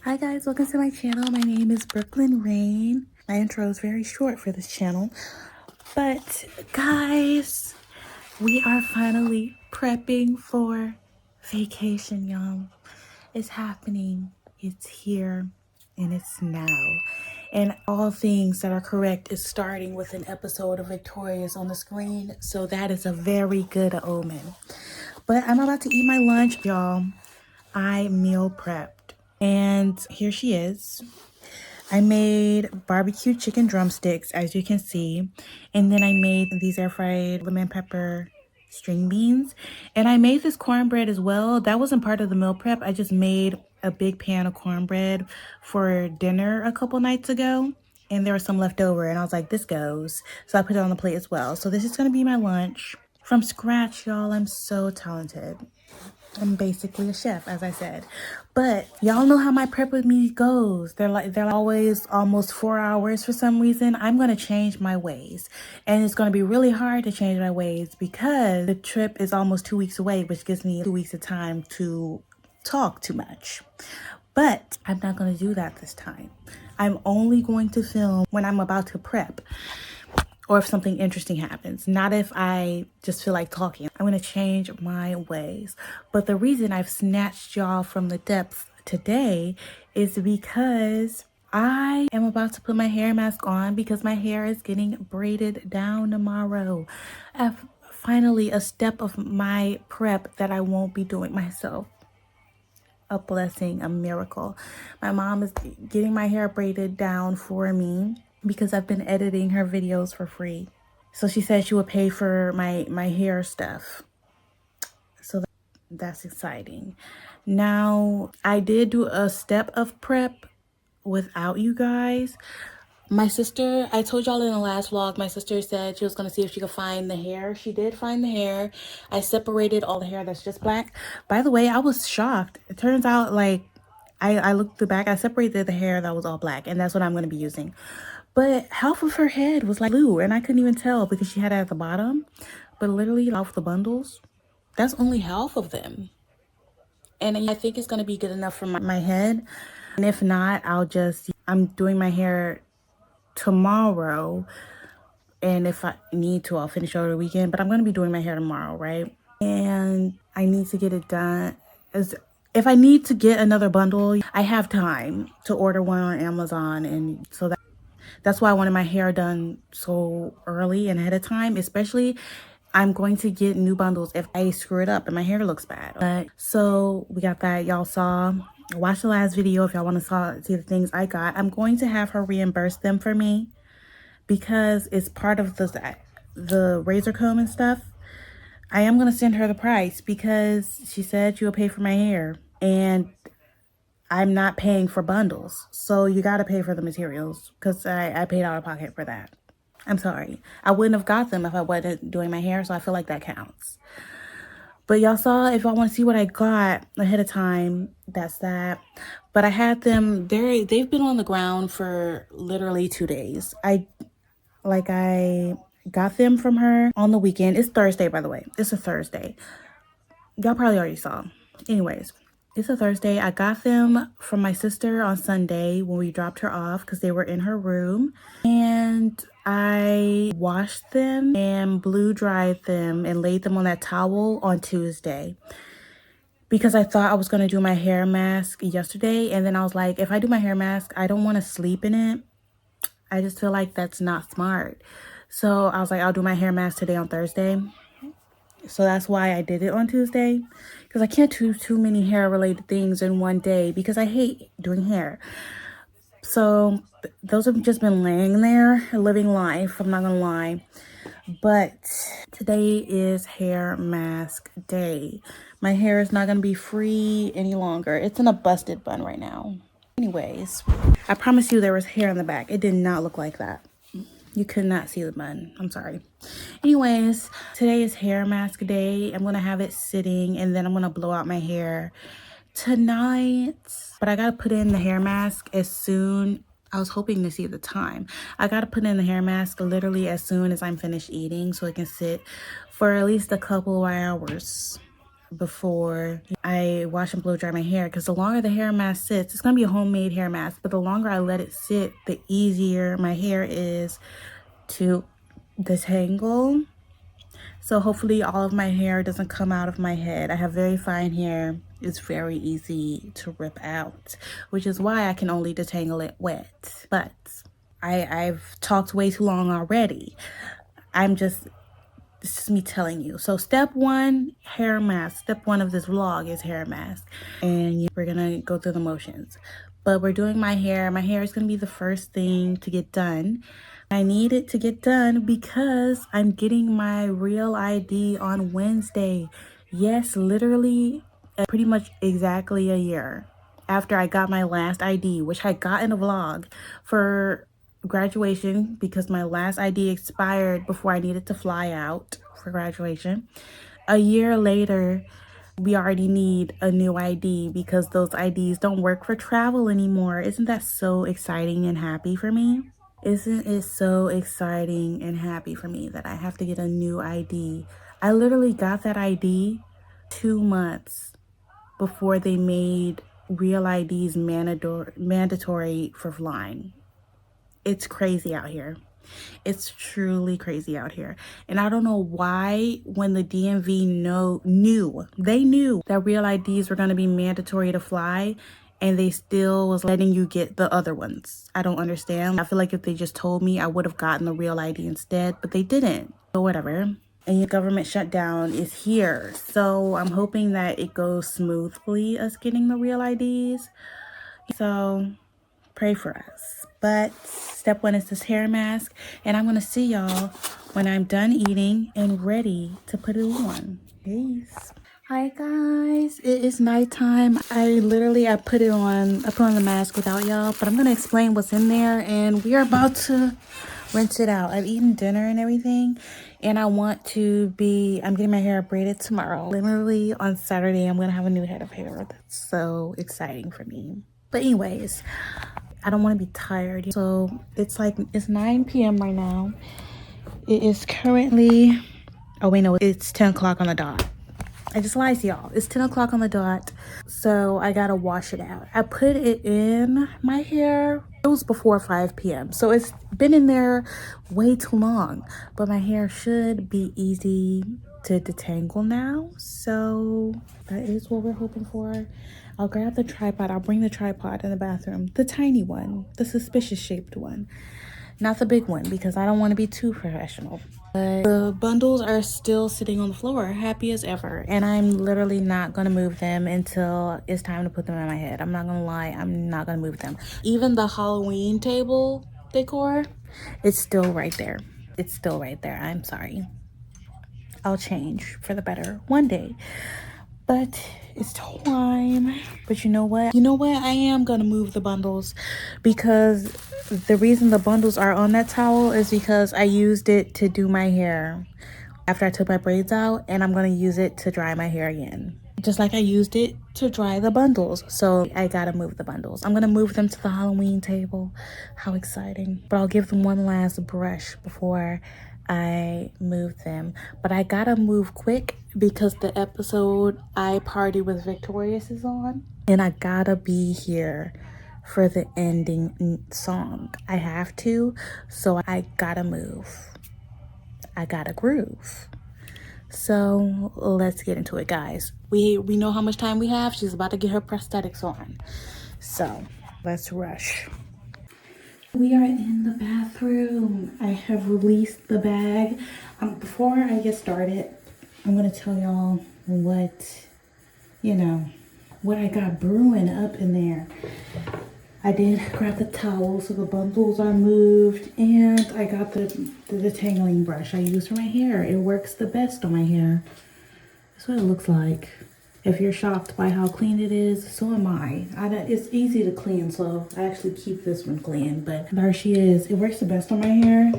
Hi guys, welcome to my channel. My name is Rayne. My intro is very short for this channel. But guys, we are finally prepping for vacation, y'all. It's happening. It's here and it's now. And all things that are correct is starting with an episode of Victorious on the screen. So that is a very good omen. But I'm about to eat my lunch, y'all. I meal prepped. And here she is. I made barbecue chicken drumsticks, as you can see. And then I made these air fried lemon pepper string beans. And I made this cornbread as well. That wasn't part of the meal prep. I just made a big pan of cornbread for dinner a couple nights ago. And there was some left over. And I was like, this goes. So I put it on the plate as well. So this is going to be my lunch. From scratch, y'all. I'm so talented. I'm basically a chef, as I said. But y'all know how my prep with me goes. They're always almost 4 hours for some reason. I'm going to change my ways. And it's going to be really hard to change my ways because the trip is almost 2 weeks away, which gives me 2 weeks of time to talk too much. But I'm not going to do that this time. I'm only going to film when I'm about to prep. Or if something interesting happens, not if I just feel like talking. I'm gonna change my ways. But the reason I've snatched y'all from the depths today is because I am about to put my hair mask on because my hair is getting braided down tomorrow. Finally, a step of my prep that I won't be doing myself. A blessing, a miracle. My mom is getting my hair braided down for me because I've been editing her videos for free. So she said she would pay for my hair stuff. So that's exciting. Now, I did do a step of prep without you guys. My sister, I told y'all in the last vlog, my sister said she was going to see if she could find the hair. She did find the hair. I separated all the hair that's just black. By the way, I was shocked. It turns out, like, I looked through the back. I separated the hair that was all black, and that's what I'm going to be using. But half of her head was like blue, and I couldn't even tell because she had it at the bottom. But literally, off the bundles, that's only half of them. And I think it's going to be good enough for my head. And if not, I'm doing my hair tomorrow. And if I need to, I'll finish over the weekend. But I'm going to be doing my hair tomorrow, right? And I need to get it done. If I need to get another bundle, I have time to order one on Amazon. And so that's why I wanted my hair done so early and ahead of time. Especially, I'm going to get new bundles if I screw it up and my hair looks bad. So we got that. Y'all watch the last video if y'all want to see the things I got. I'm going to have her reimburse them for me because it's part of the razor comb and stuff. I am going to send her the price because she said she'll pay for my hair. And I'm not paying for bundles. So you got to pay for the materials because I paid out of pocket for that. I'm sorry. I wouldn't have got them if I wasn't doing my hair. So I feel like that counts. But y'all saw, if y'all want to see what I got ahead of time, that's that. But I had them, they've been on the ground for literally 2 days. I got them from her on the weekend. It's Thursday, by the way. It's a Thursday. Y'all probably already saw. Anyways, it's a Thursday. I got them from my sister on Sunday when we dropped her off because they were in her room. And I washed them and blow dried them and laid them on that towel on Tuesday. Because I thought I was going to do my hair mask yesterday. And then I was like, if I do my hair mask, I don't want to sleep in it. I just feel like that's not smart. So I was like, I'll do my hair mask today on Thursday. So that's why I did it on Tuesday. Because I can't do too many hair related things in one day because I hate doing hair. So those have just been laying there, living life. I'm not going to lie. But today is hair mask day. My hair is not going to be free any longer. It's in a busted bun right now. Anyways, I promise you there was hair in the back. It did not look like that. You could not see the bun. I'm sorry. Anyways, today is hair mask day. I'm going to have it sitting and then I'm going to blow out my hair tonight. But I got to put in the hair mask as soon. I was hoping to see the time. I got to put in the hair mask literally as soon as I'm finished eating so it can sit for at least a couple of hours. before I wash and blow dry my hair, because the longer the hair mask sits, it's gonna be a homemade hair mask, but the longer I let it sit, the easier my hair is to detangle. So hopefully all of my hair doesn't come out of my head. I have very fine hair. It's very easy to rip out, which is why I can only detangle it wet. But I've talked way too long already. This is me telling you. So step one, hair mask. Step one of this vlog is hair mask. And we're gonna go through the motions. But we're doing my hair. My hair is gonna be the first thing to get done. I need it to get done because I'm getting my real ID on Wednesday. Yes, literally pretty much exactly a year after I got my last ID, which I got in a vlog for graduation because my last ID expired before I needed to fly out for graduation. A year later, we already need a new ID because those IDs don't work for travel anymore. Isn't that so exciting and happy for me? Isn't it so exciting and happy for me that I have to get a new ID? I literally got that ID 2 months before they made real IDs mandatory for flying. It's crazy out here. It's truly crazy out here. And I don't know why when the DMV knew that real IDs were going to be mandatory to fly and they still was letting you get the other ones. I don't understand. I feel like if they just told me, I would have gotten the real ID instead, but they didn't. So whatever. And the government shutdown is here. So I'm hoping that it goes smoothly, us getting the real IDs. So pray for us. But step one is this hair mask, and I'm gonna see y'all when I'm done eating and ready to put it on. Peace. Hi guys, it is nighttime. I put on the mask without y'all, but I'm gonna explain what's in there, and we are about to rinse it out. I've eaten dinner and everything, and I'm getting my hair braided tomorrow. Literally on Saturday, I'm gonna have a new head of hair. That's so exciting for me. But anyways, I don't want to be tired. So it's 9 p.m. right now. It is currently, oh wait, no, it's 10 o'clock on the dot. I just lied to y'all. It's 10 o'clock on the dot. So I gotta wash it out. I put it in my hair. It was before 5 p.m. So it's been in there way too long. But my hair should be easy to detangle now. So that is what we're hoping for. I'll grab the tripod. I'll bring the tripod in the bathroom. The tiny one. The suspicious shaped one. Not the big one because I don't want to be too professional. But the bundles are still sitting on the floor, happy as ever. And I'm literally not going to move them until it's time to put them in my head. I'm not going to lie. I'm not going to move them. Even the Halloween table decor, it's still right there. It's still right there. I'm sorry. I'll change for the better one day. But it's time. But you know what? I am gonna move the bundles because the reason the bundles are on that towel is because I used it to do my hair after I took my braids out, and I'm gonna use it to dry my hair again. Just like I used it to dry the bundles. So I gotta move the bundles. I'm gonna move them to the Halloween table. How exciting. But I'll give them one last brush before I move them. But I gotta move quick because the episode I Party with Victorious is on. And I gotta be here for the ending song. I have to. So I gotta move. I gotta groove. So let's get into it, guys. We know how much time we have. She's about to get her prosthetics on. So let's rush. We are in the bathroom. I have released the bag. Before I get started, I'm gonna tell y'all what I got brewing up in there. I did grab the towel so the bundles are moved, and I got the detangling brush I use for my hair. It works the best on my hair. That's what it looks like. If you're shocked by how clean it is, so am I. It's easy to clean, so I actually keep this one clean. But there she is. It works the best on my hair.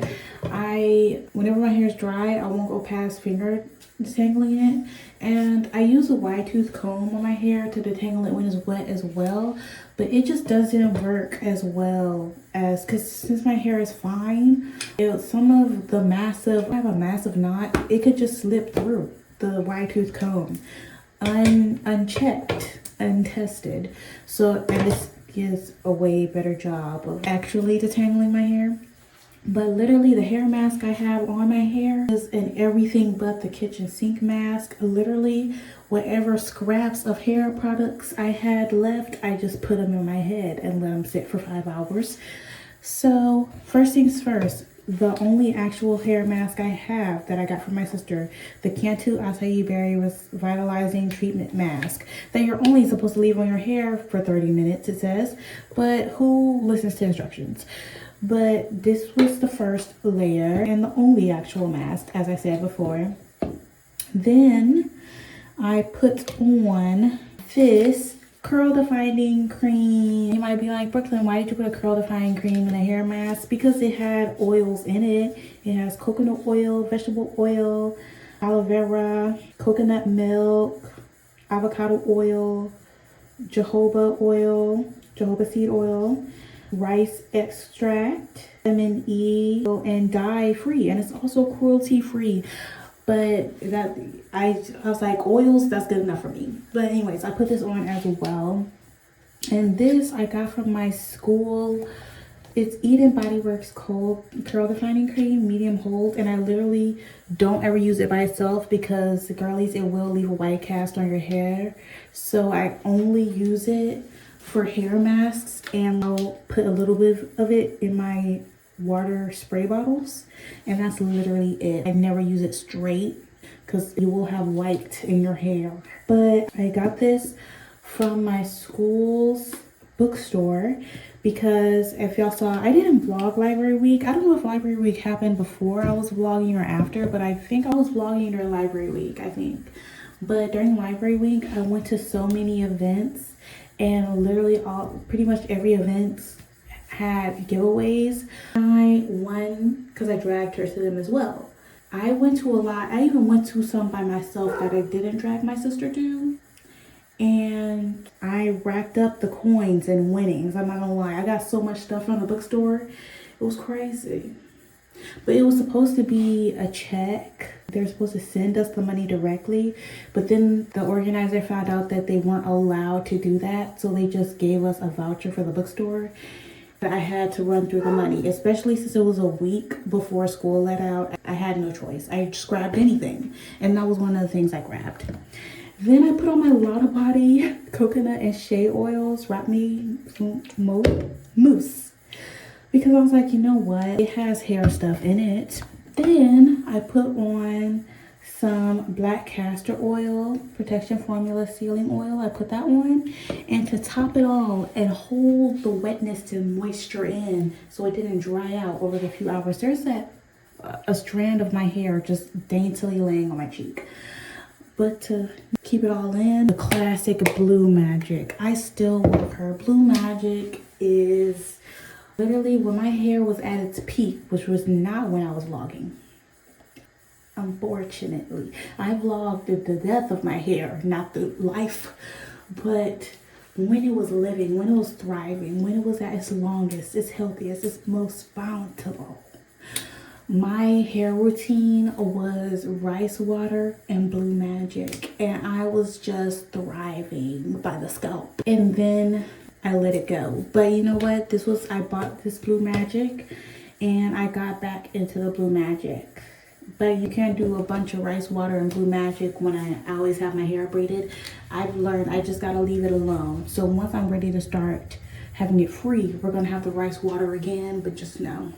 Whenever my hair is dry, I won't go past finger detangling it. And I use a wide tooth comb on my hair to detangle it when it's wet as well. But it just doesn't work as well because since my hair is fine, I have a massive knot, it could just slip through the wide tooth comb. unchecked, untested. So this gives a way better job of actually detangling my hair. But literally the hair mask I have on my hair is an everything but the kitchen sink mask. Literally whatever scraps of hair products I had left, I just put them in my head and let them sit for 5 hours. So first things first, the only actual hair mask I have that I got from my sister, the Cantu Acai Berry Revitalizing Treatment Mask that you're only supposed to leave on your hair for 30 minutes, it says, but who listens to instructions? But this was the first layer and the only actual mask, as I said before. Then I put on this curl defining cream. You might be like, Brooklyn, why did you put a curl defining cream in a hair mask? Because it had oils in it. It has coconut oil, vegetable oil, aloe vera, coconut milk, avocado oil, jojoba seed oil, rice extract, vitamin E, and dye free, and it's also cruelty free. But that I was like, oils, that's good enough for me. But anyways, I put this on as well. And this I got from my school. It's Eden Body Works Cold Curl Defining Cream, medium hold, and I literally don't ever use it by itself because, girlies, it will leave a white cast on your hair. So I only use it for hair masks, and I'll put a little bit of it in my water spray bottles, and that's literally it. I never use it straight because you will have white in your hair. But I got this from my school's bookstore because if y'all saw, I didn't vlog library week. I don't know if library week happened before I was vlogging or after, but I think I was vlogging during library week, I think. But during library week, I went to so many events, and literally pretty much every event had giveaways. I won because I dragged her to them as well. I went to a lot. I even went to some by myself that I didn't drag my sister to. And I racked up the coins and winnings. I'm not gonna lie. I got so much stuff from the bookstore. It was crazy. But it was supposed to be a check. They're supposed to send us the money directly. But then the organizer found out that they weren't allowed to do that. So they just gave us a voucher for the bookstore. But I had to run through the money, especially since it was a week before school let out. I had no choice. I just grabbed anything. And that was one of the things I grabbed. Then I put on my Lotta Body coconut and shea oils, wrap me mousse. Because I was like, you know what? It has hair stuff in it. Then I put on some black castor oil, protection formula sealing oil. I put that on. And to top it all and hold the wetness and moisture in so it didn't dry out over the few hours, there's a strand of my hair just daintily laying on my cheek. But to keep it all in, the classic Blue Magic. I still love her. Blue Magic is literally when my hair was at its peak, which was not when I was vlogging. Unfortunately, I vlogged the death of my hair, not the life, but when it was living, when it was thriving, when it was at its longest, its healthiest, its most bountiful. My hair routine was rice water and Blue Magic, and I was just thriving by the scalp. And then I let it go. But you know what? I bought this Blue Magic and I got back into the Blue Magic. But you can't do a bunch of rice water and Blue Magic when I always have my hair braided. I've learned I just gotta leave it alone. So once I'm ready to start having it free, we're gonna have the rice water again, but just know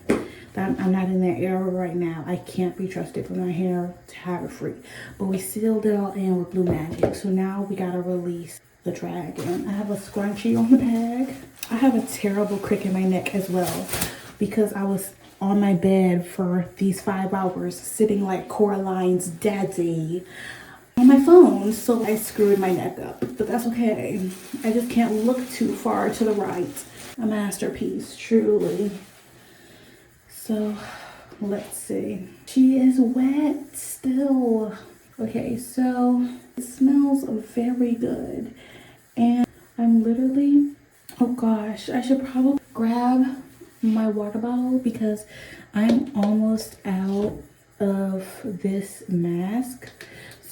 that I'm not in that era right now. I can't be trusted for my hair to have it free. But we sealed it all in with Blue Magic. So now we gotta release the dragon. I have a scrunchie on the bag. I have a terrible crick in my neck as well because I was on my bed for these 5 hours sitting like Coraline's daddy on my phone, so I screwed my neck up, but that's okay. I just can't look too far to the right. A masterpiece, truly. So let's see. She is wet still. Okay, so it smells very good, and I'm literally, oh gosh, I should probably grab my water bottle because I'm almost out of this mask.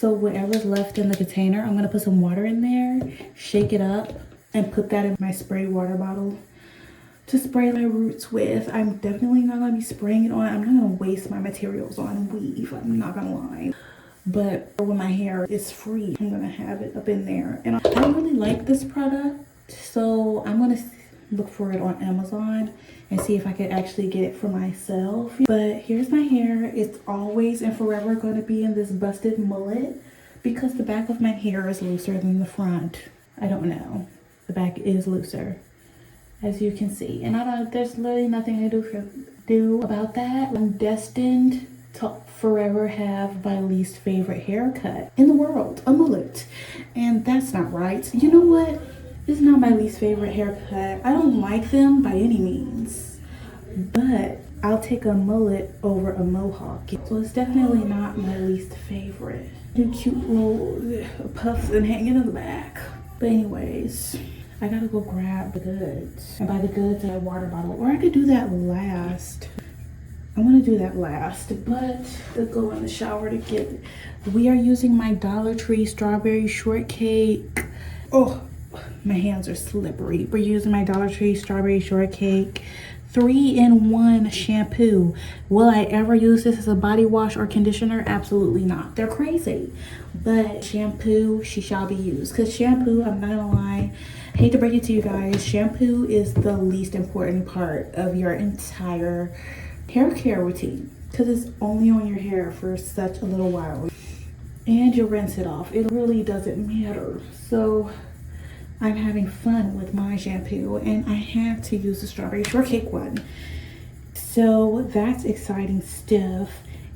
So whatever's left in the container, I'm gonna put some water in there, shake it up, and put that in my spray water bottle to spray my roots with. I'm definitely not gonna be spraying it on. I'm not gonna waste my materials on weave, I'm not gonna lie. But when my hair is free, I'm gonna have it up in there. And I really like this product, so I'm gonna look for it on Amazon and see if I could actually get it for myself. But here's my hair. It's always and forever gonna be in this busted mullet because the back of my hair is looser than the front. I don't know. The back is looser, as you can see. And there's literally nothing I do about that. I'm destined to forever have my least favorite haircut in the world, a mullet. And that's not right. You know what? This is not my least favorite haircut. I don't like them by any means, but I'll take a mullet over a mohawk. So it's definitely not my least favorite. Do cute little puffs and hanging in the back. But anyways, I gotta go grab the goods. And by the goods, a water bottle. Or I could do that last. I'm gonna do that last, but to go in the shower to get it. We are using my Dollar Tree strawberry shortcake. Oh, my hands are slippery. We're using my Dollar Tree strawberry shortcake 3-in-1 shampoo. Will I ever use this as a body wash or conditioner? Absolutely not. They're crazy. But shampoo, she shall be used. Because shampoo, I'm not gonna lie, I hate to break it to you guys, shampoo is the least important part of your entire hair care routine. Because it's only on your hair for such a little while. And you rinse it off. It really doesn't matter. So I'm having fun with my shampoo and I had to use the strawberry shortcake one. So that's exciting stuff.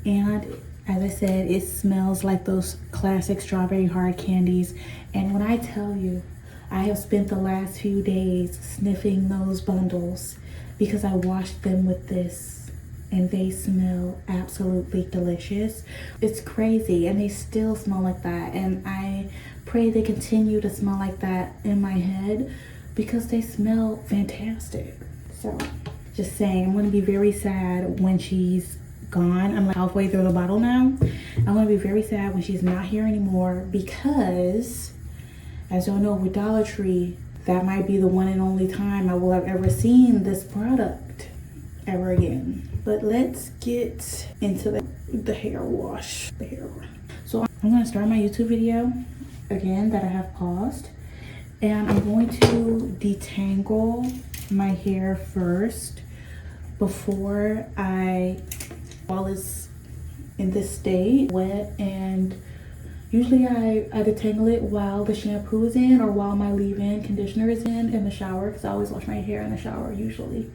And as I said, it smells like those classic strawberry hard candies. And when I tell you, I have spent the last few days sniffing those bundles because I washed them with this and they smell absolutely delicious. It's crazy, and they still smell like that. And I pray they continue to smell like that in my head because they smell fantastic. So just saying, I'm going to be very sad when she's gone. I'm like halfway through the bottle now. I'm going to be very sad when she's not here anymore because, as y'all know, with Dollar Tree, that might be the one and only time I will have ever seen this product ever again. But let's get into the hair wash. So I'm going to start my YouTube video again that I have paused, and I'm going to detangle my hair first before while it's in this state wet. And usually I detangle it while the shampoo is in or while my leave-in conditioner is in the shower, because I always wash my hair in the shower usually.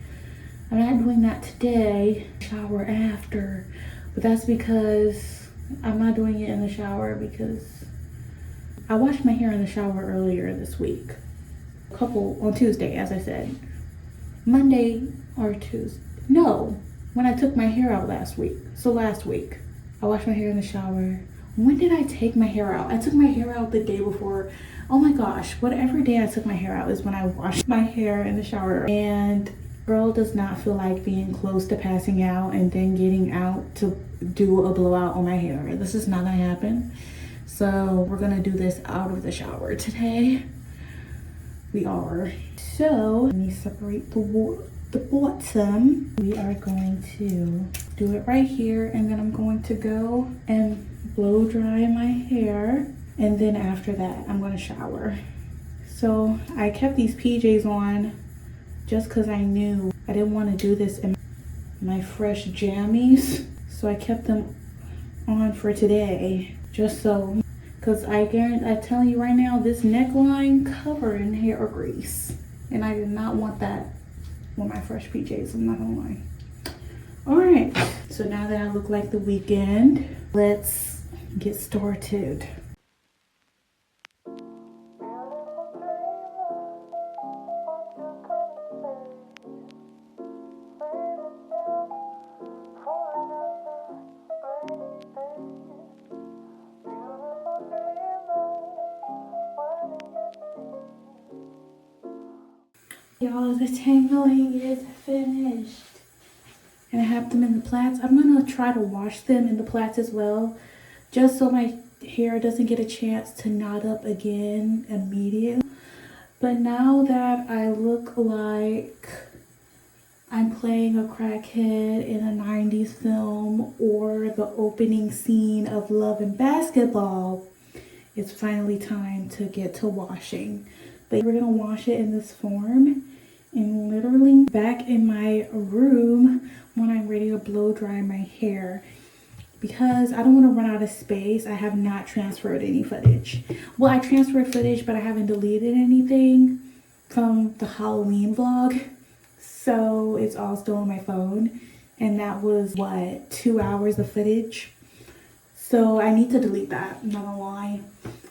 I'm not doing that today, shower after, but that's because I'm not doing it in the shower because I washed my hair in the shower earlier this week. On Tuesday, as I said. Monday or Tuesday. No, when I took my hair out last week. So last week, I washed my hair in the shower. When did I take my hair out? I took my hair out the day before. Oh my gosh, whatever day I took my hair out is when I washed my hair in the shower. And girl does not feel like being close to passing out and then getting out to do a blowout on my hair. This is not gonna happen. So we're gonna do this out of the shower today. We are. So let me separate the bottom. We are going to do it right here, and then I'm going to go and blow dry my hair, and then after that I'm gonna shower. So I kept these PJs on just because I knew I didn't want to do this in my fresh jammies. So I kept them on for today, just so, because I'm telling you right now, this neckline covered in hair grease. And I did not want that with my fresh PJs, I'm not gonna lie. All right, so now that I look like the weekend, let's get started. Y'all, the tangling is finished. And I have them in the plaits. I'm gonna try to wash them in the plaits as well, just so my hair doesn't get a chance to knot up again immediately. But now that I look like I'm playing a crackhead in a 90s film or the opening scene of Love and Basketball, it's finally time to get to washing. But we're gonna wash it in this form and literally back in my room when I'm ready to blow dry my hair. Because I don't want to run out of space, I have not transferred any footage. Well, I transferred footage, but I haven't deleted anything from the Halloween vlog. So it's all still on my phone. And that was, what, 2 hours of footage? So I need to delete that, I'm not gonna lie.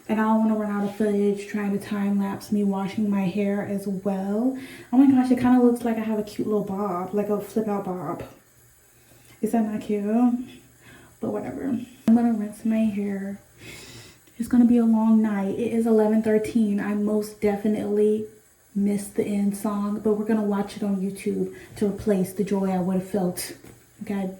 And I don't want to run out of footage trying to time lapse me washing my hair as well. Oh my gosh, it kind of looks like I have a cute little bob, like a flip out bob. Is that not cute? But whatever. I'm gonna rinse my hair. It's gonna be a long night. It is 11:13. I most definitely missed the end song, but we're gonna watch it on YouTube to replace the joy I would have felt. Okay.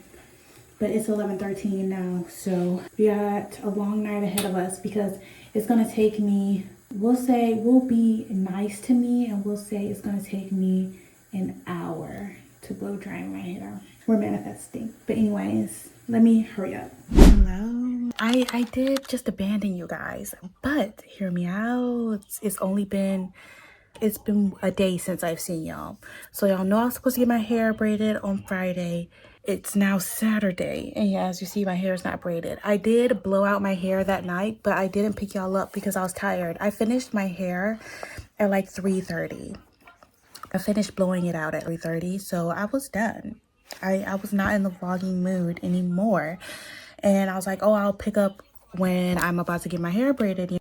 But it's 11:13 now, so we got a long night ahead of us because it's gonna take me, we'll say, will be nice to me, and we'll say it's gonna take me an hour to blow dry my hair. We're manifesting. But anyways, let me hurry up. Hello. I did just abandon you guys, but hear me out. It's been a day since I've seen y'all. So y'all know I was supposed to get my hair braided on Friday. It's now Saturday, and yeah, as you see, my hair is not braided. I did blow out my hair that night, but I didn't pick y'all up because I was tired. I finished my hair at like 3:30. I finished blowing it out at 3:30, so I was done. I was not in the vlogging mood anymore. And I was like, oh, I'll pick up when I'm about to get my hair braided.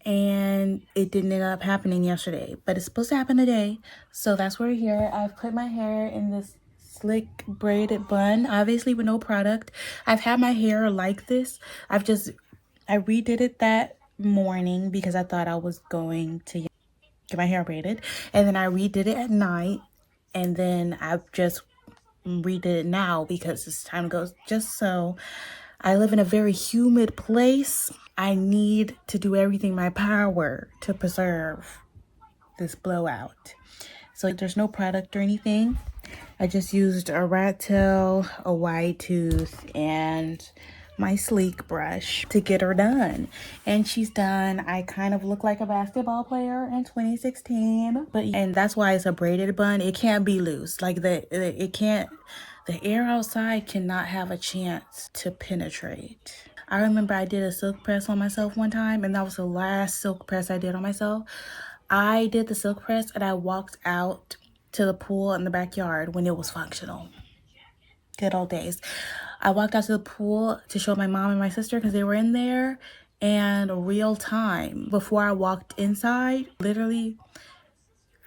And it didn't end up happening yesterday, but it's supposed to happen today. So that's why we're here. I've put my hair in this slick braided bun, obviously with no product. I've had my hair like this. I redid it that morning because I thought I was going to get my hair braided. And then I redid it at night. And then I've just redid it now because it's time to go. Just so I live in a very humid place. I need to do everything in my power to preserve this blowout. So there's no product or anything. I just used a rat tail, a wide tooth, and my sleek brush to get her done. And she's done. I kind of look like a basketball player in 2016. And that's why it's a braided bun. It can't be loose. Like the air outside cannot have a chance to penetrate. I remember I did a silk press on myself one time, and that was the last silk press I did on myself. I did the silk press and I walked out to the pool in the backyard when it was functional. Good old days. I walked out to the pool to show my mom and my sister because they were in there, and real time before I walked inside, literally,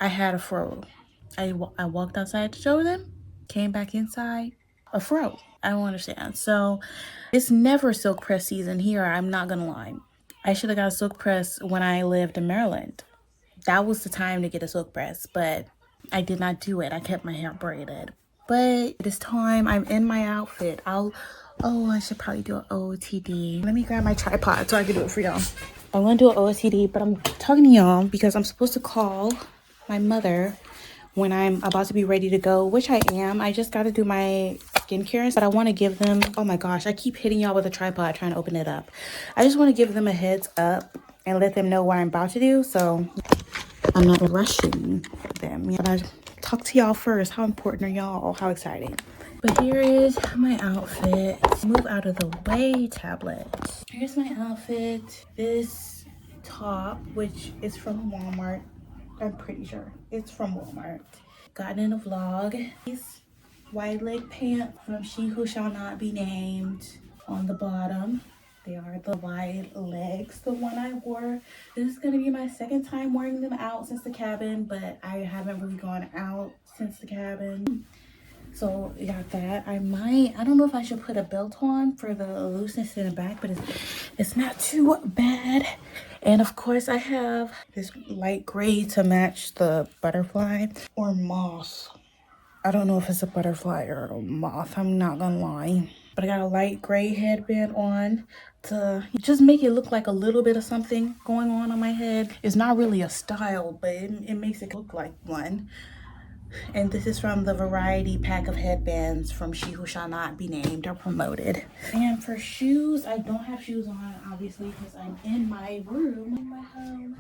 I had a fro. I walked outside to show them, came back inside, a fro. I don't understand. So it's never silk press season here. I'm not gonna lie. I should have got a silk press when I lived in Maryland. That was the time to get a silk press, but I did not do it. I kept my hair braided. But this time I'm in my outfit. I should probably do an OOTD. Let me grab my tripod so I can do it for y'all. I'm gonna do an OOTD, but I'm talking to y'all because I'm supposed to call my mother when I'm about to be ready to go, which I am. I just got to do my skincare, but I want to give them, oh my gosh, I keep hitting y'all with a tripod trying to open it up. I just want to give them a heads up and let them know what I'm about to do, so I'm not rushing them. But I talk to y'all first. How important are y'all? How exciting. But here is my outfit. Move out of the way, tablet. Here's my outfit. This top, which is from Walmart. I'm pretty sure it's from Walmart. Got in a vlog. These wide leg pants from She Who Shall Not Be Named on the bottom. They are the wide legs, the one I wore. This is gonna be my second time wearing them out since the cabin, but I haven't really gone out since the cabin. So I got that. I don't know if I should put a belt on for the looseness in the back, but it's not too bad. And of course I have this light gray to match the butterfly or moth. I don't know if it's a butterfly or a moth, I'm not gonna lie. but I got a light gray headband on to just make it look like a little bit of something going on my head. It's not really a style, but it makes it look like one. And this is from the variety pack of headbands from She Who Shall Not Be Named or Promoted. And for shoes, I don't have shoes on, obviously, because I'm in my room, in my home.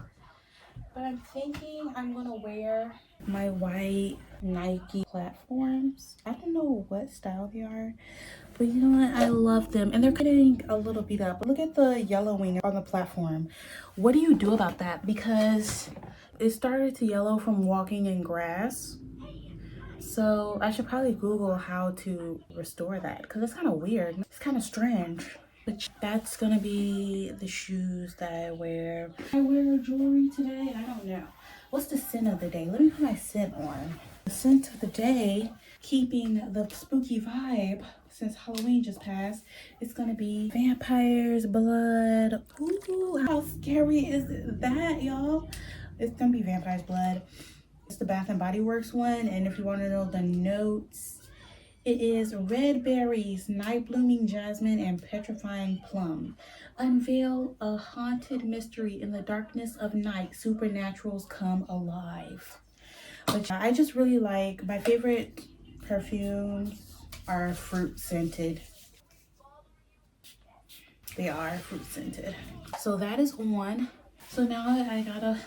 But I'm thinking I'm gonna wear my white Nike platforms. I don't know what style they are, but you know what? I love them. And they're getting a little beat up. Look at the yellowing on the platform. What do you do about that? Because it started to yellow from walking in grass. So I should probably Google how to restore that, because it's kind of weird. It's kind of strange. But that's gonna be the shoes that I wear. I wear jewelry today. I don't know. What's the scent of the day? Let me put my scent on. The scent of the day, keeping the spooky vibe since Halloween just passed, it's gonna be vampires, blood. Ooh, how scary is that, y'all? It's gonna be vampires, blood. It's the Bath and Body Works one, and if you want to know the notes, it is red berries, night blooming jasmine, and petrifying plum. Unveil a haunted mystery in the darkness of night. Supernaturals come alive. But I just really like, my favorite perfumes are fruit scented. They are fruit scented. So that is on. So now I gotta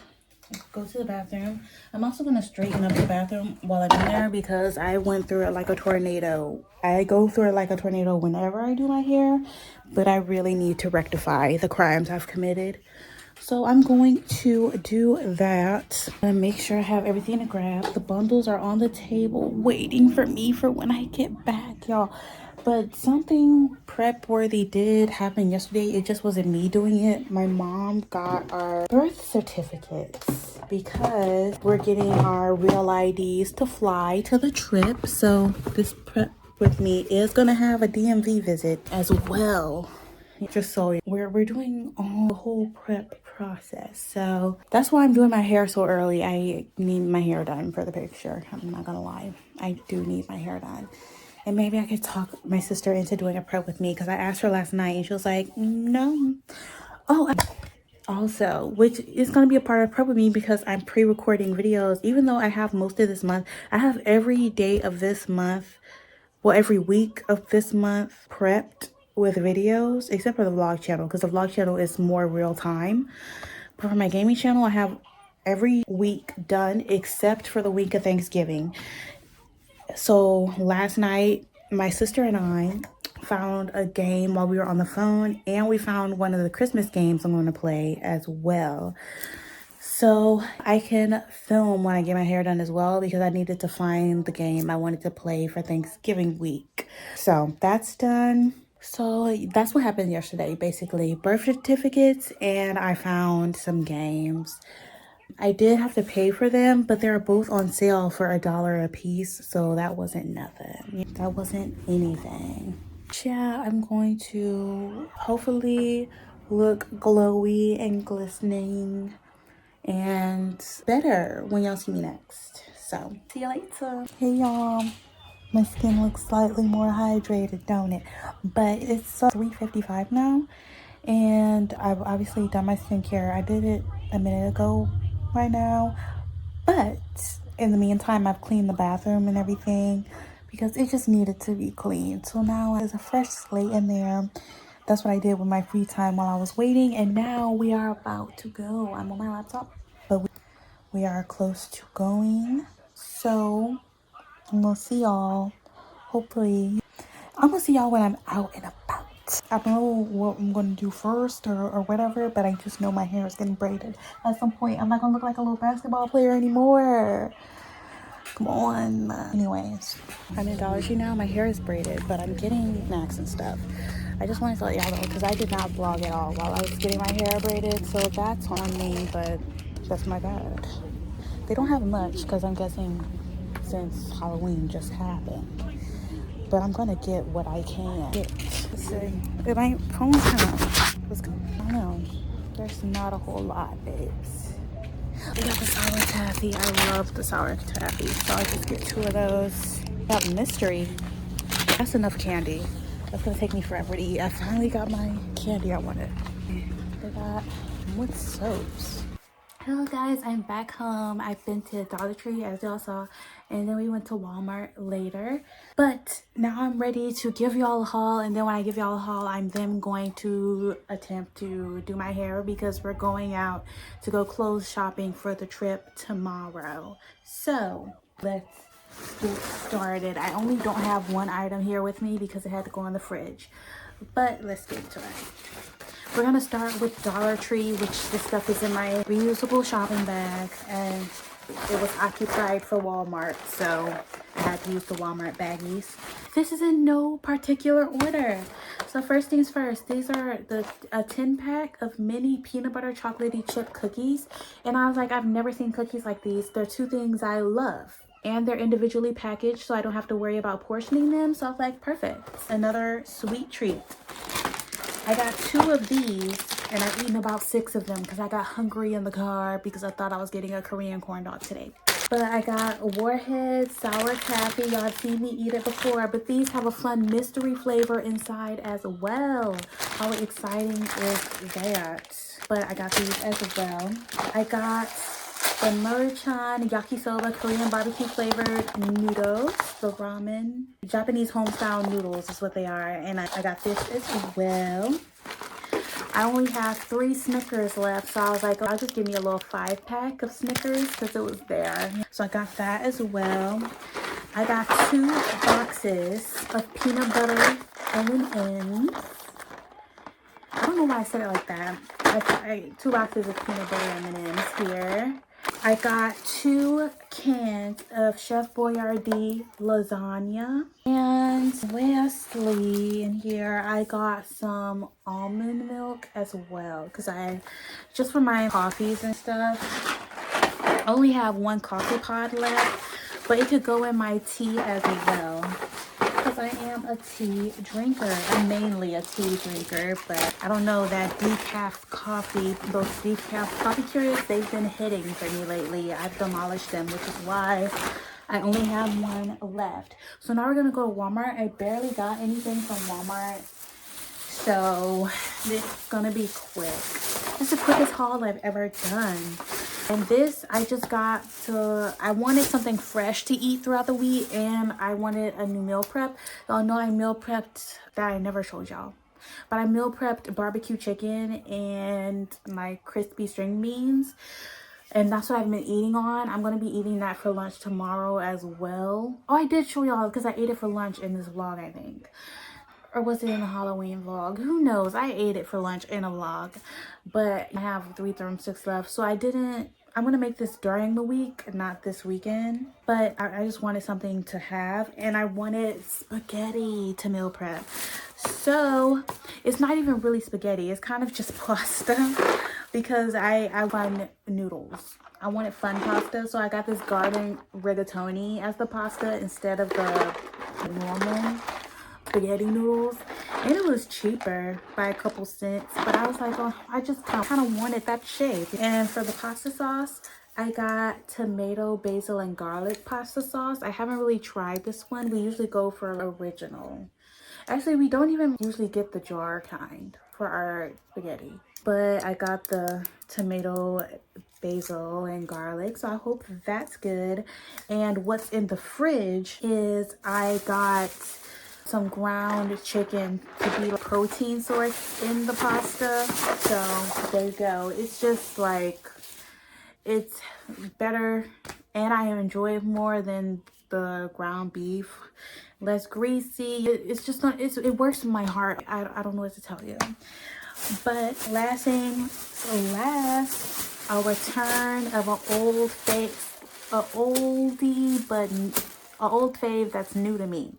go to the bathroom. I'm also gonna straighten up the bathroom while I'm in there, because I went through it like a tornado. I go through it like a tornado whenever I do my hair, but I really need to rectify the crimes I've committed. So I'm going to do that and make sure I have everything to grab. The bundles are on the table waiting for me for when I get back, y'all. But something prep worthy did happen yesterday. It just wasn't me doing it. My mom got our birth certificates because we're getting our real IDs to fly to the trip. So this prep with me is gonna have a DMV visit as well. Just so we're doing all the whole prep process. So that's why I'm doing my hair so early. I need my hair done for the picture. I'm not gonna lie. I do need my hair done. And maybe I could talk my sister into doing a prep with me, because I asked her last night and she was like, no. Oh, also, which is going to be a part of prep with me, because I'm pre-recording videos. Even though I have most of this month, I have every day of this month, well, every week of this month prepped with videos, except for the vlog channel, because the vlog channel is more real time. But for my gaming channel, I have every week done except for the week of Thanksgiving. So last night, my sister and I found a game while we were on the phone, and we found one of the Christmas games I'm going to play as well. So I can film when I get my hair done as well, because I needed to find the game I wanted to play for Thanksgiving week. So that's done. So that's what happened yesterday, basically. Birth certificates, and I found some games. I did have to pay for them, but they're both on sale for $1 a piece, so that wasn't nothing. That wasn't anything. Yeah, I'm going to hopefully look glowy and glistening and better when y'all see me next. So, see you later. Hey y'all. My skin looks slightly more hydrated, don't it? But it's 3:55 now, and I've obviously done my skincare. I did it a minute ago right now, but in the meantime I've cleaned the bathroom and everything, because it just needed to be cleaned. So now there's a fresh slate in there. That's what I did with my free time while I was waiting, and now we are about to go. I'm on my laptop, but we are close to going. So we'll see y'all. Hopefully I'm gonna see y'all when I'm out and about. I don't know what I'm gonna do first or whatever, but I just know my hair is getting braided. At some point, I'm not gonna look like a little basketball player anymore. Come on. Anyways, I'm in Dollar Tree now. My hair is braided, but I'm getting snacks and stuff. I just wanted to let y'all know, because I did not vlog at all while I was getting my hair braided, so that's on me, but that's my bad. They don't have much, because I'm guessing since Halloween just happened. But I'm gonna get what I can get. Let's see. My phone's kind of, I don't know. There's not a whole lot, babes. We got the sour taffy. I love the sour taffy, so I'll just get 2 of those. That mystery. That's enough candy. That's gonna take me forever to eat. I finally got my candy I wanted. They got more soaps. Hello guys, I'm back home. I've been to Dollar Tree as y'all saw, and then we went to Walmart later. But now I'm ready to give y'all a haul, and then when I give y'all a haul, I'm then going to attempt to do my hair because we're going out to go clothes shopping for the trip tomorrow. So let's get started. I only don't have one item here with me because it had to go in the fridge, but let's get to it. We're gonna start with Dollar Tree, which this stuff is in my reusable shopping bag, and it was occupied for Walmart, so I had to use the Walmart baggies. This is in no particular order. So first things first, these are a 10-pack of mini peanut butter chocolatey chip cookies, and I was like, I've never seen cookies like these. They're two things I love, and they're individually packaged, so I don't have to worry about portioning them. So I was like, perfect. Another sweet treat. I got 2 of these, and I've eaten about 6 of them because I got hungry in the car because I thought I was getting a Korean corn dog today. But I got Warhead Sour Taffy. Y'all have seen me eat it before, but these have a fun mystery flavor inside as well. How exciting is that? But I got these as well. I got the Murchan Yakisoba Korean barbecue flavored noodles, the ramen. Japanese home style noodles is what they are. And I got this as well. I only have 3 Snickers left, so I was like, oh, I'll just give me a little 5-pack of Snickers because it was there. So I got that as well. I got 2 boxes of peanut butter M&Ms. I don't know why I said it like that. I 2 boxes of peanut butter M&Ms here. I got 2 cans of Chef Boyardee lasagna. And lastly, in here, I got some almond milk as well. Because just for my coffees and stuff, I only have 1 coffee pod left. But it could go in my tea as well. Because I am a tea drinker. I'm mainly a tea drinker, but I don't know, that decaf coffee, those decaf coffee curious, they've been hitting for me lately. I've demolished them, which is why I only have 1 left. So now we're gonna go to Walmart. I barely got anything from Walmart, so it's gonna be quick. It's the quickest haul I've ever done. And this, I just got I wanted something fresh to eat throughout the week, and I wanted a new meal prep. Y'all know I meal prepped, that I never showed y'all, but I meal prepped barbecue chicken and my crispy string beans. And that's what I've been eating on. I'm going to be eating that for lunch tomorrow as well. Oh, I did show y'all because I ate it for lunch in this vlog, I think. Or was it in the Halloween vlog? Who knows? I ate it for lunch in a vlog. But I have 3 drumsticks left. So I'm going to make this during the week, not this weekend. But I just wanted something to have. And I wanted spaghetti to meal prep. So it's not even really spaghetti. It's kind of just pasta. Because I want noodles. I wanted fun pasta. So I got this garden rigatoni as the pasta instead of the normal spaghetti noodles, and it was cheaper by a couple cents, but I was like, oh, I just kind of wanted that shape. And for the pasta sauce, I got tomato, basil, and garlic pasta sauce. I haven't really tried this one. We usually go for original. Actually, we don't even usually get the jar kind for our spaghetti, but I got the tomato, basil, and garlic, so I hope that's good. And what's in the fridge is I got some ground chicken to be a protein source in the pasta. So there you go. It's just like, it's better, and I enjoy it more than the ground beef. Less greasy. It's just not, it works in my heart. I don't know what to tell you. But last thing, so last, a return of an old oldie, but an old fave that's new to me.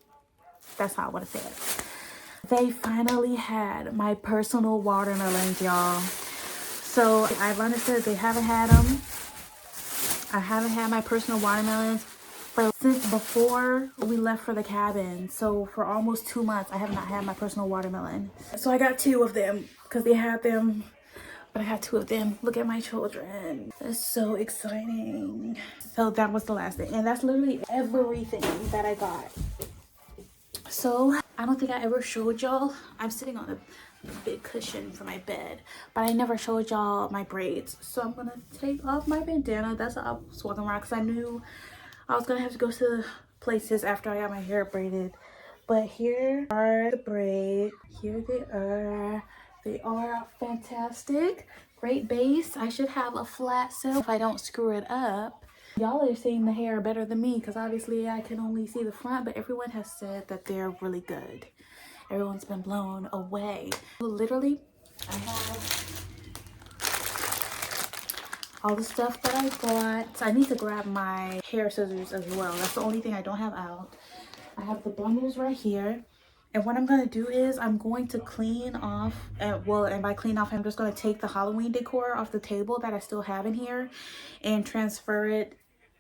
That's how I want to say it. They finally had my personal watermelons, y'all. So I've understood they haven't had them. I haven't had my personal watermelons since before we left for the cabin. So for almost 2 months, I have not had my personal watermelon. So I got 2 of them because they had them, but I had 2 of them. Look at my children. That's so exciting. So that was the last thing. And that's literally everything that I got. So I don't think I ever showed y'all. I'm sitting on a big cushion for my bed, but I never showed y'all my braids. So I'm gonna take off my bandana. That's what I was walking around because I knew I was gonna have to go to places after I got my hair braided. But here are the braids. Here they are. They are fantastic. Great base. I should have a flat set if I don't screw it up. Y'all are seeing the hair better than me because obviously I can only see the front, but everyone has said that they're really good. Everyone's been blown away. Literally, I have all the stuff that I got. I need to grab my hair scissors as well. That's the only thing I don't have out. I have the bundles right here. And what I'm going to do is I'm going to clean off, and by clean off, I'm just going to take the Halloween decor off the table that I still have in here and transfer it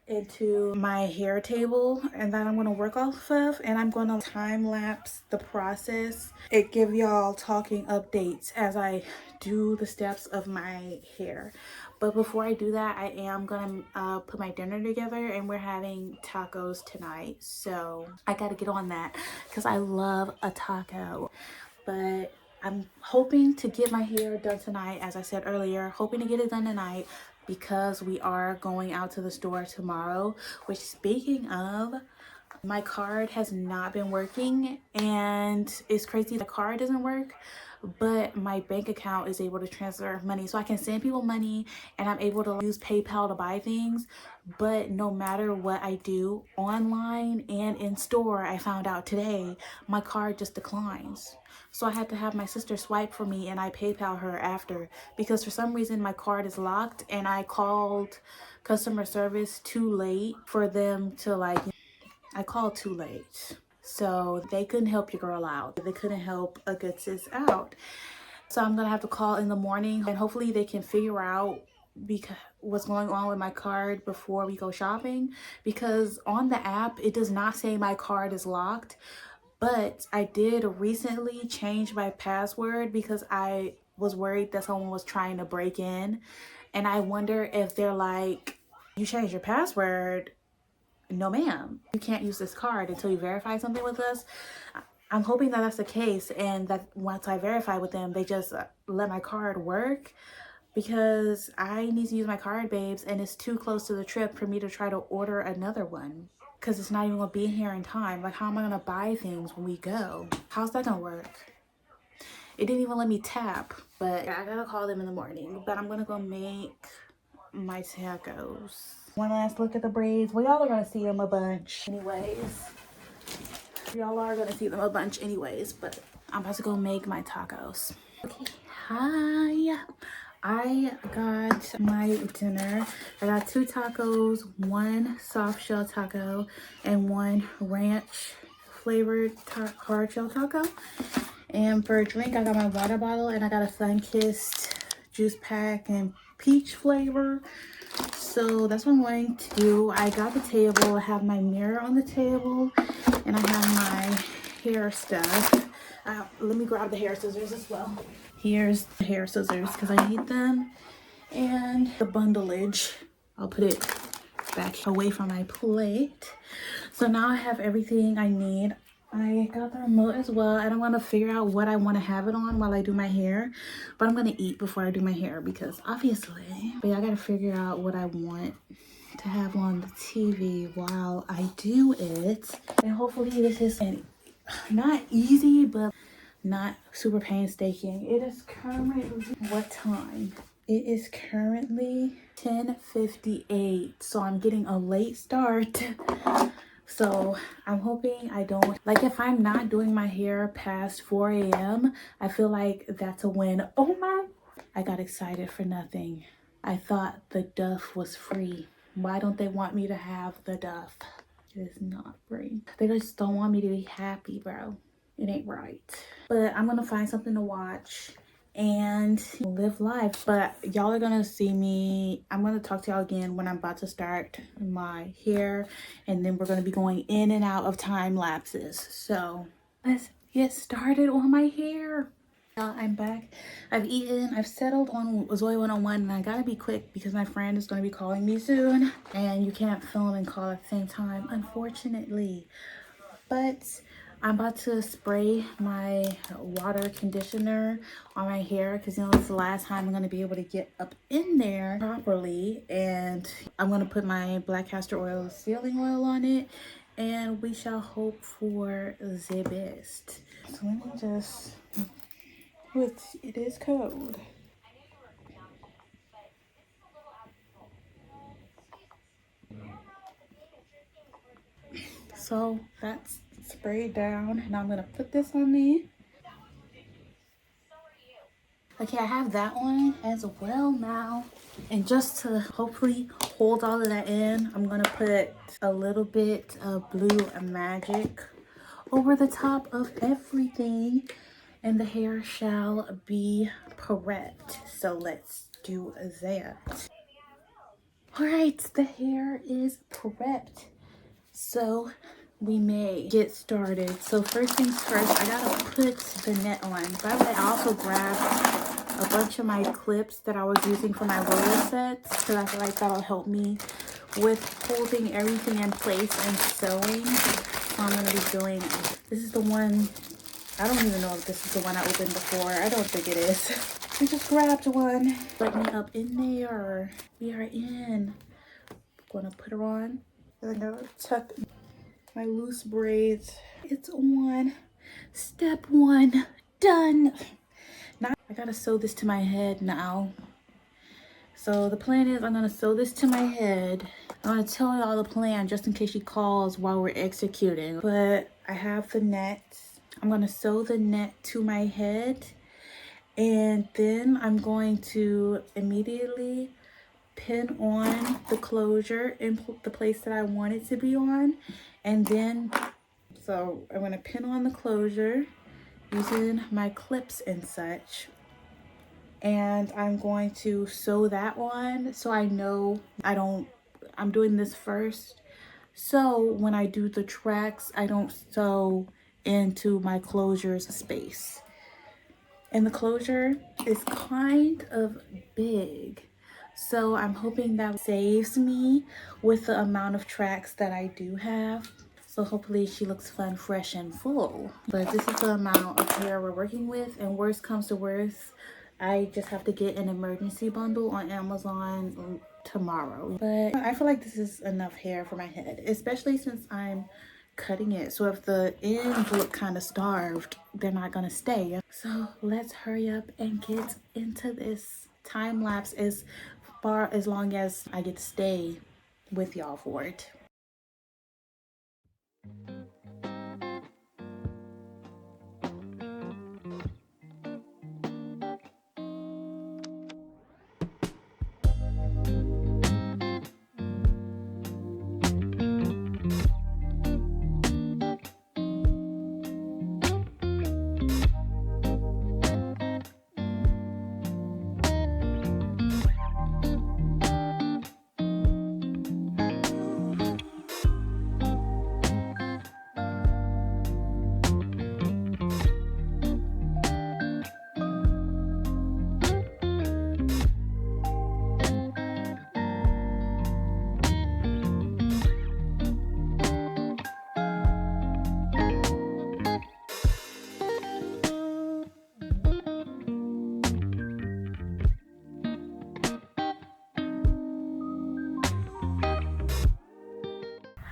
into my hair table, and that I'm going to work off of, and I'm going to time lapse the process and give y'all talking updates as I do the steps of my hair. But before I do that, I am going to put my dinner together, and we're having tacos tonight, so I got to get on that because I love a taco. But I'm hoping to get my hair done tonight, as I said earlier, hoping to get it done tonight because we are going out to the store tomorrow. Which, speaking of, my card has not been working, and it's crazy the card doesn't work, but my bank account is able to transfer money, so I can send people money and I'm able to use PayPal to buy things. But no matter what I do online and in store, I found out today my card just declines. So I had to have my sister swipe for me and I PayPal her after, because for some reason my card is locked, and I called customer service too late for them to I called too late. So they couldn't help your girl out. They couldn't help a good sis out. So I'm gonna have to call in the morning, and hopefully they can figure out because what's going on with my card before we go shopping, because on the app it does not say my card is locked. But I did recently change my password because I was worried that someone was trying to break in, and I wonder if they're like, you changed your password? No ma'am, you can't use this card until you verify something with us. I'm hoping that that's the case, and that once I verify with them, they just let my card work, because I need to use my card, babes, and it's too close to the trip for me to try to order another one because it's not even gonna be here in time. Like, how am I gonna buy things when we go? How's that gonna work? It didn't even let me tap, but I gotta call them in the morning. But I'm gonna go make my tacos. One last look at the braids. Well, y'all are gonna see them a bunch anyways. Y'all are gonna see them a bunch anyways, but I'm about to go make my tacos. Okay, hi. I got my dinner. I got 2 tacos, 1 soft shell taco, and 1 ranch flavored hard shell taco. And for a drink, I got my water bottle, and I got a Sunkissed juice pack and peach flavor. So that's what I'm going to do. I got the table. I have my mirror on the table, and I have my hair stuff. Let me grab the hair scissors as well. Here's the hair scissors because I need them, and the bundleage. I'll put it back away from my plate. So now I have everything I need. I got the remote as well. I don't want to figure out what I want to have it on while I do my hair, but I'm going to eat before I do my hair because obviously, but I got to figure out what I want to have on the TV while I do it. And hopefully this is not easy, but not super painstaking. It is currently, what time? It is currently 10:58, so I'm getting a late start. So I'm hoping I don't, like, if I'm not doing my hair past 4 a.m., I feel like that's a win. Oh my, I got excited for nothing. I thought the duff was free. Why don't they want me to have the duff? It is not free. They just don't want me to be happy, bro. It ain't right. But I'm gonna find something to watch and live life. But y'all are gonna see me. I'm gonna talk to y'all again when I'm about to start my hair, and then we're gonna be going in and out of time lapses. So let's get started on my hair. I'm back. I've eaten. I've settled on Zoe 101, and I gotta be quick because my friend is gonna be calling me soon, and you can't film and call at the same time, unfortunately. But I'm about to spray my water conditioner on my hair because you know it's the last time I'm going to be able to get up in there properly. And I'm going to put my black castor oil sealing oil on it, and we shall hope for the best. So let me just, it is cold. So that's sprayed down. Now I'm going to put this on me. Okay, I have that one as well now. And just to hopefully hold all of that in, I'm gonna put a little bit of blue magic over the top of everything, and the hair shall be prepped. So let's do that. All right, the hair is prepped. So we may get started. So first things first, I gotta put the net on. By the way, I also grabbed a bunch of my clips that I was using for my roller sets because I feel like that'll help me with holding everything in place and sewing. So I'm gonna be doing, this is the one, I don't even know if this is the one I opened before. I don't think it is. I just grabbed one. Let me up in there. We are in. I'm gonna put her on. I'm gonna tuck my loose braids. It's on. Step one, done. Now I gotta sew this to my head now. So the plan is I'm gonna sew this to my head. I'm gonna tell y'all the plan just in case she calls while we're executing. But I have the net. I'm gonna sew the net to my head, and then I'm going to immediately pin on the closure in the place that I want it to be on. And then, so I'm gonna pin on the closure using my clips and such. And I'm going to sew that on so I know I'm doing this first. So when I do the tracks, I don't sew into my closure's space. And the closure is kind of big. So I'm hoping that saves me with the amount of tracks that I do have. So hopefully she looks fun, fresh, and full. But this is the amount of hair we're working with, and worst comes to worst, I just have to get an emergency bundle on Amazon tomorrow. But I feel like this is enough hair for my head, especially since I'm cutting it. So if the ends look kind of starved, they're not gonna stay. So let's hurry up and get into this time lapse as long as I get to stay with y'all for it.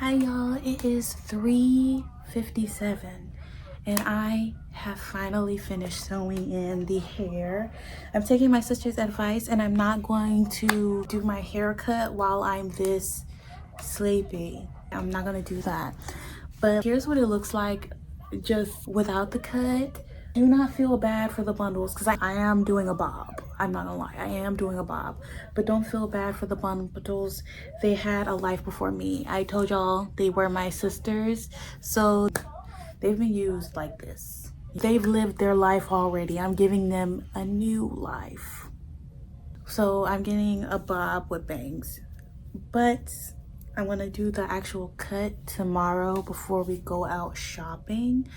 Hi y'all, it is 3:57 and I have finally finished sewing in the hair. I'm taking my sister's advice and I'm not going to do my haircut while I'm this sleepy. I'm not gonna do that. But here's what it looks like just without the cut. Do not feel bad for the bundles because I am doing a bob. I'm not gonna lie, I am doing a bob. But don't feel bad for the bundles. They had a life before me. I told y'all they were my sisters. So they've been used like this. They've lived their life already. I'm giving them a new life. So I'm getting a bob with bangs. But I'm gonna do the actual cut tomorrow before we go out shopping.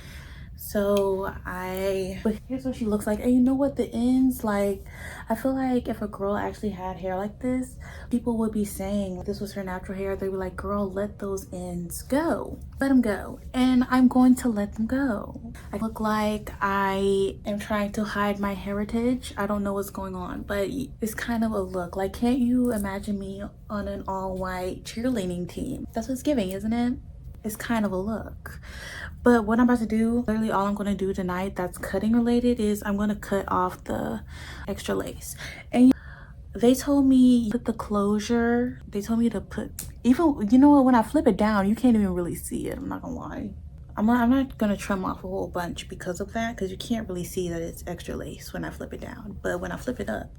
So but here's what she looks like. And you know what, the ends, like, I feel like if a girl actually had hair like this, people would be saying this was her natural hair. They'd be like, girl, let those ends go, let them go. And I'm going to let them go. I look like I am trying to hide my heritage. I don't know what's going on, but it's kind of a look. Like, can't you imagine me on an all-white cheerleading team? That's what it's giving, isn't it? It's kind of a look. But what I'm about to do, literally all I'm going to do tonight that's cutting related, is I'm going to cut off the extra lace. And they told me put the closure, they told me to put, even, you know what, when I flip it down, you can't even really see it. I'm not gonna lie. I'm not gonna trim off a whole bunch because of that, because you can't really see that it's extra lace when I flip it down. But when I flip it up,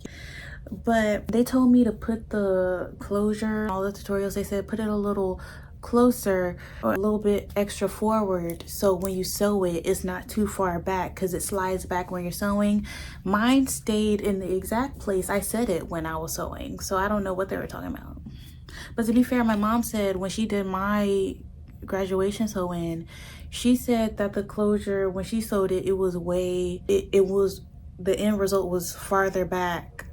but they told me to put the closure, all the tutorials, they said put it a little closer or a little bit extra forward, so when you sew it, it's not too far back, because it slides back when you're sewing. Mine stayed in the exact place I set it when I was sewing, so I don't know what they were talking about. But to be fair, my mom said when she did my graduation sew-in, she said that the closure, when she sewed it, it was the end result was farther back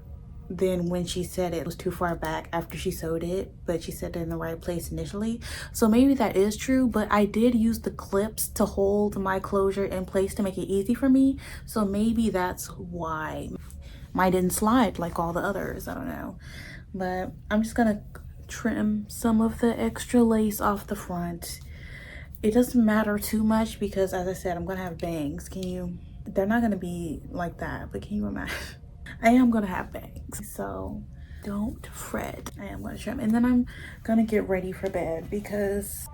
than when she said it was too far back after she sewed it, but she said it in the right place initially. So maybe that is true, but I did use the clips to hold my closure in place to make it easy for me. So maybe that's why mine didn't slide like all the others. I don't know. But I'm just gonna trim some of the extra lace off the front. It doesn't matter too much because, as I said, I'm gonna have bangs. They're not gonna be like that, but can you imagine? I am gonna have bangs, so don't fret. I am gonna trim, and then I'm gonna get ready for bed because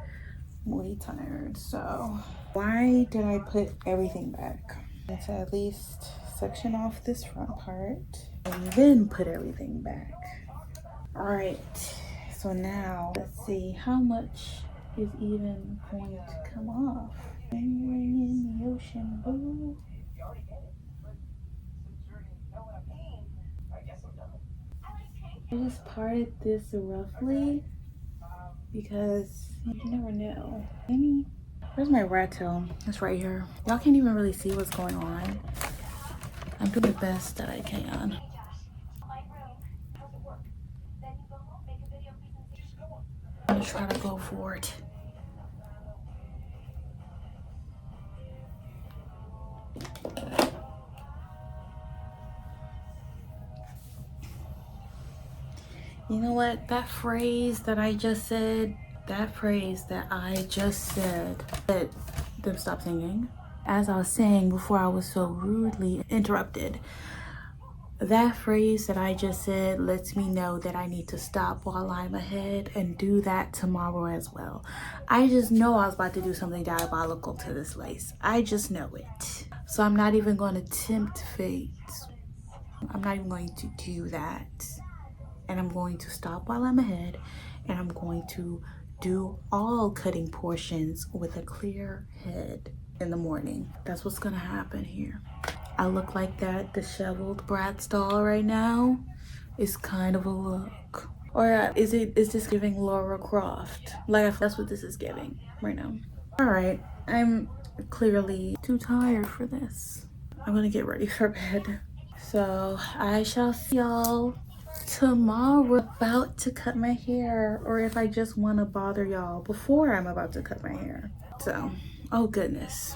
I'm really tired. So why did I put everything back? Let's at least section off this front part and then put everything back. All right, so now let's see how much is even going to come off. Angling in the ocean, boo. I just parted this roughly because you never know. Maybe, where's my rat tail? It's right here. Y'all can't even really see what's going on. I'm doing the best that I can. I'm gonna try to go for it. You know what? That phrase that I just said, that them stop singing. As I was saying before I was so rudely interrupted, that phrase that I just said lets me know that I need to stop while I'm ahead and do that tomorrow as well. I just know I was about to do something diabolical to this lace. I just know it. So I'm not even going to tempt fate. I'm not even going to do that. And I'm going to stop while I'm ahead, and I'm going to do all cutting portions with a clear head in the morning. That's what's gonna happen here. I look like that disheveled Bratz doll right now. It's kind of a look. Or is this giving Laura Croft? Like, that's what this is giving right now. All right, I'm clearly too tired for this. I'm gonna get ready for bed. So I shall see y'all tomorrow. About to cut my hair, or if I just want to bother y'all before I'm about to cut my hair. So, oh goodness,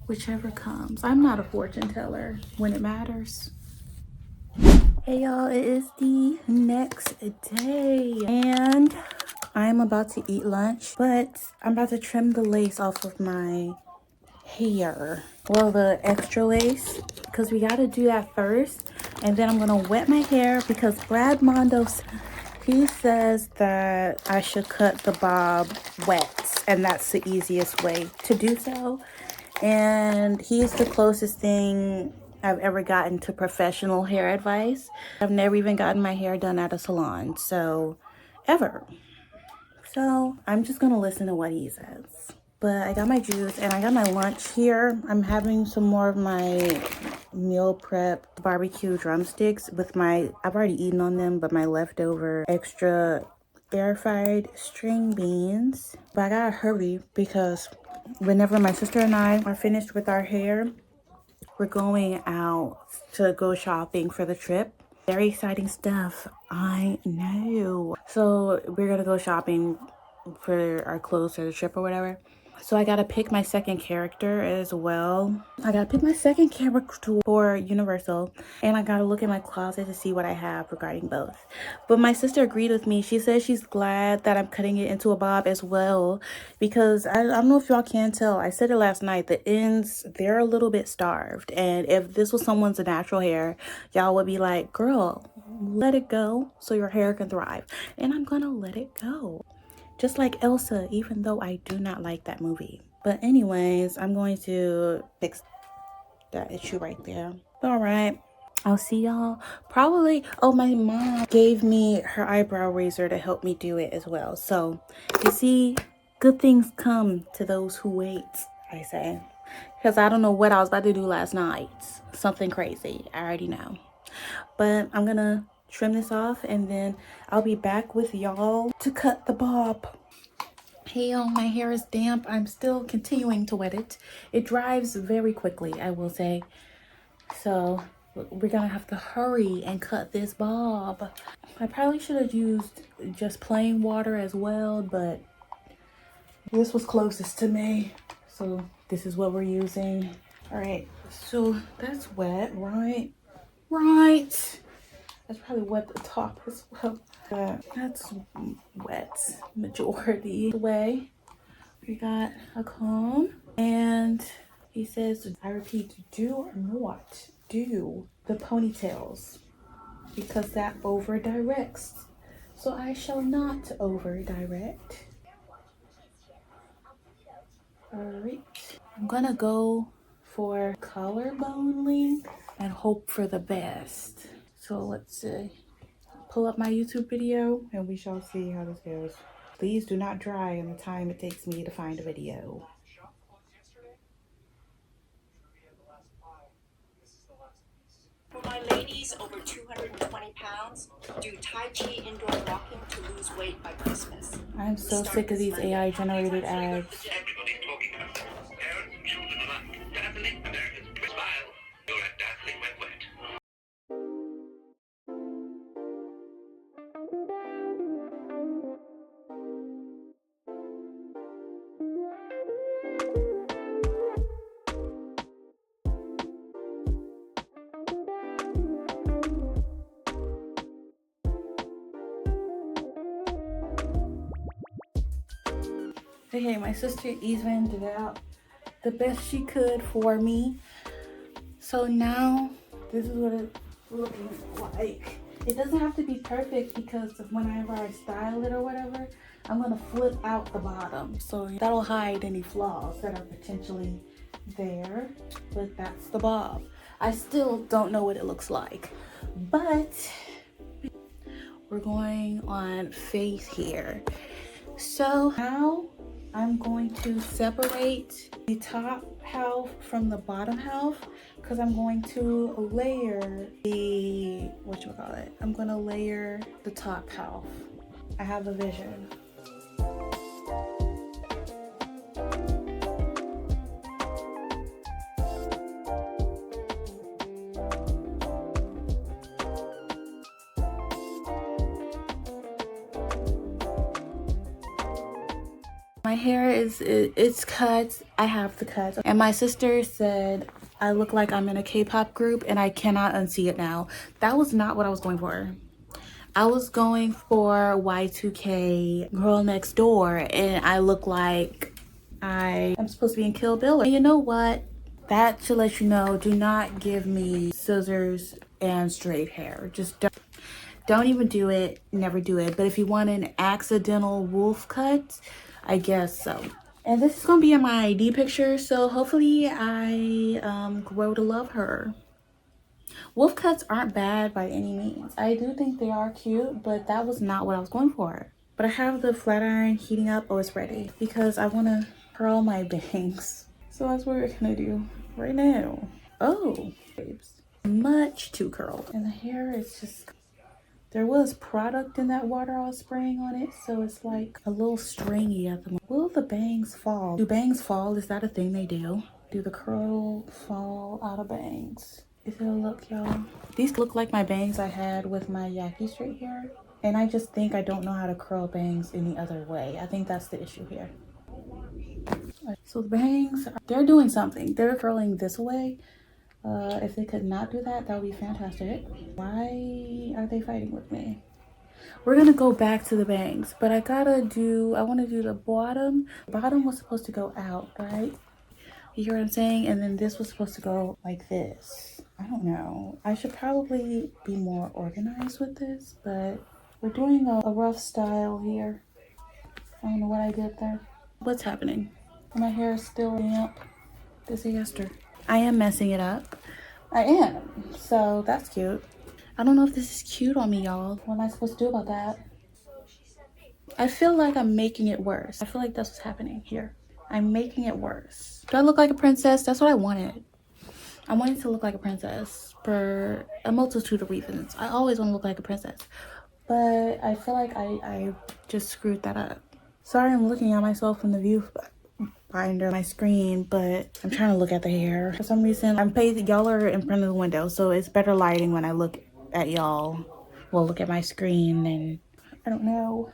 whichever comes. I'm not a fortune teller when it matters. Hey y'all, it is the next day and I'm about to eat lunch, but I'm about to trim the lace off of my hair. Well, the extra lace, because we got to do that first, and then I'm gonna wet my hair because Brad Mondo, he says that I should cut the bob wet, and that's the easiest way to do so. And he's the closest thing I've ever gotten to professional hair advice. I've never even gotten my hair done at a salon, so ever. So I'm just gonna listen to what he says. But I got my juice and I got my lunch here. I'm having some more of my meal prep barbecue drumsticks with I've already eaten on them, but my leftover extra air fried string beans. But I gotta hurry because whenever my sister and I are finished with our hair, we're going out to go shopping for the trip. Very exciting stuff, I know. So we're gonna go shopping for our clothes for the trip or whatever. So I gotta pick my second character as well. I gotta pick my second character for Universal, and I gotta look in my closet to see what I have regarding both. But my sister agreed with me. She says she's glad that I'm cutting it into a bob as well, because I don't know if y'all can tell. I said it last night. The ends, they're a little bit starved, and if this was someone's natural hair, y'all would be like, "Girl, let it go so your hair can thrive." And I'm gonna let it go. Just like Elsa, even though I do not like that movie. But anyways, I'm going to fix that issue right there. All right. I'll see y'all probably. Oh, my mom gave me her eyebrow razor to help me do it as well. So you see, good things come to those who wait, I say. Because I don't know what I was about to do last night. Something crazy. I already know. But I'm gonna trim this off and then I'll be back with y'all to cut the bob. Hey y'all, my hair is damp. I'm still continuing to wet it. It dries very quickly, I will say. So we're gonna have to hurry and cut this bob. I probably should have used just plain water as well, but this was closest to me. So this is what we're using. All right, so that's wet, right? Right. That's probably wet the top as well. That's wet majority of the way. We got a comb, and he says, I repeat, do not do the ponytails because that over directs. So I shall not over direct. All right, I'm gonna go for collarbone length and hope for the best. So let's see. Pull up my YouTube video and we shall see how this goes. Please do not dry in the time it takes me to find a video. For my ladies over 220 pounds, do Tai Chi indoor walking to lose weight by Christmas. I'm so sick of these AI generated ads. Everybody's talking about it. Parents and children alike. Dazzling Americans. Smile. You're a dazzling wet wet. Okay, my sister evened it out the best she could for me. So now this is what it's looking like. It doesn't have to be perfect because whenever I style it or whatever, I'm gonna flip out the bottom. So that'll hide any flaws that are potentially there. But that's the bob. I still don't know what it looks like. But we're going on face here. So now I'm going to separate the top half from the bottom half because I'm going to layer the, I'm gonna layer the top half. I have a vision. My hair it's cut. I have the cut. And my sister said I look like I'm in a K-pop group and I cannot unsee it now. That was not what I was going for. I was going for Y2K Girl Next Door and I look like I am supposed to be in Kill Bill. And you know what? That should let you know, do not give me scissors and straight hair. Just don't even do it. Never do it. But if you want an accidental wolf cut, I guess so. And this is gonna be in my ID picture, so hopefully I grow to love her. Wolf cuts aren't bad by any means. I do think they are cute, but that was not what I was going for. But I have the flat iron heating up. Oh, it's ready because I want to curl my bangs. So that's what we're gonna do right now. Oh, babes, much too curled, and the hair is just There was product in that water I was spraying on it, so it's like a little stringy at the moment. Will the bangs fall? Do bangs fall? Is that a thing they do? Do the curl fall out of bangs? Is it a look, y'all? These look like my bangs I had with my Yaki straight hair. And I just think I don't know how to curl bangs any other way. I think that's the issue here. So the bangs, they're doing something. They're curling this way. If they could not do that, that would be fantastic. Why are they fighting with me? We're gonna go back to the bangs, but I want to do the bottom. The bottom was supposed to go out, right? You hear what I'm saying? And then this was supposed to go like this. I don't know. I should probably be more organized with this, but we're doing a rough style here. I don't know what I did there. What's happening? My hair is still damp. Disaster. I am messing it up. I am. So that's cute. I don't know if this is cute on me, y'all. What am I supposed to do about that? I feel like I'm making it worse. I feel like that's what's happening here. I'm making it worse. Do I look like a princess? That's what I wanted. I wanted to look like a princess for a multitude of reasons. I always want to look like a princess. But I feel like I just screwed that up. Sorry I'm looking at myself from the viewfinder on my screen, but I'm trying to look at the hair. For some reason, y'all are in front of the window, so it's better lighting when I look at y'all. Well, look at my screen, and I don't know.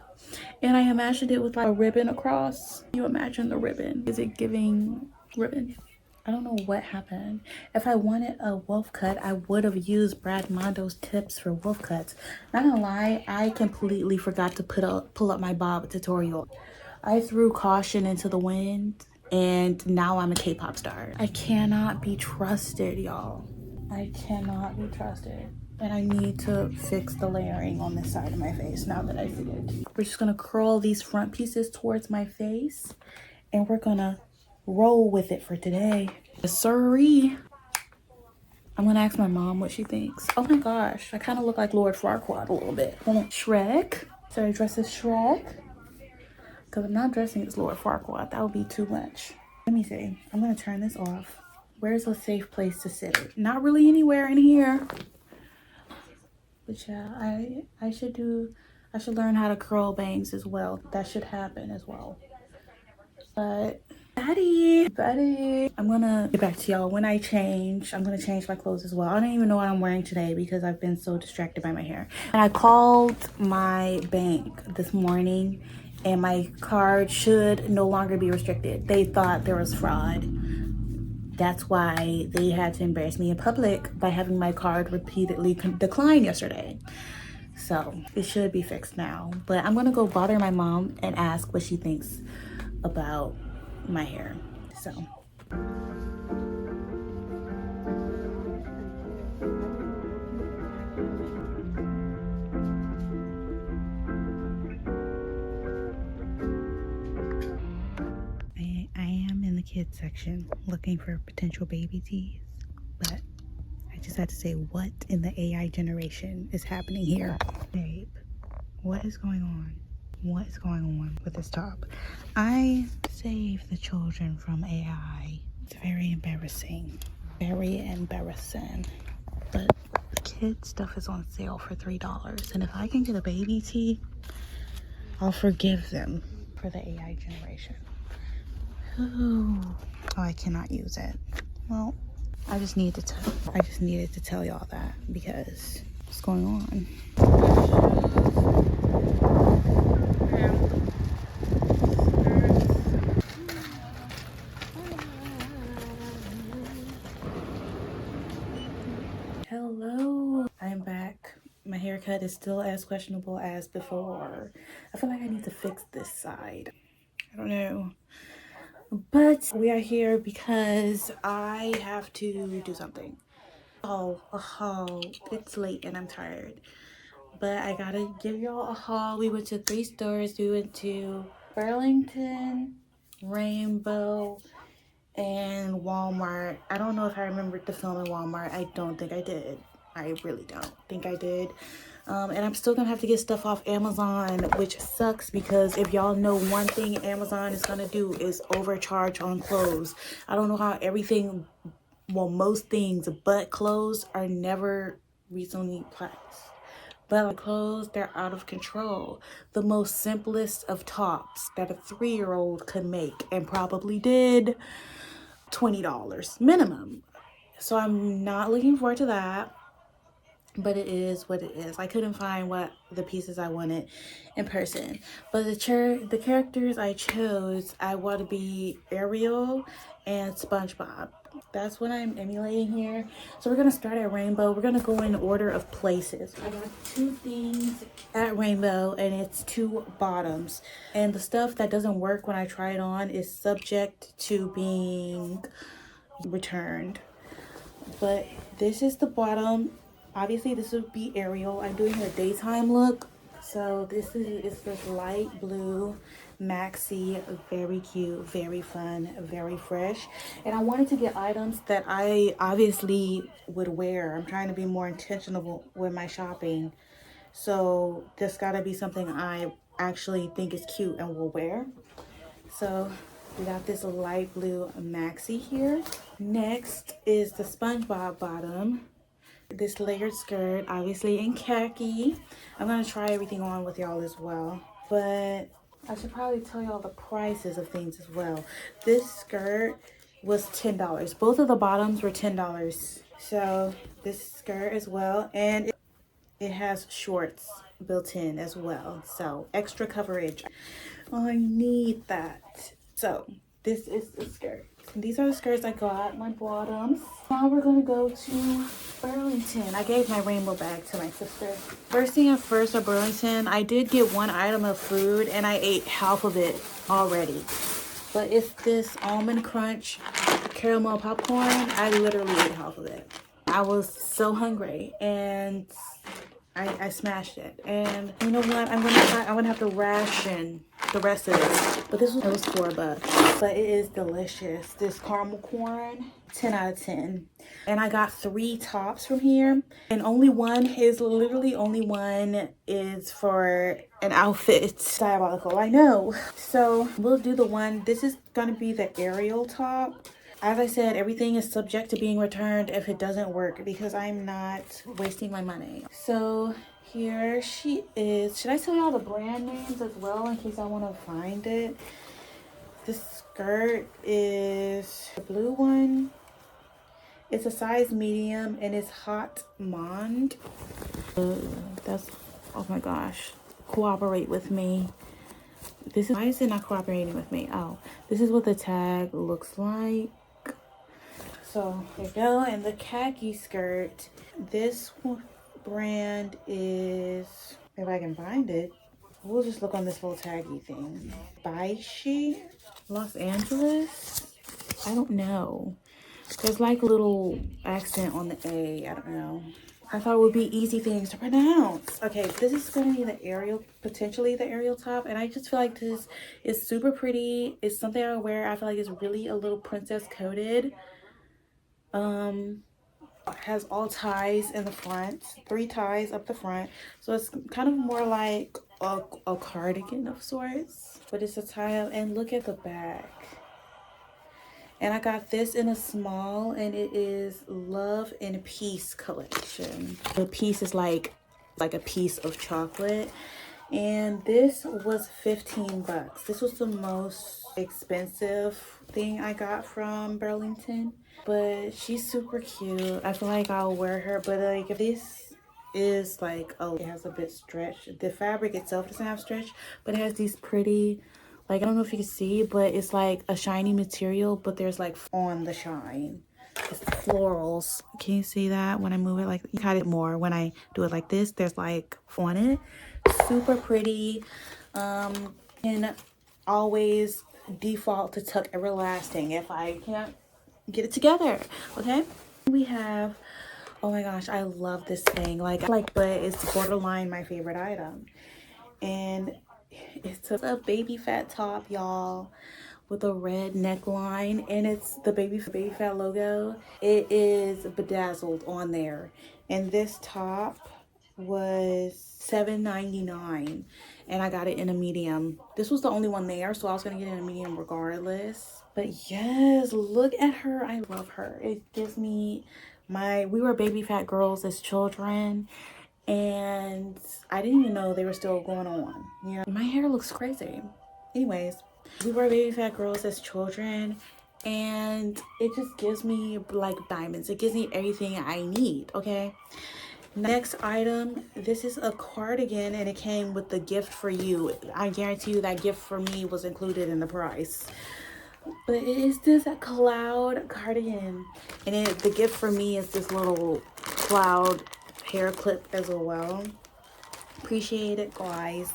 And I imagined it with like a ribbon across. You imagine the ribbon. Is it giving ribbon? I don't know what happened. If I wanted a wolf cut, I would have used Brad Mondo's tips for wolf cuts. Not gonna lie, I completely forgot to pull up my bob tutorial. I threw caution into the wind, and now I'm a K-pop star. I cannot be trusted, y'all. I cannot be trusted. And I need to fix the layering on this side of my face now that I see it. We're just gonna curl these front pieces towards my face, and we're gonna roll with it for today. Sorry. I'm gonna ask my mom what she thinks. Oh my gosh, I kind of look like Lord Farquaad a little bit. Shrek. Should I dress as Shrek? Because I'm not dressing as Lord Farquaad. That would be too much. Let me see. I'm gonna turn this off. Where's a safe place to sit it? Not really anywhere in here. But yeah, I should learn how to curl bangs as well. That should happen as well. But buddy, I'm gonna get back to y'all when I change. I'm gonna change my clothes as well. I don't even know what I'm wearing today because I've been so distracted by my hair. And I called my bank this morning, and my card should no longer be restricted. They thought there was fraud. That's why they had to embarrass me in public by having my card repeatedly declined yesterday. So it should be fixed now. But I'm gonna go bother my mom and ask what she thinks about my hair. So I am in the kids section looking for potential baby tees, but I just had to say, what in the AI generation is happening here? Babe, what is going on? What is going on with this top? I save the children from AI. It's very embarrassing. Very embarrassing. But the kid stuff is on sale for $3. And if I can get a baby tee, I'll forgive them for the AI generation. Oh, I cannot use it. Well, I just needed to tell y'all that because what's going on? Hello, I'm back. My haircut is still as questionable as before. I feel like I need to fix this side. I don't know. But we are here because I have to do something. Oh, it's late and I'm tired. But I gotta give y'all a haul. We went to 3 stores. We went to Burlington, Rainbow, and Walmart. I don't know if I remembered to film in Walmart. I don't think I did. I really don't think I did. And I'm still gonna have to get stuff off Amazon, which sucks because if y'all know one thing Amazon is gonna do is overcharge on clothes. I don't know how everything, well, most things but clothes are never reasonably priced. But the clothes, they're out of control. The most simplest of tops that a 3-year-old could make, and probably did, $20 minimum. So I'm not looking forward to that, but it is what it is. I couldn't find what the pieces I wanted in person, but the characters I chose, I want to be Ariel and SpongeBob. That's what I'm emulating here. So we're gonna start at Rainbow. We're gonna go in order of places. I got 2 things at Rainbow, and it's 2 bottoms, and the stuff that doesn't work when I try it on is subject to being returned. But this is the bottom. Obviously this would be Ariel. I'm doing a daytime look, so this is this light blue maxi, very cute, very fun, very fresh. And I wanted to get items that I obviously would wear. I'm trying to be more intentional with my shopping, so this gotta be something I actually think is cute and will wear. So we got this light blue maxi here. Next is the SpongeBob bottom. This layered skirt, obviously in khaki. I'm gonna try everything on with y'all as well, but I should probably tell y'all the prices of things as well. This skirt was $10. Both of the bottoms were $10. So this skirt as well, and it has shorts built in as well, so extra coverage. I need that. So this is the skirt. These are the skirts I got, my bottoms. Now we're gonna go to Burlington. I gave my rainbow bag to my sister. First thing at first at Burlington, I did get 1 item of food and I ate half of it already. But it's this almond crunch caramel popcorn. I literally ate half of it. I was so hungry and I smashed it. And you know what? I'm gonna have to ration the rest of it. But it was $4. But it is delicious. This caramel corn, 10 out of 10. And I got 3 tops from here. And only one is for an outfit. It's diabolical, I know. So we'll do the one. This is gonna be the Ariel top. As I said, everything is subject to being returned if it doesn't work, because I'm not wasting my money. So here she is. Should I tell y'all the brand names as well in case I want to find it? This skirt is the blue one. It's a size medium and it's hot mond. Oh my gosh. Cooperate with me. Why is it not cooperating with me? Oh, this is what the tag looks like. So there you go. And the khaki skirt, this brand is, if I can find it, we'll just look on this little taggy thing. Baishi, Los Angeles. I don't know. There's like a little accent on the A. I don't know. I thought it would be easy things to pronounce. Okay, this is going to be the Ariel, potentially the Ariel top. And I just feel like this is super pretty. It's something I wear. I feel like it's really a little princess coated. Has all ties in the front, 3 ties up the front, so it's kind of more like a cardigan of sorts, but it's a tie up. And look at the back. And I got this in a small, and it is Love and Peace collection. The piece is like a piece of chocolate, and this was $15. This was the most expensive thing I got from Burlington, but she's super cute. I feel like I'll wear her, but like this is like, oh, it has a bit stretch. The fabric itself doesn't have stretch, but it has these pretty, like, I don't know if you can see, but it's like a shiny material, but there's like on the shine. It's florals. Can you see that when I move it? Like, you got it more when I do it like this. There's like on it. Super pretty. And always default to Tuck Everlasting if I can't get it together. Okay. We have, oh my gosh, I love this thing. Like, but it's borderline my favorite item. And it's a baby fat top, y'all, with a red neckline, and it's the baby fat logo. It is bedazzled on there, and this top was $7.99, and I got it in a medium. This was the only one there, so I was gonna get it in a medium regardless. But yes, look at her. I love her. It gives me we were baby fat girls as children, and I didn't even know they were still going on. You know, my hair looks crazy. Anyways, we were baby fat girls as children, and it just gives me like diamonds. It gives me everything I need. Okay. Next item, this is a cardigan, and it came with the gift for you. I guarantee you that gift for me was included in the price. But it is this cloud cardigan, and the gift for me is this little cloud hair clip as well. Appreciate it, guys.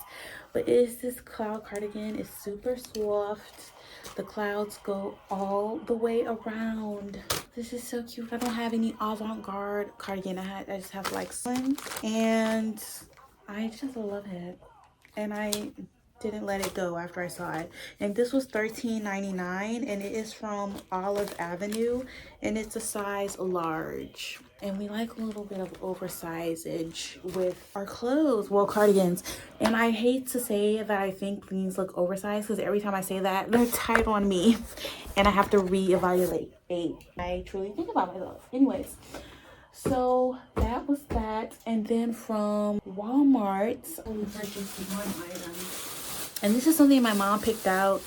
But it is this cloud cardigan. It's super soft. The clouds go all the way around. This is so cute. I don't have any avant-garde cardigan. I just have like one, and I just love it. And I didn't let it go after I saw it. And this was $13.99, and it is from Olive Avenue, and it's a size large. And we like a little bit of oversizage with our clothes, well, cardigans. And I hate to say that I think these look oversized, because every time I say that, they're tight on me and I have to reevaluate. I truly think about myself. Anyways, so that was that. And then from Walmart, we purchased one item, and this is something my mom picked out,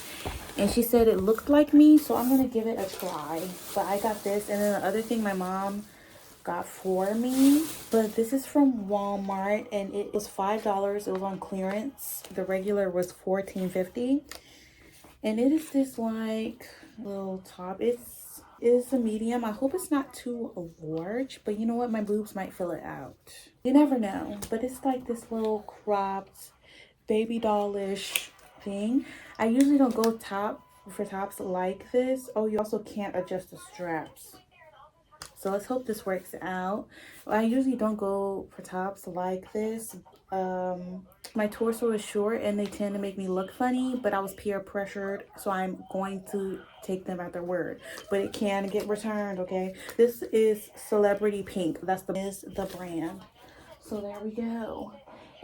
and she said it looked like me, so I'm gonna give it a try. But I got this, and then the other thing my mom got for me, but this is from Walmart, and it was $5. It was on clearance. The regular was $14.50, and it is this like little top. It is a medium. I hope it's not too large, but you know what, my boobs might fill it out. You never know. But it's like this little cropped baby dollish thing. I usually don't go top for tops like this. Oh, you also can't adjust the straps, so let's hope this works out. I usually don't go for tops like this. My torso is short and they tend to make me look funny, but I was peer pressured, so I'm going to take them at their word. But it can get returned, okay? This is Celebrity Pink. That's the brand. So there we go.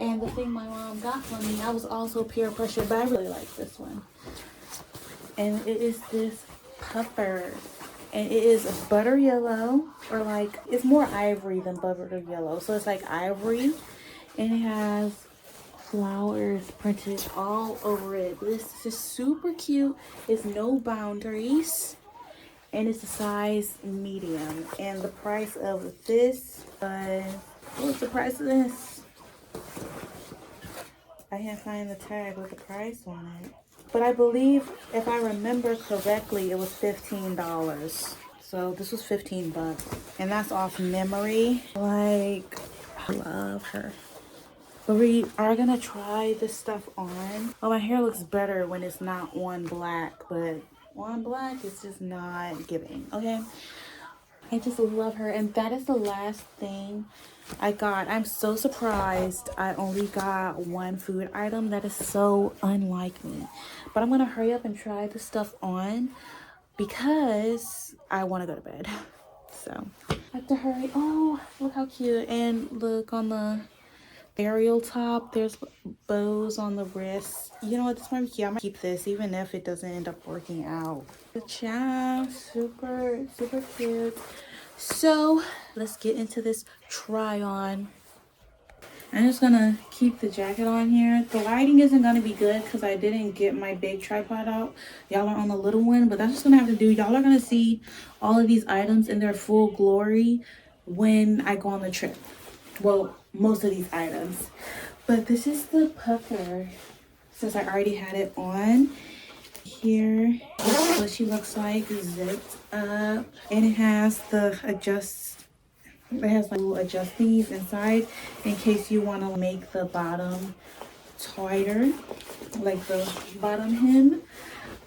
And the thing my mom got for me, I was also peer pressured, but I really like this one. And it is this puffer. And it is butter yellow, or like, it's more ivory than butter yellow. So it's like ivory, and it has flowers printed all over it. This is super cute. It's no boundaries, and it's a size medium. And the price of this was, what's the price of this? I can't find the tag with the price on it. But I believe, if I remember correctly, it was $15. So this was 15 bucks. And that's off memory. Like, I love her. But we are gonna try this stuff on. Oh, my hair looks better when it's not on black, but on black it's just not giving, okay? I just love her. And that is the last thing I got. I'm so surprised I only got one food item. That is so unlike me. But I'm gonna hurry up and try this stuff on because I want to go to bed. So I have to hurry. Oh, look how cute. And look on the aerial top, there's bows on the wrist. You know what, this might be cute. I'm gonna keep this even if it doesn't end up working out. The chow, super cute. So let's get into this try on. I'm just gonna keep the jacket on here. The lighting isn't gonna be good because I didn't get my big tripod out. Y'all are on the little one, but that's just gonna have to do. Y'all are gonna see all of these items in their full glory when I go on the trip. Well, most of these items. But this is the puffer, since I already had it on. Here is what she looks like, zipped up, and it has the it has like little adjusties inside in case you want to make the bottom tighter, like the bottom hem.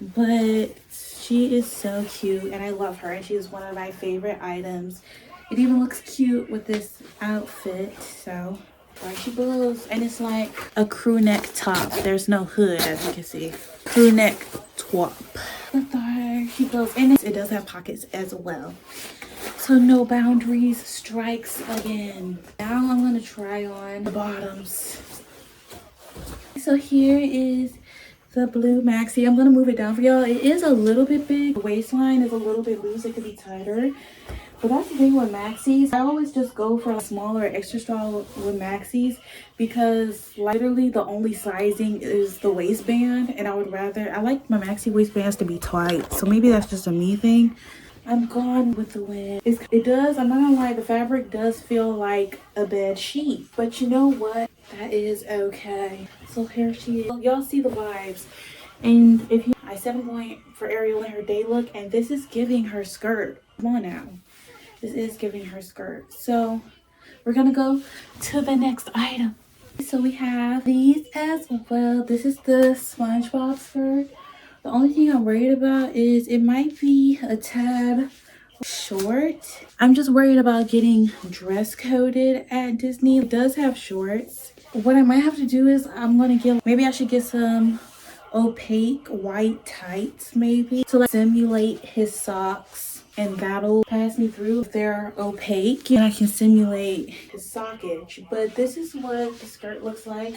But she is so cute and I love her, and she's one of my favorite items. It even looks cute with this outfit, so there she goes. And it's like a crew neck top. There's no hood, as you can see. Crew neck top. There she goes. And it does have pockets as well. So no boundaries strikes again. Now I'm gonna try on the bottoms. So here is the blue maxi. I'm gonna move it down for y'all. It is a little bit big. The waistline is a little bit loose. It could be tighter. But that's the thing with maxis. I always just go for a smaller extra small with maxis because literally the only sizing is the waistband, and I like my maxi waistbands to be tight. So maybe that's just a me thing. I'm gone with the wind. It does, I'm not gonna lie, the fabric does feel like a bed sheet. But you know what? That is okay. So here she is. Y'all see the vibes. And if you, I 7 point for Ariel in her day look, and this is giving her skirt. Come on now. This is giving her skirt. So we're gonna go to the next item. So we have these as well. This is the SpongeBob skirt. The only thing I'm worried about is it might be a tad short. I'm just worried about getting dress coded at Disney. It does have shorts. What I might have to do is maybe I should get some opaque white tights maybe to like simulate his socks, and that'll pass me through if they're opaque and I can simulate his sockage. But this is what the skirt looks like.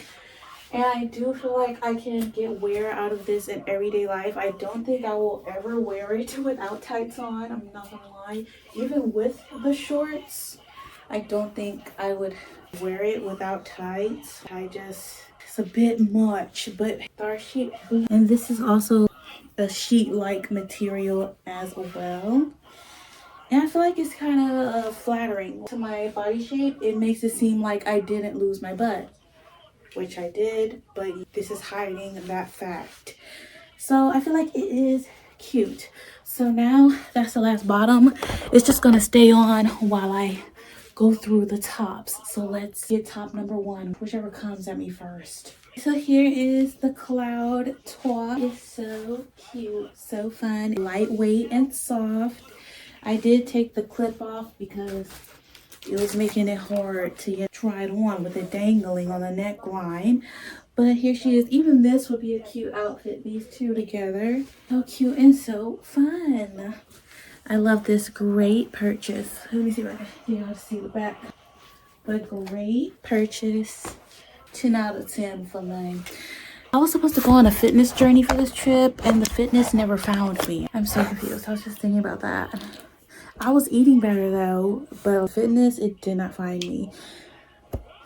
And I do feel like I can get wear out of this in everyday life. I don't think I will ever wear it without tights on. I'm not gonna lie. Even with the shorts, I don't think I would wear it without tights. It's a bit much, but star sheet. And this is also a sheet-like material as well. And I feel like it's kind of flattering to my body shape. It makes it seem like I didn't lose my butt, which I did, but this is hiding that fact. So I feel like it is cute. So now that's the last bottom. It's just gonna stay on while I go through the tops. So let's get top number one, whichever comes at me first. So here is the cloud top. It's so cute, so fun, lightweight and soft. I did take the clip off because it was making it hard to get tried on with it dangling on the neckline. But here she is. Even this would be a cute outfit, these two together. So cute and so fun. I love this great purchase. Let me see if I can see the back. But great purchase. 10 out of 10 for me. I was supposed to go on a fitness journey for this trip, and the fitness never found me. I'm so confused. I was just thinking about that. I was eating better though, but fitness, it did not find me.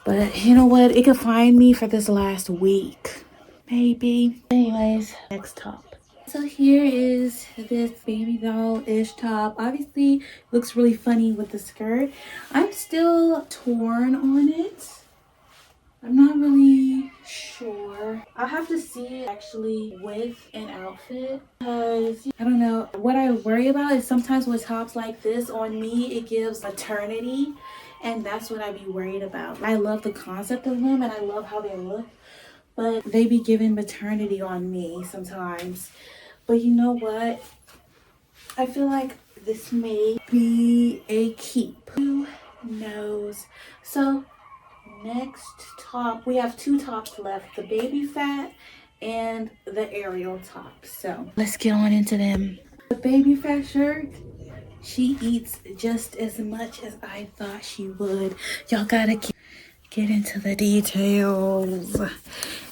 But you know what? It could find me for this last week. Maybe. Anyways, next top. So here is this baby doll-ish top. Obviously, looks really funny with the skirt. I'm still torn on it. I'm not really sure. I'll have to see it actually with an outfit because I don't know. What I worry about is sometimes with tops like this on me, it gives maternity, and that's what I'd be worried about. I love the concept of them and I love how they look, but they be giving maternity on me sometimes. But you know what? I feel like this may be a keep. Who knows? So next top, we have two tops left, the baby fat and the Ariel top. So let's get on into them. The baby fat shirt, she eats just as much as I thought she would. Y'all gotta get into the details.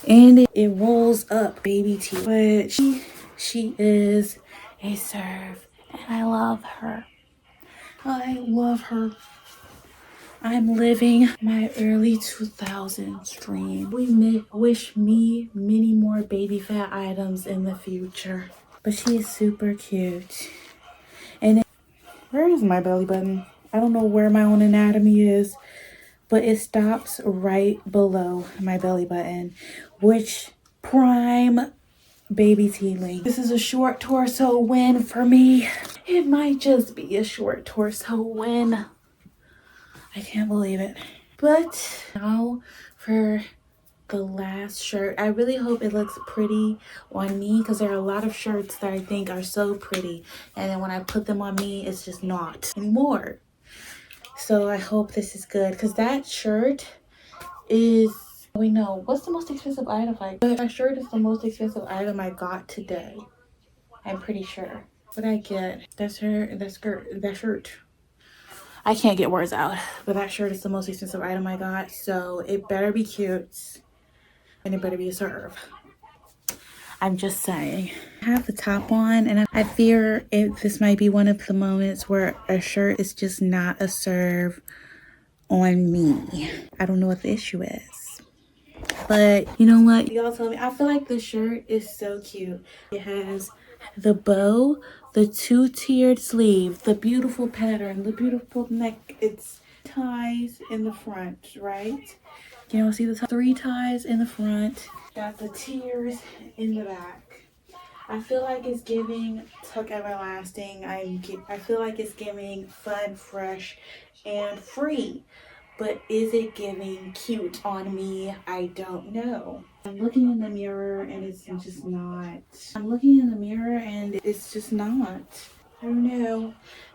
And it rolls up baby tea, but she is a serve, and I love her. I love her. I'm living my early 2000s dream. We wish me many more baby fat items in the future. But she is super cute. And where is my belly button? I don't know where my own anatomy is, but it stops right below my belly button, which prime baby tea length. This is a short torso win for me. It might just be a short torso win. I can't believe it. But now for the last shirt. I really hope it looks pretty on me because there are a lot of shirts that I think are so pretty, and then when I put them on me, it's just not anymore. So I hope this is good because that shirt is, we know, what's the most expensive item that shirt is the most expensive item I got today. I'm pretty sure. What I get? That shirt. I can't get words out, but that shirt is the most expensive item I got, so it better be cute and it better be a serve. I'm just saying. I have the top on, and I fear this might be one of the moments where a shirt is just not a serve on me. I don't know what the issue is. But you know what? Y'all tell me. I feel like the shirt is so cute. It has the bow, the two-tiered sleeve, the beautiful pattern, the beautiful neck. It's ties in the front, right? You know, see the 3 ties in the front. Got the tiers in the back. I feel like it's giving Tuck Everlasting. I feel like it's giving fun, fresh, and free. But is it giving cute on me? I don't know. I'm looking in the mirror and it's just not. I'm looking in the mirror and it's just not. I don't know.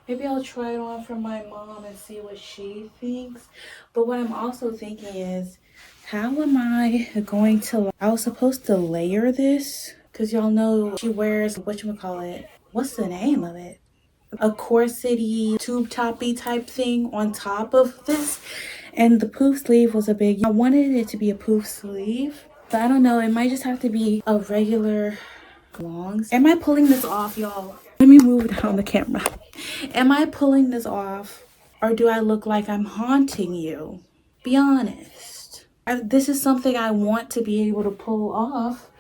Maybe I'll try it on for my mom and see what she thinks. But what I'm also thinking is, how am I going to... I was supposed to layer this because y'all know she wears, whatchamacallit, what's the name of it? A corsety tube toppy type thing on top of this, and the poof sleeve was a big... I wanted it to be a poof sleeve, but I don't know, it might just have to be a regular long... Am I pulling this off, y'all? Let me move down the camera. Am I pulling this off, or do I look like I'm haunting you? Be honest. This is something I want to be able to pull off,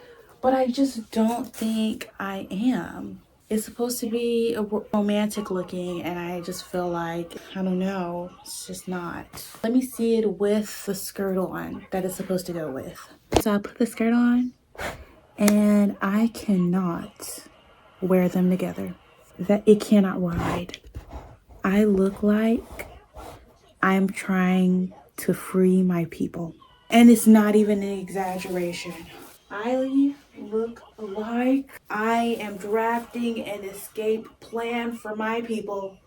but I just don't think I am. It's supposed to be a romantic looking, and I just feel like, I don't know, it's just not. Let me see it with the skirt on that it's supposed to go with. So I put the skirt on, and I cannot wear them together. That it cannot ride. I look like I'm trying to free my people. And it's not even an exaggeration. I look like I am drafting an escape plan for my people,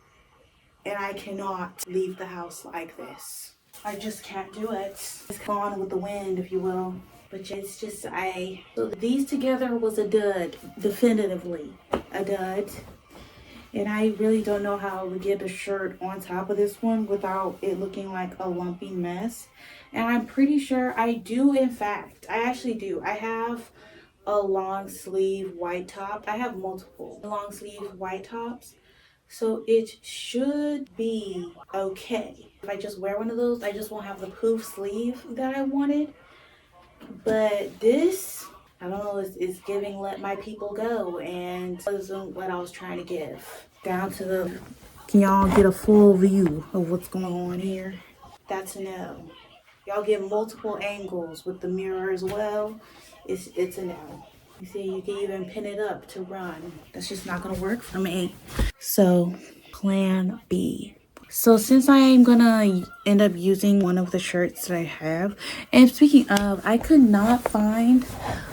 and I cannot leave the house like this. I just can't do it. It's gone with the wind, if you will. But it's just, so these together was a dud, definitively a dud. And I really don't know how to get a shirt on top of this one without it looking like a lumpy mess. And I'm pretty sure I do, in fact, I actually do. I have a long sleeve white top. I have multiple long sleeve white tops. So it should be okay. If I just wear one of those, I just won't have the poof sleeve that I wanted. But this, I don't know, it's giving let my people go, and it wasn't what I was trying to give. Down to the, can y'all get a full view of what's going on here? That's a no. Y'all get multiple angles with the mirror as well. It's a no. You see, you can even pin it up to run. That's just not gonna work for me. So, plan B. So since I am gonna end up using one of the shirts that I have, and speaking of, I could not find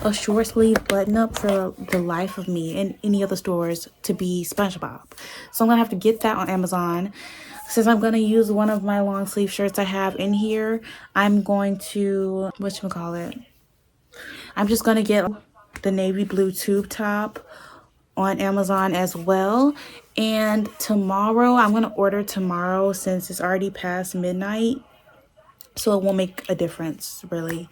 a short sleeve button up for the life of me in any of the stores to be SpongeBob. So I'm gonna have to get that on Amazon. Since I'm gonna use one of my long sleeve shirts I have in here, I'm going to, whatchamacallit, I'm just gonna get the navy blue tube top on Amazon as well. And tomorrow, I'm gonna order tomorrow since it's already past midnight, so it won't make a difference really.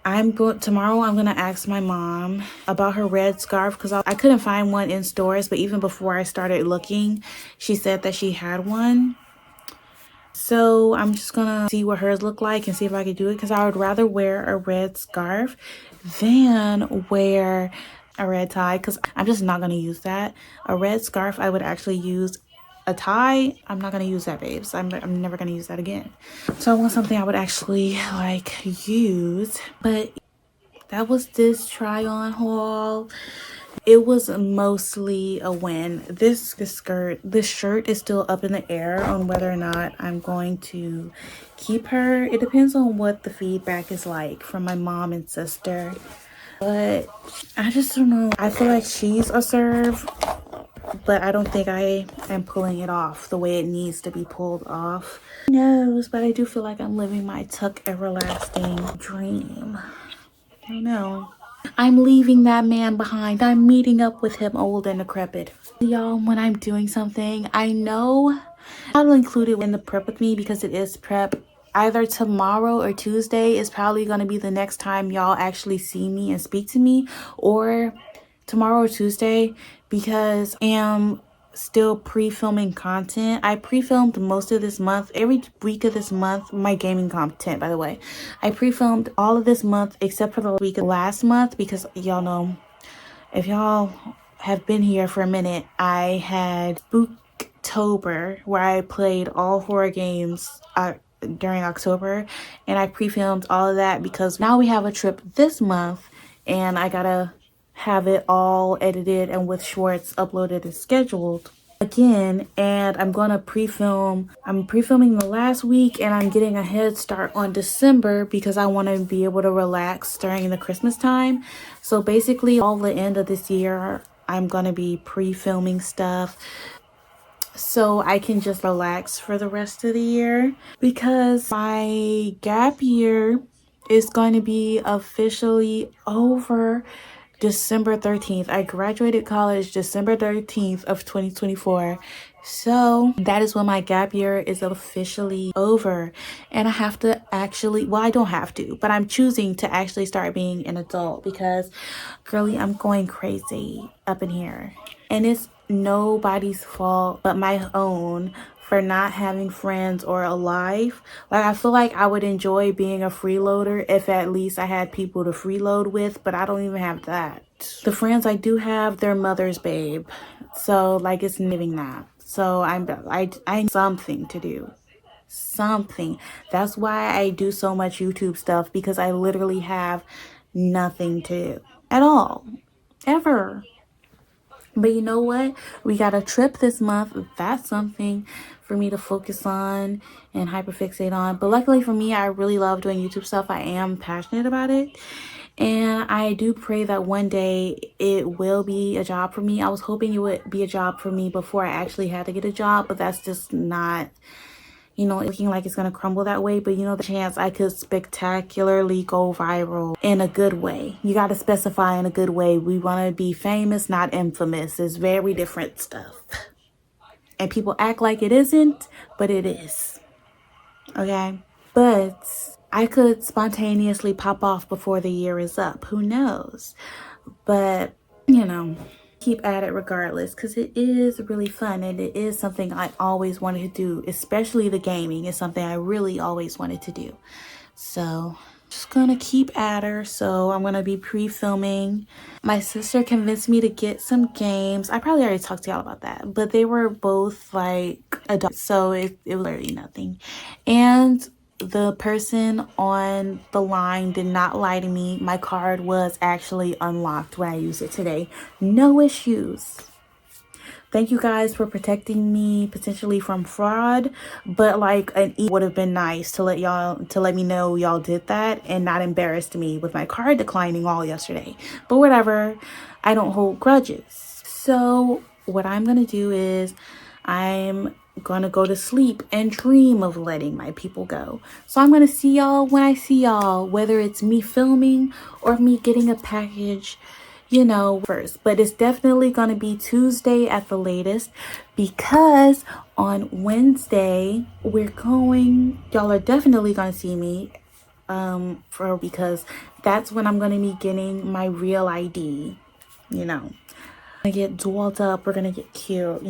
Tomorrow I'm gonna ask my mom about her red scarf because I couldn't find one in stores, but even before I started looking, she said that she had one. So I'm just gonna see what hers look like and see if I could do it, because I would rather wear a red scarf than wear a red tie, because I'm just not gonna use that. A red scarf, I would actually use. A tie, I'm not gonna use that, babes. I'm never gonna use that again. So I want something I would actually like use. But that was this try on haul. It was mostly a win. This shirt is still up in the air on whether or not I'm going to keep her. It depends on what the feedback is like from my mom and sister. But I just don't know. I feel like she's a serve, but I don't think I am pulling it off the way it needs to be pulled off. Who knows? But I do feel like I'm living my Tuck Everlasting dream. I don't know. I'm leaving that man behind. I'm meeting up with him old and decrepit. Y'all, when I'm doing something, I know I'll include it in the prep with me because it is prep. either tomorrow or Tuesday is probably going to be the next time y'all actually see me and speak to me, or tomorrow or Tuesday, because I am still pre-filming content. I pre-filmed most of this month, every week of this month, my gaming content, by the way. I pre-filmed all of this month except for the week of last month, because y'all know, if y'all have been here for a minute, I had Spooktober, where I played all horror games during October, and I pre-filmed all of that because now we have a trip this month and I gotta have it all edited and with shorts uploaded and scheduled again. And I'm gonna I'm pre-filming the last week, and I'm getting a head start on December because I want to be able to relax during the Christmas time. So basically all the end of this year I'm gonna be pre-filming stuff so I can just relax for the rest of the year, because my gap year is going to be officially over December 13th. I graduated college December 13th of 2024. So that is when my gap year is officially over. And I have to actually, well, I don't have to, but I'm choosing to actually start being an adult because, girly, I'm going crazy up in here. And it's nobody's fault but my own for not having friends or a life. Like, I feel like I would enjoy being a freeloader if at least I had people to freeload with, but I don't even have that. The friends I do have, they're mother's babe. So like, it's living that. So I need something to do. Something. That's why I do so much YouTube stuff, because I literally have nothing to do at all. Ever. But you know what? We got a trip this month. That's something for me to focus on and hyperfixate on. But luckily for me, I really love doing YouTube stuff. I am passionate about it. And I do pray that one day it will be a job for me. I was hoping it would be a job for me before I actually had to get a job, but that's just not, looking like it's gonna crumble that way. But the chance I could spectacularly go viral in a good way. You got to specify in a good way. We want to be famous, not infamous. It's very different stuff. And people act like it isn't, but it is. Okay? But I could spontaneously pop off before the year is up. Who knows? But, keep at it regardless, because it is really fun and it is something I always wanted to do, especially the gaming is something I really always wanted to do. So just gonna keep at her. So I'm gonna be pre-filming. My sister convinced me to get some games. I probably already talked to y'all about that, but they were both like adult, so it was literally nothing. And the person on the line did not lie to me. My card was actually unlocked when I used it today. No issues. Thank you guys for protecting me potentially from fraud, but like an e would have been nice to let me know y'all did that and not embarrassed me with my card declining all yesterday. But whatever, I don't hold grudges. So what I'm gonna do is I'm gonna go to sleep and dream of letting my people go. So I'm gonna see y'all when I see y'all, whether it's me filming or me getting a package, first. But it's definitely gonna be Tuesday at the latest, because on Wednesday y'all are definitely gonna see me because that's when I'm gonna be getting my real ID. I get dolled up, we're gonna get cute,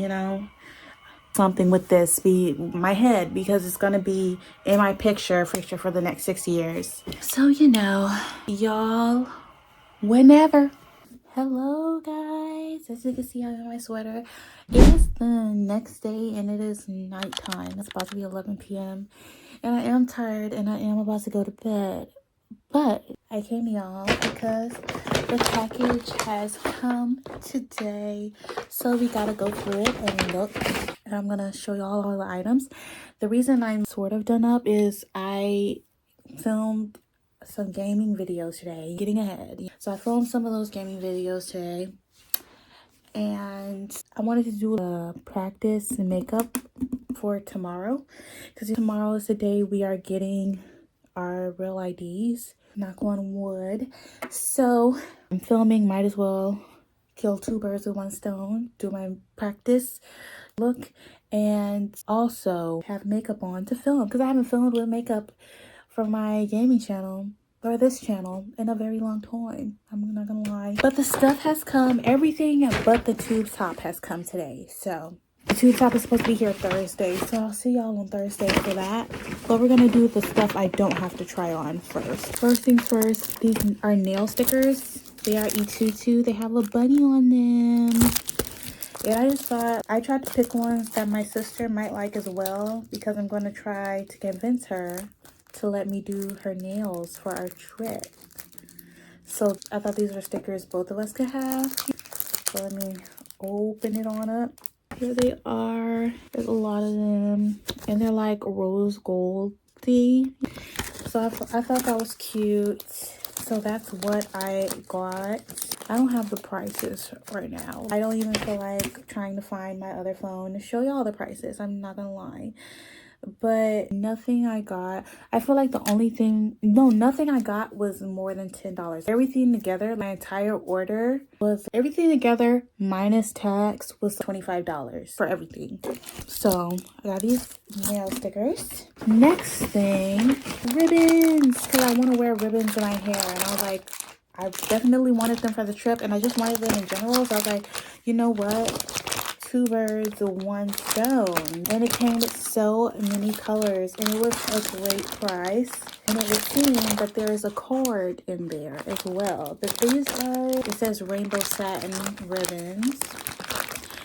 something with this be my head, because it's gonna be in my picture for the next 6 years. So y'all, whenever. Hello guys, as you can see, I have my sweater. It is the next day and it is nighttime. It's about to be 11 p.m. and I am tired and I am about to go to bed. But I came to y'all because the package has come today. So we gotta go through it and look. And I'm gonna show y'all all the items. The reason I'm sort of done up is I filmed some gaming videos today, getting ahead. So I filmed some of those gaming videos today. And I wanted to do a practice and makeup for tomorrow, because tomorrow is the day we are getting our real IDs. Knock on wood. So I'm filming, might as well kill two birds with one stone, do my practice look and also have makeup on to film because I haven't filmed with makeup for my gaming channel or this channel in a very long time. I'm not gonna lie. But the stuff has come. Everything but the tube top has come today. So the tube top is supposed to be here Thursday. So I'll see y'all on Thursday for that. But we're gonna do the stuff I don't have to try on first. First things first, these are nail stickers. They are E22. They have a bunny on them. And I just thought, I tried to pick ones that my sister might like as well because I'm going to try to convince her to let me do her nails for our trip. So I thought these were stickers both of us could have. So let me open it on up. Here they are. There's a lot of them. And they're like rose goldy. So I thought that was cute. So that's what I got. I don't have the prices right now. I don't even feel like trying to find my other phone to show y'all the prices. I'm not gonna lie. But nothing I got, I feel like the only thing, no, nothing I got was more than $10. Everything together, my entire order was, everything together minus tax was $25 for everything. So I got these nail stickers. Next thing, ribbons, because I want to wear ribbons in my hair. And I was like, I definitely wanted them for the trip and I just wanted them in general. So I was like, you know what? Two birds, one stone. And it came with so many colors and it was a great price. And it would seem that there is a card in there as well. But these are, it says rainbow satin ribbons.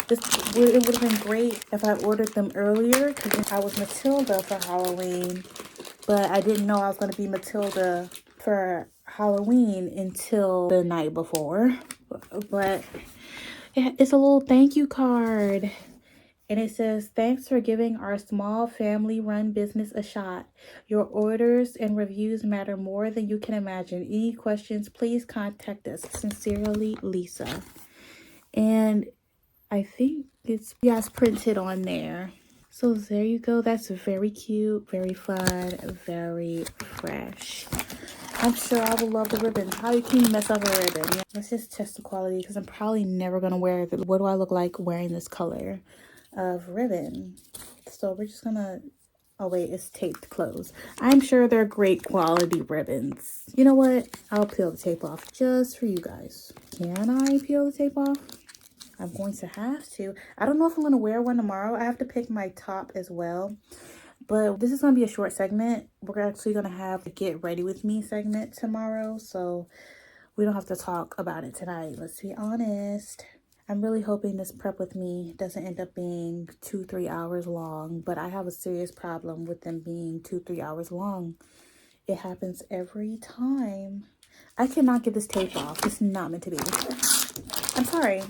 It would have been great if I ordered them earlier because I was Matilda for Halloween. But I didn't know I was going to be Matilda for Halloween until the night before. But it's a little thank you card. And it says, thanks for giving our small family-run business a shot. Your orders and reviews matter more than you can imagine. Any questions, please contact us. Sincerely, Lisa. And I think it's, yeah, it's printed on there. So there you go. That's very cute, very fun, very fresh. I'm sure I will love the ribbon. How can you mess up a ribbon? Yeah. Let's just test the quality because I'm probably never going to wear it. What do I look like wearing this color of ribbon? So we're just going to, oh wait, it's taped closed. I'm sure they're great quality ribbons. You know what? I'll peel the tape off just for you guys. Can I peel the tape off? I'm going to have to. I don't know if I'm going to wear one tomorrow. I have to pick my top as well. But this is going to be a short segment. We're actually going to have a get ready with me segment tomorrow. So we don't have to talk about it tonight. Let's be honest. I'm really hoping this prep with me doesn't end up being 2-3 hours long. But I have a serious problem with them being 2-3 hours long. It happens every time. I cannot get this tape off. It's not meant to be. I'm sorry.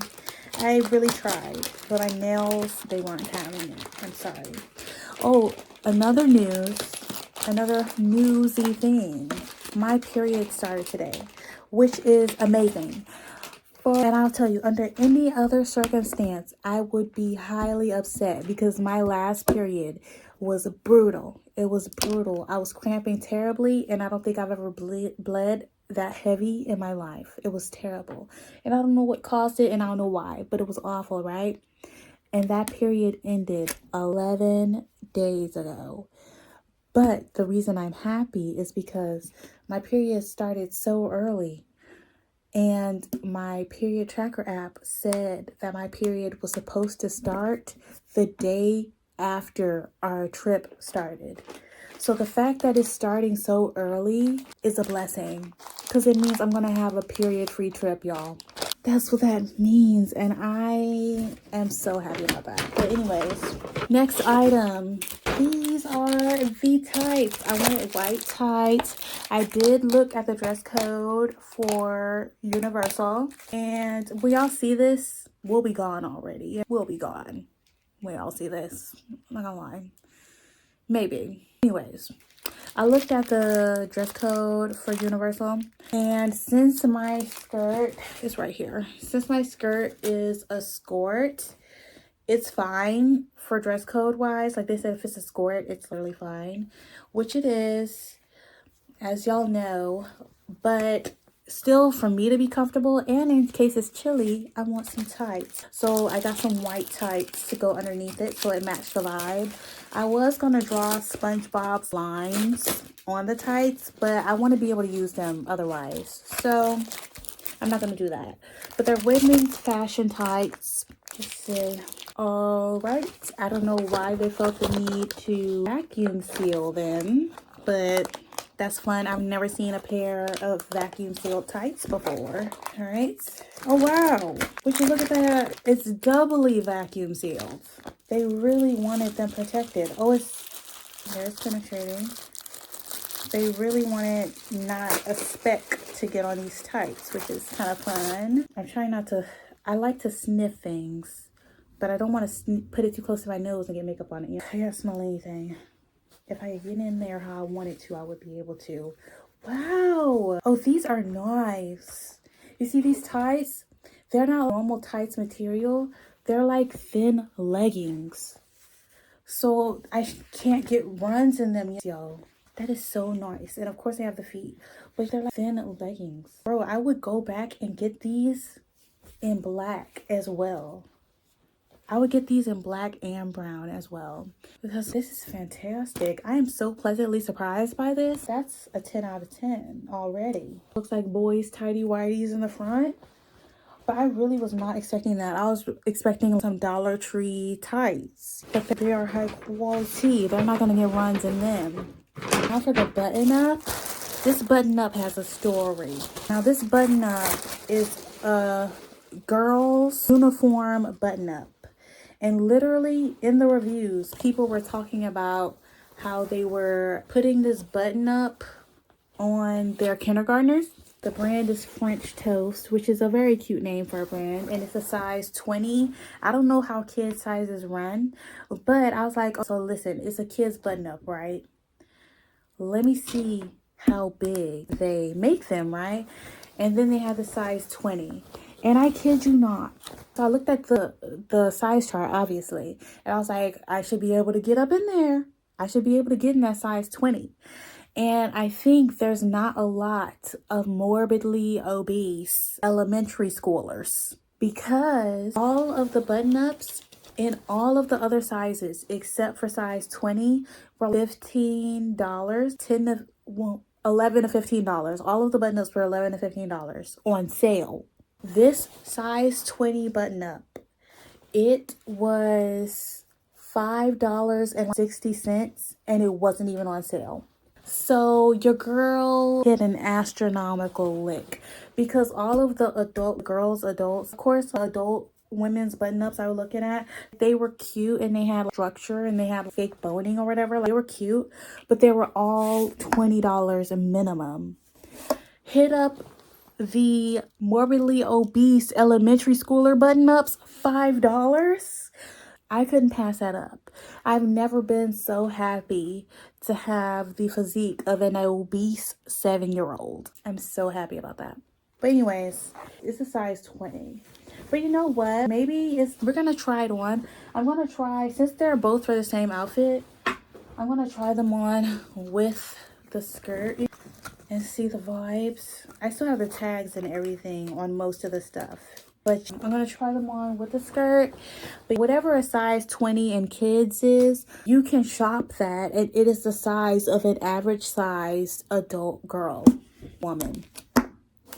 I really tried, but my nails, they weren't having it. I'm sorry. Oh, another newsy thing. My period started today, which is amazing. And I'll tell you, under any other circumstance, I would be highly upset because my last period was brutal. It was brutal. I was cramping terribly, and I don't think I've ever bled that heavy in my life. It was terrible. And I don't know what caused it, and I don't know why, but it was awful, right? And that period ended 11 days ago. But the reason I'm happy is because my period started so early. And my period tracker app said that my period was supposed to start the day after our trip started. So the fact that it's starting so early is a blessing because it means I'm going to have a period-free trip, y'all. That's what that means. And I am so happy about that. But anyways, next item. These are the tights. I wanted white tights. I did look at the dress code for Universal. And will y'all see this? We'll be gone already. We'll be gone. Will y'all see this? I'm not gonna lie. Maybe. Anyways, I looked at the dress code for Universal. And since my skirt is right here. Since my skirt is a skirt, it's fine for dress code wise. Like they said, if it's a skirt, it's literally fine, which it is, as y'all know. But still for me to be comfortable, and in case it's chilly, I want some tights. So I got some white tights to go underneath it so it matched the vibe. I was gonna draw SpongeBob's lines on the tights, but I want to be able to use them otherwise, so I'm not gonna do that. But they're women's fashion tights. Let's see. All right, I don't know why they felt the need to vacuum seal them, but that's fun. I've never seen a pair of vacuum sealed tights before. All right. Oh, wow. Would you look at that? It's doubly vacuum sealed. They really wanted them protected. Oh, there's penetrating. They really wanted not a speck to get on these tights, which is kind of fun. I'm trying not to, I like to sniff things, but I don't want to put it too close to my nose and get makeup on it. I can't smell anything. If I get in there how I wanted to, I would be able to. Wow. Oh, these are nice. You see these tights? They're not normal tights material. They're like thin leggings. So I can't get runs in them. Yo, that is so nice. And of course they have the feet, but they're like thin leggings. Bro, I would go back and get these in black as well. I would get these in black and brown as well, because this is fantastic. I am so pleasantly surprised by this. That's a 10 out of 10 already. Looks like boys tidy whities in the front, but I really was not expecting that. I was expecting some Dollar Tree tights, but they are high quality. They're not gonna get runs in them. Now for the button up. This button up has a story. Now this button up is a girl's uniform button up. And literally in the reviews, people were talking about how they were putting this button up on their kindergartners. The brand is French Toast, which is a very cute name for a brand. And it's a size 20. I don't know how kid sizes run, but I was like, oh, so listen, it's a kid's button up, right? Let me see how big they make them, right? And then they have the size 20. And I kid you not. So I looked at the size chart, obviously. And I was like, I should be able to get up in there. I should be able to get in that size 20. And I think there's not a lot of morbidly obese elementary schoolers, because all of the button-ups in all of the other sizes except for size 20 were $15, $11 to $15. All of the button-ups were $11 to $15 on sale. This size 20 button-up, it was $5.60, and it wasn't even on sale. So your girl hit an astronomical lick, because all of the adults, of course, adult women's button-ups I was looking at, they were cute and they had structure and they had fake boning or whatever. Like, they were cute, but they were all $20 minimum. Hit up the morbidly obese elementary schooler button-ups, $5. I couldn't pass that up. I've never been so happy to have the physique of an obese 7-year-old. I'm so happy about that. But anyways, it's a size 20. But you know what? Maybe we're gonna try it on. I'm gonna try, since they're both for the same outfit, I'm gonna try them on with the skirt and see the vibes. I still have the tags and everything on most of the stuff, but I'm gonna try them on with the skirt. But whatever a size 20 in kids is, you can shop that, and it is the size of an average sized adult woman.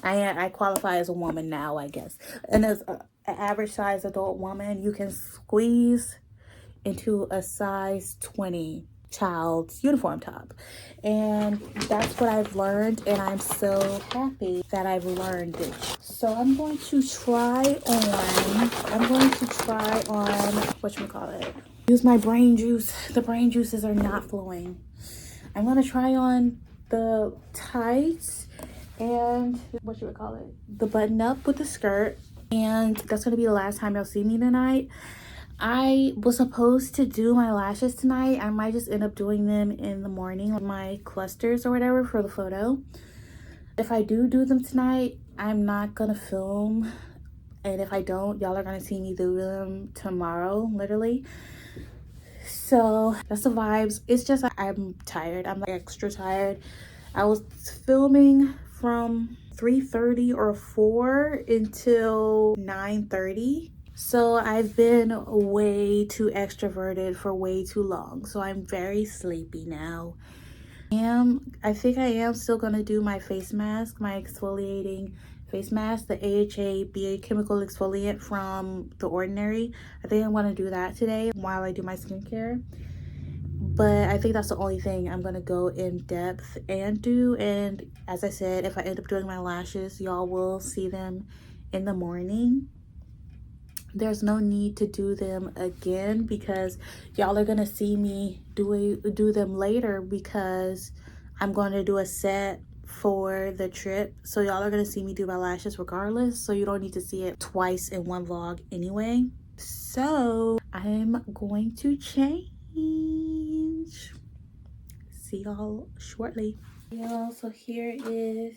I qualify as a woman now, I guess. And as an average sized adult woman, you can squeeze into a size 20 child's uniform top. And that's what I've learned, and I'm so happy that I've learned it. So I'm going to try on whatchamacallit, use my brain juice. The brain juices are not flowing. I'm going to try on the tights and the button up with the skirt, and that's going to be the last time you'll see me tonight. I was supposed to do my lashes tonight. I might just end up doing them in the morning, like my clusters or whatever, for the photo. If I do them tonight, I'm not gonna film, and if I don't, y'all are gonna see me do them tomorrow, literally. So that's the vibes. It's just I'm tired. I'm like extra tired. I was filming from 3:30 or 4 until 9:30. So I've been way too extroverted for way too long. So I'm very sleepy now. I think I am still gonna do my face mask, my exfoliating face mask, the AHA BA chemical exfoliant from The Ordinary. I think I'm gonna do that today while I do my skincare. But I think that's the only thing I'm gonna go in depth and do. And as I said, if I end up doing my lashes, y'all will see them in the morning. There's no need to do them again because y'all are gonna see me do them later because I'm going to do a set for the trip. So y'all are gonna see me do my lashes regardless, so you don't need to see it twice in one vlog anyway. So I'm going to change. See y'all shortly. Y'all, so here is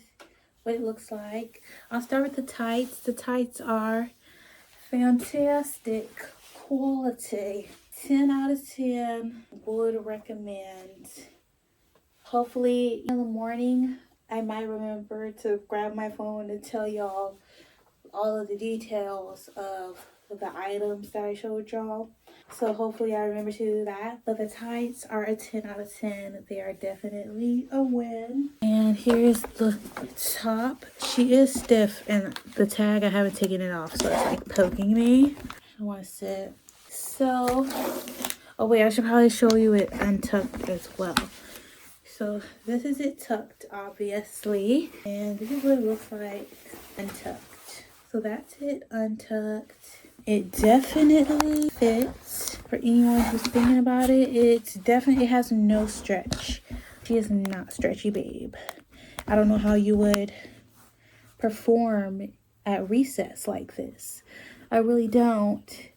what it looks like. I'll start with the tights. The tights are fantastic quality. 10 out of 10 would recommend. Hopefully in the morning I might remember to grab my phone and tell y'all all of the details of the items that I showed y'all. So hopefully I remember to do that. But the tights are a 10 out of 10. They are definitely a win. And here's the top. She is stiff and the tag, I haven't taken it off, so it's like poking me. I want to sit. So, oh wait, I should probably show you it untucked as well. So this is it tucked, obviously. And this is what it looks like untucked. So that's it untucked. It definitely fits. For anyone who's thinking about it, it has no stretch. She is not stretchy, babe. I don't know how you would perform at recess like this. I really don't.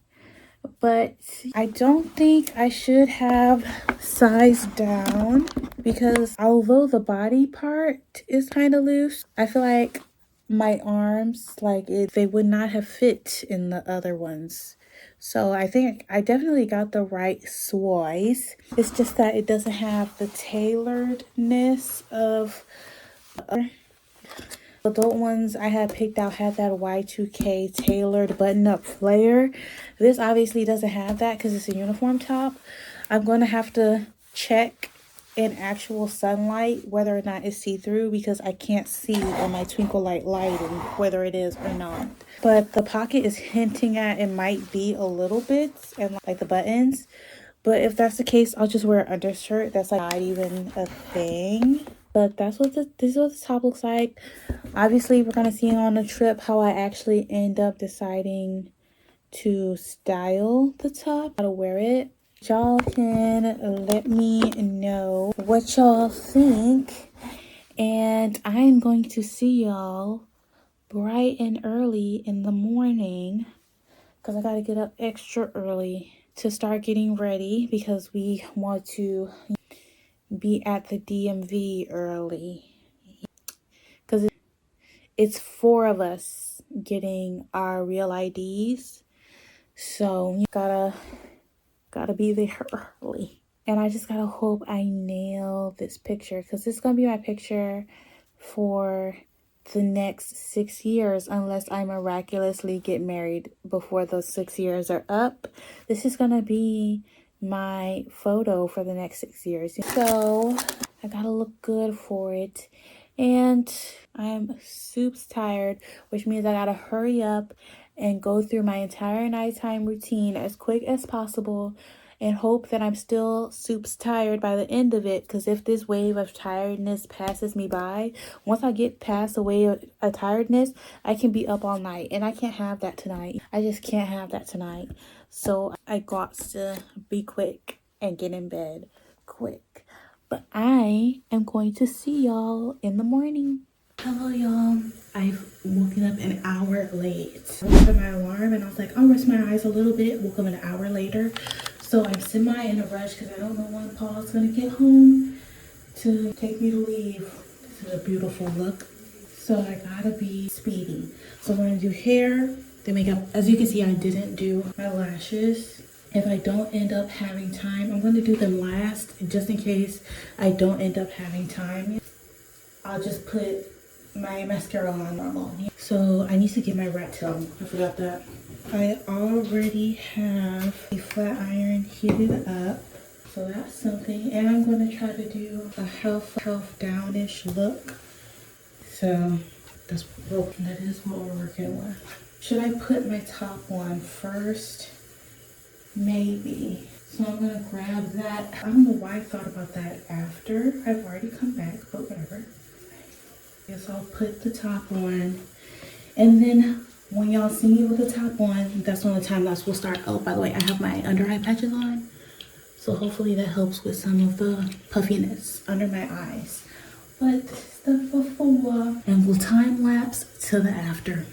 But I don't think I should have sized down because although the body part is kind of loose, I feel like my arms, they would not have fit in the other ones. So I think I definitely got the right size. It's just that it doesn't have the tailoredness of other. The adult ones I had picked out had that Y2K tailored button-up flare. This obviously doesn't have that because it's a uniform top. I'm going to have to check in actual sunlight whether or not it's see-through because I can't see on my twinkle light lighting whether it is or not. But the pocket is hinting at it might be a little bit, and like the buttons. But if that's the case, I'll just wear an undershirt. That's like not even a thing. But this is what the top looks like. Obviously, we're gonna see on the trip how I actually end up deciding to style the top, how to wear it. Y'all can let me know what y'all think, and I am going to see y'all bright and early in the morning because I gotta get up extra early to start getting ready because we want to be at the DMV early because it's 4 of us getting our real IDs, so we gotta be there early. And I just gotta hope I nail this picture because it's gonna be my picture for the next 6 years unless I miraculously get married before those 6 years are up. This is gonna be my photo for the next 6 years. So I gotta look good for it. And I'm soups tired, which means I gotta hurry up and go through my entire nighttime routine as quick as possible and hope that I'm still soups tired by the end of it. Because if this wave of tiredness passes me by, once I get past the wave of tiredness, I can be up all night. And I can't have that tonight. I just can't have that tonight. So I got to be quick and get in bed quick. But I am going to see y'all in the morning. Hello, y'all. I've woken up an hour late. I looked at my alarm and I was like, I'll rest my eyes a little bit. Woke up an hour later. So I'm semi in a rush because I don't know when Paul's going to get home to take me to leave. This is a beautiful look. So I gotta be speedy. So I'm going to do hair, the makeup. As you can see, I didn't do my lashes. If I don't end up having time, I'm going to do them last just in case I don't end up having time. I'll just put my mascara on normal. So I need to get my rat tail. I forgot that. I already have a flat iron heated up. So that's something. And I'm going to try to do a health downish look. So that is what we're working with. Should I put my top on first? Maybe. So I'm gonna grab that. I don't know why I thought about that after I've already come back, but whatever. Guess I'll put the top on. And then when y'all see me with the top on, that's when the time lapse will start. Oh, by the way, I have my under eye patches on. So hopefully that helps with some of the puffiness under my eyes. But this is the before, and we'll time lapse to the after.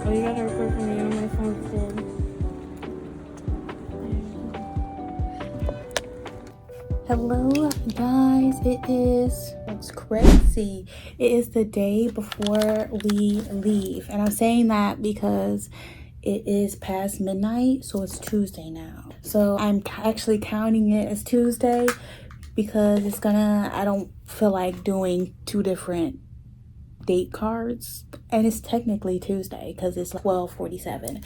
Oh, you gotta record for me on my phone still. Hello guys, it's crazy. It is the day before we leave, and I'm saying that because it is past midnight, so it's Tuesday now. So I'm actually counting it as Tuesday because I don't feel like doing two different date cards, and it's technically Tuesday because it's 12:47.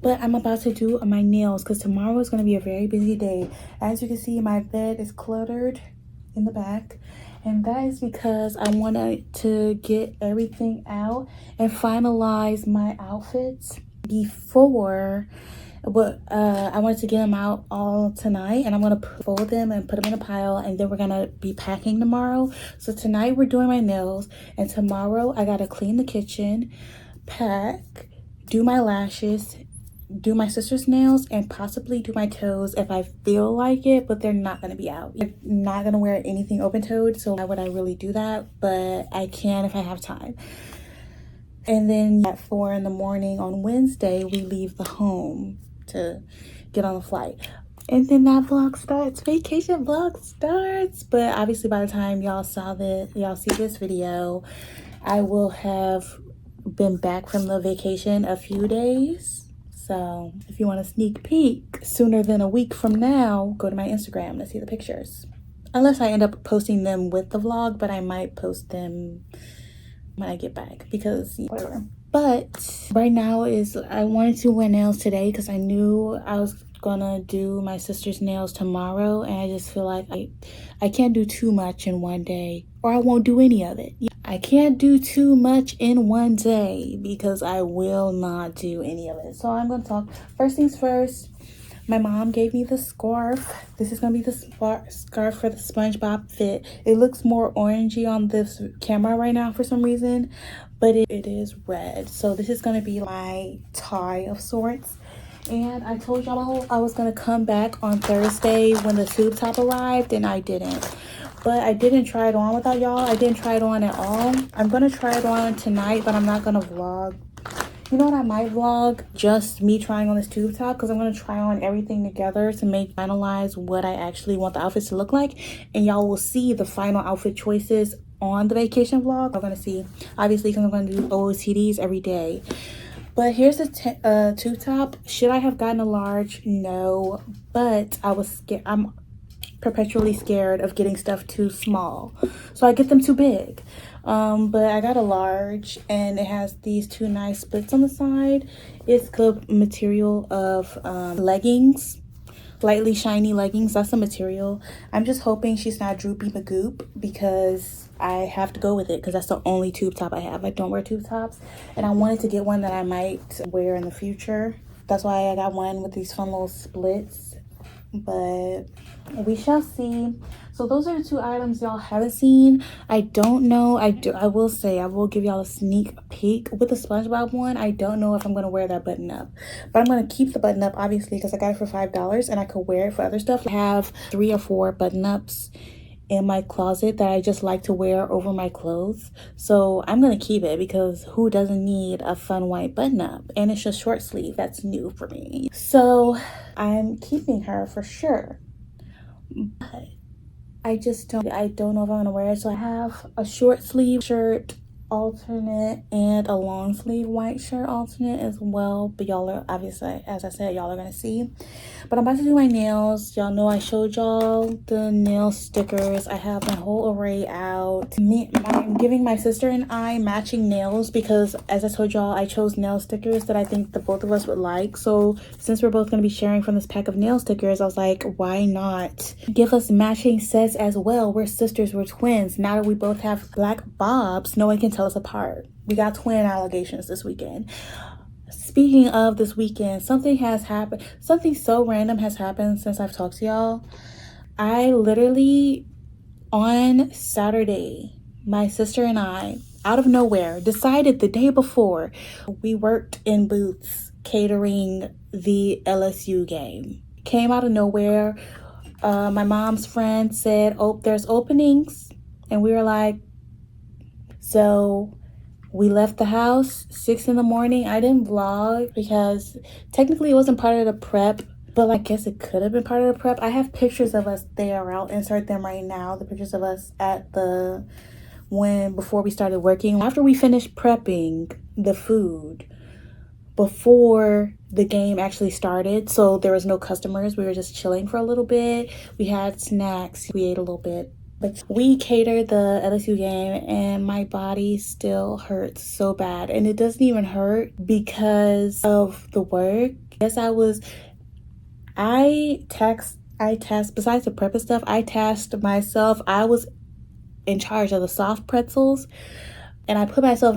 But I'm about to do my nails because tomorrow is going to be a very busy day. As you can see, my bed is cluttered in the back, and that is because I wanted to get everything out and finalize my outfits before. But I wanted to get them out all tonight, and I'm gonna fold them and put them in a pile, and then we're gonna be packing tomorrow. So tonight we're doing my nails, and tomorrow I gotta clean the kitchen, pack, do my lashes, do my sister's nails, and possibly do my toes if I feel like it, but they're not gonna be out. I'm not gonna wear anything open-toed, so why would I really do that? But I can if I have time. And then at 4 in the morning on Wednesday, we leave the home to get on the flight. And then that vlog starts, vacation vlog starts. But obviously by the time y'all see this video, I will have been back from the vacation a few days. So if you want a sneak peek sooner than a week from now, go to my Instagram to see the pictures. Unless I end up posting them with the vlog, but I might post them when I get back because whatever. But right now I wanted to wear nails today because I knew I was gonna do my sister's nails tomorrow, and I just feel like I can't do too much in one day, or I won't do any of it. I can't do too much in one day because I will not do any of it. So I'm gonna talk. First things first, my mom gave me the scarf. This is gonna be the scarf for the SpongeBob fit. It looks more orangey on this camera right now for some reason, but it is red. So this is gonna be my tie of sorts. And I told y'all I was gonna come back on Thursday when the tube top arrived, and I didn't. But I didn't try it on without y'all. I didn't try it on at all. I'm gonna try it on tonight, but I'm not gonna vlog. You know what, I might vlog just me trying on this tube top because I'm going to try on everything together to finalize what I actually want the outfits to look like. And y'all will see the final outfit choices on the vacation vlog. I'm going to see, obviously, because I'm going to do OOTDs every day. But here's a tube top. Should I have gotten a large? No. But I was scared. I'm perpetually scared of getting stuff too small, so I get them too big. But I got a large, and it has these two nice splits on the side. It's the material of leggings, lightly shiny leggings. That's the material. I'm just hoping she's not Droopy Magoop because I have to go with it because that's the only tube top I have. I don't wear tube tops, and I wanted to get one that I might wear in the future. That's why I got one with these fun little splits. But we shall see. So those are the two items y'all haven't seen. I don't know. I will say, I will give y'all a sneak peek with the SpongeBob one. I don't know if I'm going to wear that button up. But I'm going to keep the button up, obviously, because I got it for $5 and I could wear it for other stuff. I have 3 or 4 button ups in my closet that I just like to wear over my clothes. So I'm going to keep it because who doesn't need a fun white button up? And it's just short sleeve. That's new for me. So I'm keeping her for sure. But I don't know if I'm gonna wear it. So I have a short sleeve shirt alternate and a long sleeve white shirt alternate as well. But y'all are obviously, as I said, y'all are gonna see. But I'm about to do my nails. Y'all know I showed y'all the nail stickers. I have my whole array out. I'm giving my sister and I matching nails because, as I told y'all, I chose nail stickers that I think the both of us would like. So since we're both going to be sharing from this pack of nail stickers, I was like, why not give us matching sets as well? We're sisters, we're twins. Now that we both have black bobs, no one can tell us apart. We got twin allegations this weekend. Speaking of this weekend, something has happened. Something so random has happened since I've talked to y'all. I literally, on Saturday, my sister and I, out of nowhere, decided the day before, we worked in booths catering the LSU game. Came out of nowhere. My mom's friend said, oh, there's openings. And we were like, so we left the house 6 in the morning. I didn't vlog because technically it wasn't part of the prep, but I guess it could have been part of the prep. I have pictures of us there. I'll insert them right now. The pictures of us at before we started working. After we finished prepping the food, before the game actually started, so there was no customers. We were just chilling for a little bit. We had snacks. We ate a little bit. But we catered the LSU game and my body still hurts so bad. And it doesn't even hurt because of the work. I tasked, besides the prep and stuff, I tasked myself. I was in charge of the soft pretzels. And I put myself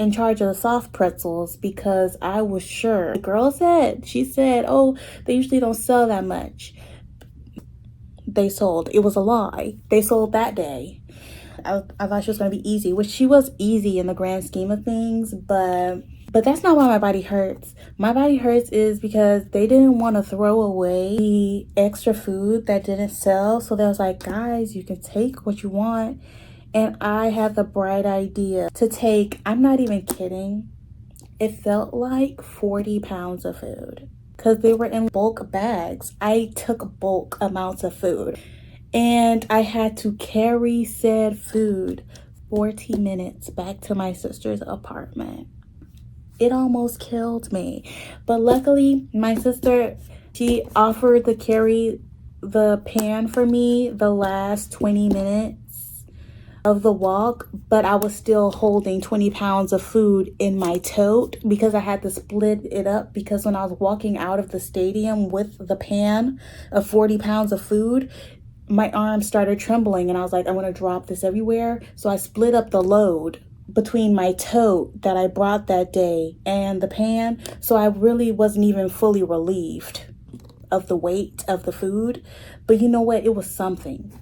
in charge of the soft pretzels because I was sure. The girl she said, oh, they usually don't sell that much. They sold. It was a lie. They sold that day. I thought she was going to be easy, which she was easy in the grand scheme of things, but that's not why my body hurts. My body hurts is because they didn't want to throw away the extra food that didn't sell. So they was like, guys, you can take what you want. And I had the bright idea to take, I'm not even kidding, it felt like 40 pounds of food. Because they were in bulk bags. I took bulk amounts of food. And I had to carry said food 40 minutes back to my sister's apartment. It almost killed me. But luckily, my sister, she offered to carry the pan for me the last 20 minutes of the walk, but I was still holding 20 pounds of food in my tote because I had to split it up, because when I was walking out of the stadium with the pan of 40 pounds of food, my arms started trembling and I was like, I'm gonna drop this everywhere. So I split up the load between my tote that I brought that day and the pan. So I really wasn't even fully relieved of the weight of the food. But you know what? It was something.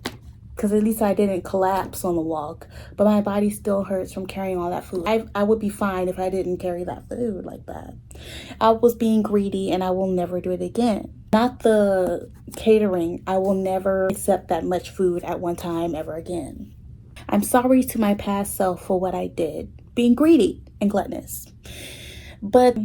Because at least I didn't collapse on the walk. But my body still hurts from carrying all that food. I would be fine if I didn't carry that food like that. I was being greedy and I will never do it again. Not the catering. I will never accept that much food at one time ever again. I'm sorry to my past self for what I did. Being greedy and gluttonous. But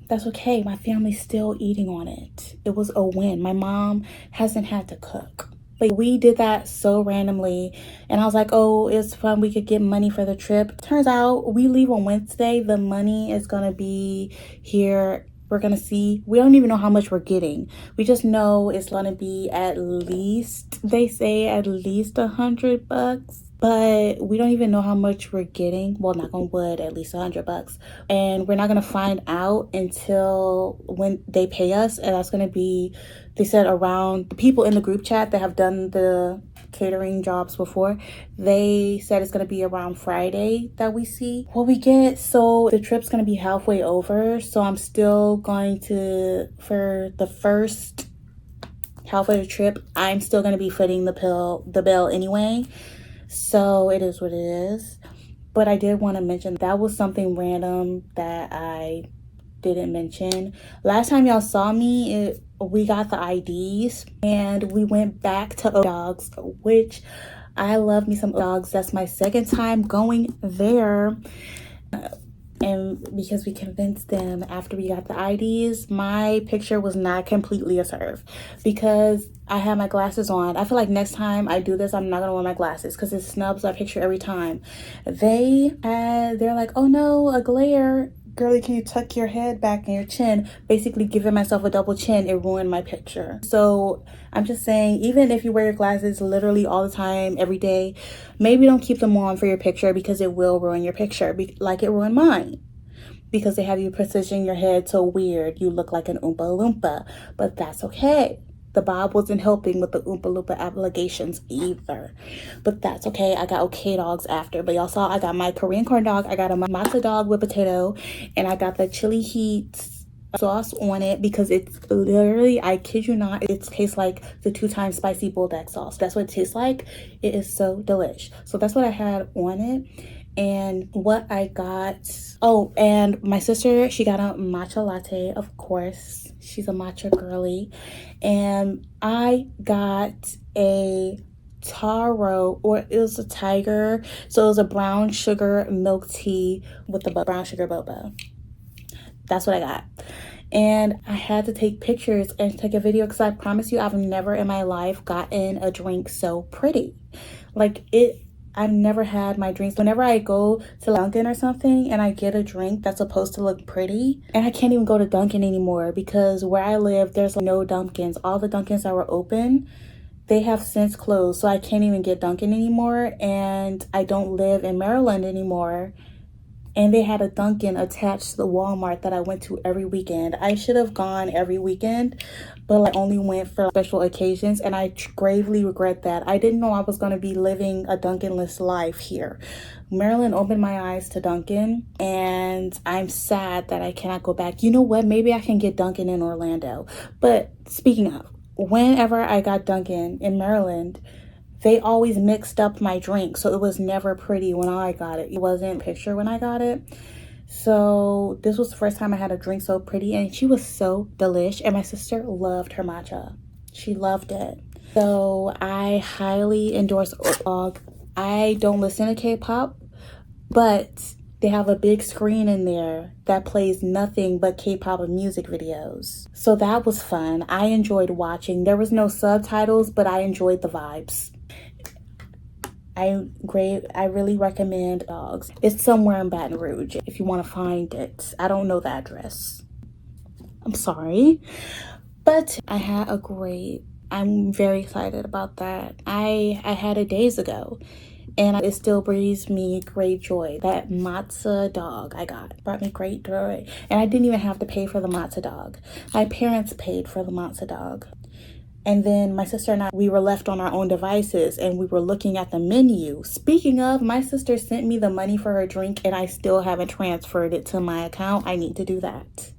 that's okay. My family's still eating on it. It was a win. My mom hasn't had to cook. But we did that so randomly. And I was like, oh, it's fun. We could get money for the trip. Turns out we leave on Wednesday. The money is going to be here. We're going to see. We don't even know how much we're getting. We just know it's going to be at least, they say at least $100. but we don't even know how much we're getting. Well, knock on wood, at least $100. And we're not gonna find out until when they pay us, and that's gonna be, they said, around the people in the group chat that have done the catering jobs before. They said it's gonna be around Friday that we see what we get. So the trip's gonna be halfway over. So I'm still going to, for the first halfway of the trip, I'm still gonna be footing the bill anyway. So it is what it is. But I did want to mention that was something random that I didn't mention. Last time y'all saw me, we got the IDs and we went back to dogs, which I love me some dogs. That's my second time going there. And because we convinced them after we got the IDs, my picture was not completely a serve because I had my glasses on. I feel like next time I do this, I'm not gonna wear my glasses because it snubs my picture every time. They're like, oh no, a glare. Girlie, can you tuck your head back and your chin? Basically giving myself a double chin, it ruined my picture. So I'm just saying, even if you wear your glasses literally all the time, every day, maybe don't keep them on for your picture because it will ruin your picture, like it ruined mine. Because they have you position your head so weird, you look like an Oompa Loompa. But that's okay. The Bob wasn't helping with the Oompa Loompa allegations either. But that's okay. I got okay dogs after. But y'all saw I got my Korean corn dog. I got a matzo dog with potato. And I got the chili heat sauce on it because it's literally, I kid you not, it tastes like the 2-time spicy bulldog sauce. That's what it tastes like. It is so delish. So that's what I had on it. And what I got, oh, and my sister, she got a matcha latte, of course. She's a matcha girly. And I got a taro, or it was a tiger. So it was a brown sugar milk tea with the brown sugar boba. That's what I got. And I had to take pictures and take a video because I promise you, I've never in my life gotten a drink so pretty. Like I've never had my drinks. Whenever I go to Dunkin' or something and I get a drink that's supposed to look pretty, and I can't even go to Dunkin' anymore because where I live, there's no Dunkins. All the Dunkins that were open, they have since closed. So I can't even get Dunkin' anymore. And I don't live in Maryland anymore. And they had a Dunkin' attached to the Walmart that I went to every weekend. I should have gone every weekend, but I only went for special occasions, and I gravely regret that. I didn't know I was going to be living a Dunkin'-less life here. Maryland opened my eyes to Dunkin', and I'm sad that I cannot go back. You know what? Maybe I can get Dunkin' in Orlando. But speaking of, whenever I got Dunkin' in Maryland, they always mixed up my drink, so it was never pretty when I got it. It wasn't a picture when I got it. So this was the first time I had a drink so pretty, and she was so delish. And my sister loved her matcha. She loved it. So I highly endorse Dog. I don't listen to K-pop, but they have a big screen in there that plays nothing but K-pop music videos. So that was fun. I enjoyed watching. There was no subtitles, but I enjoyed the vibes. I really recommend Dogs. It's somewhere in Baton Rouge if you want to find it. I don't know the address. I'm sorry. But I had I'm very excited about that. I had it days ago, and it still brings me great joy. That matzo dog I got brought me great joy. And I didn't even have to pay for the matzo dog. My parents paid for the matzo dog. And then my sister and I, we were left on our own devices and we were looking at the menu. Speaking of, my sister sent me the money for her drink and I still haven't transferred it to my account. I need to do that.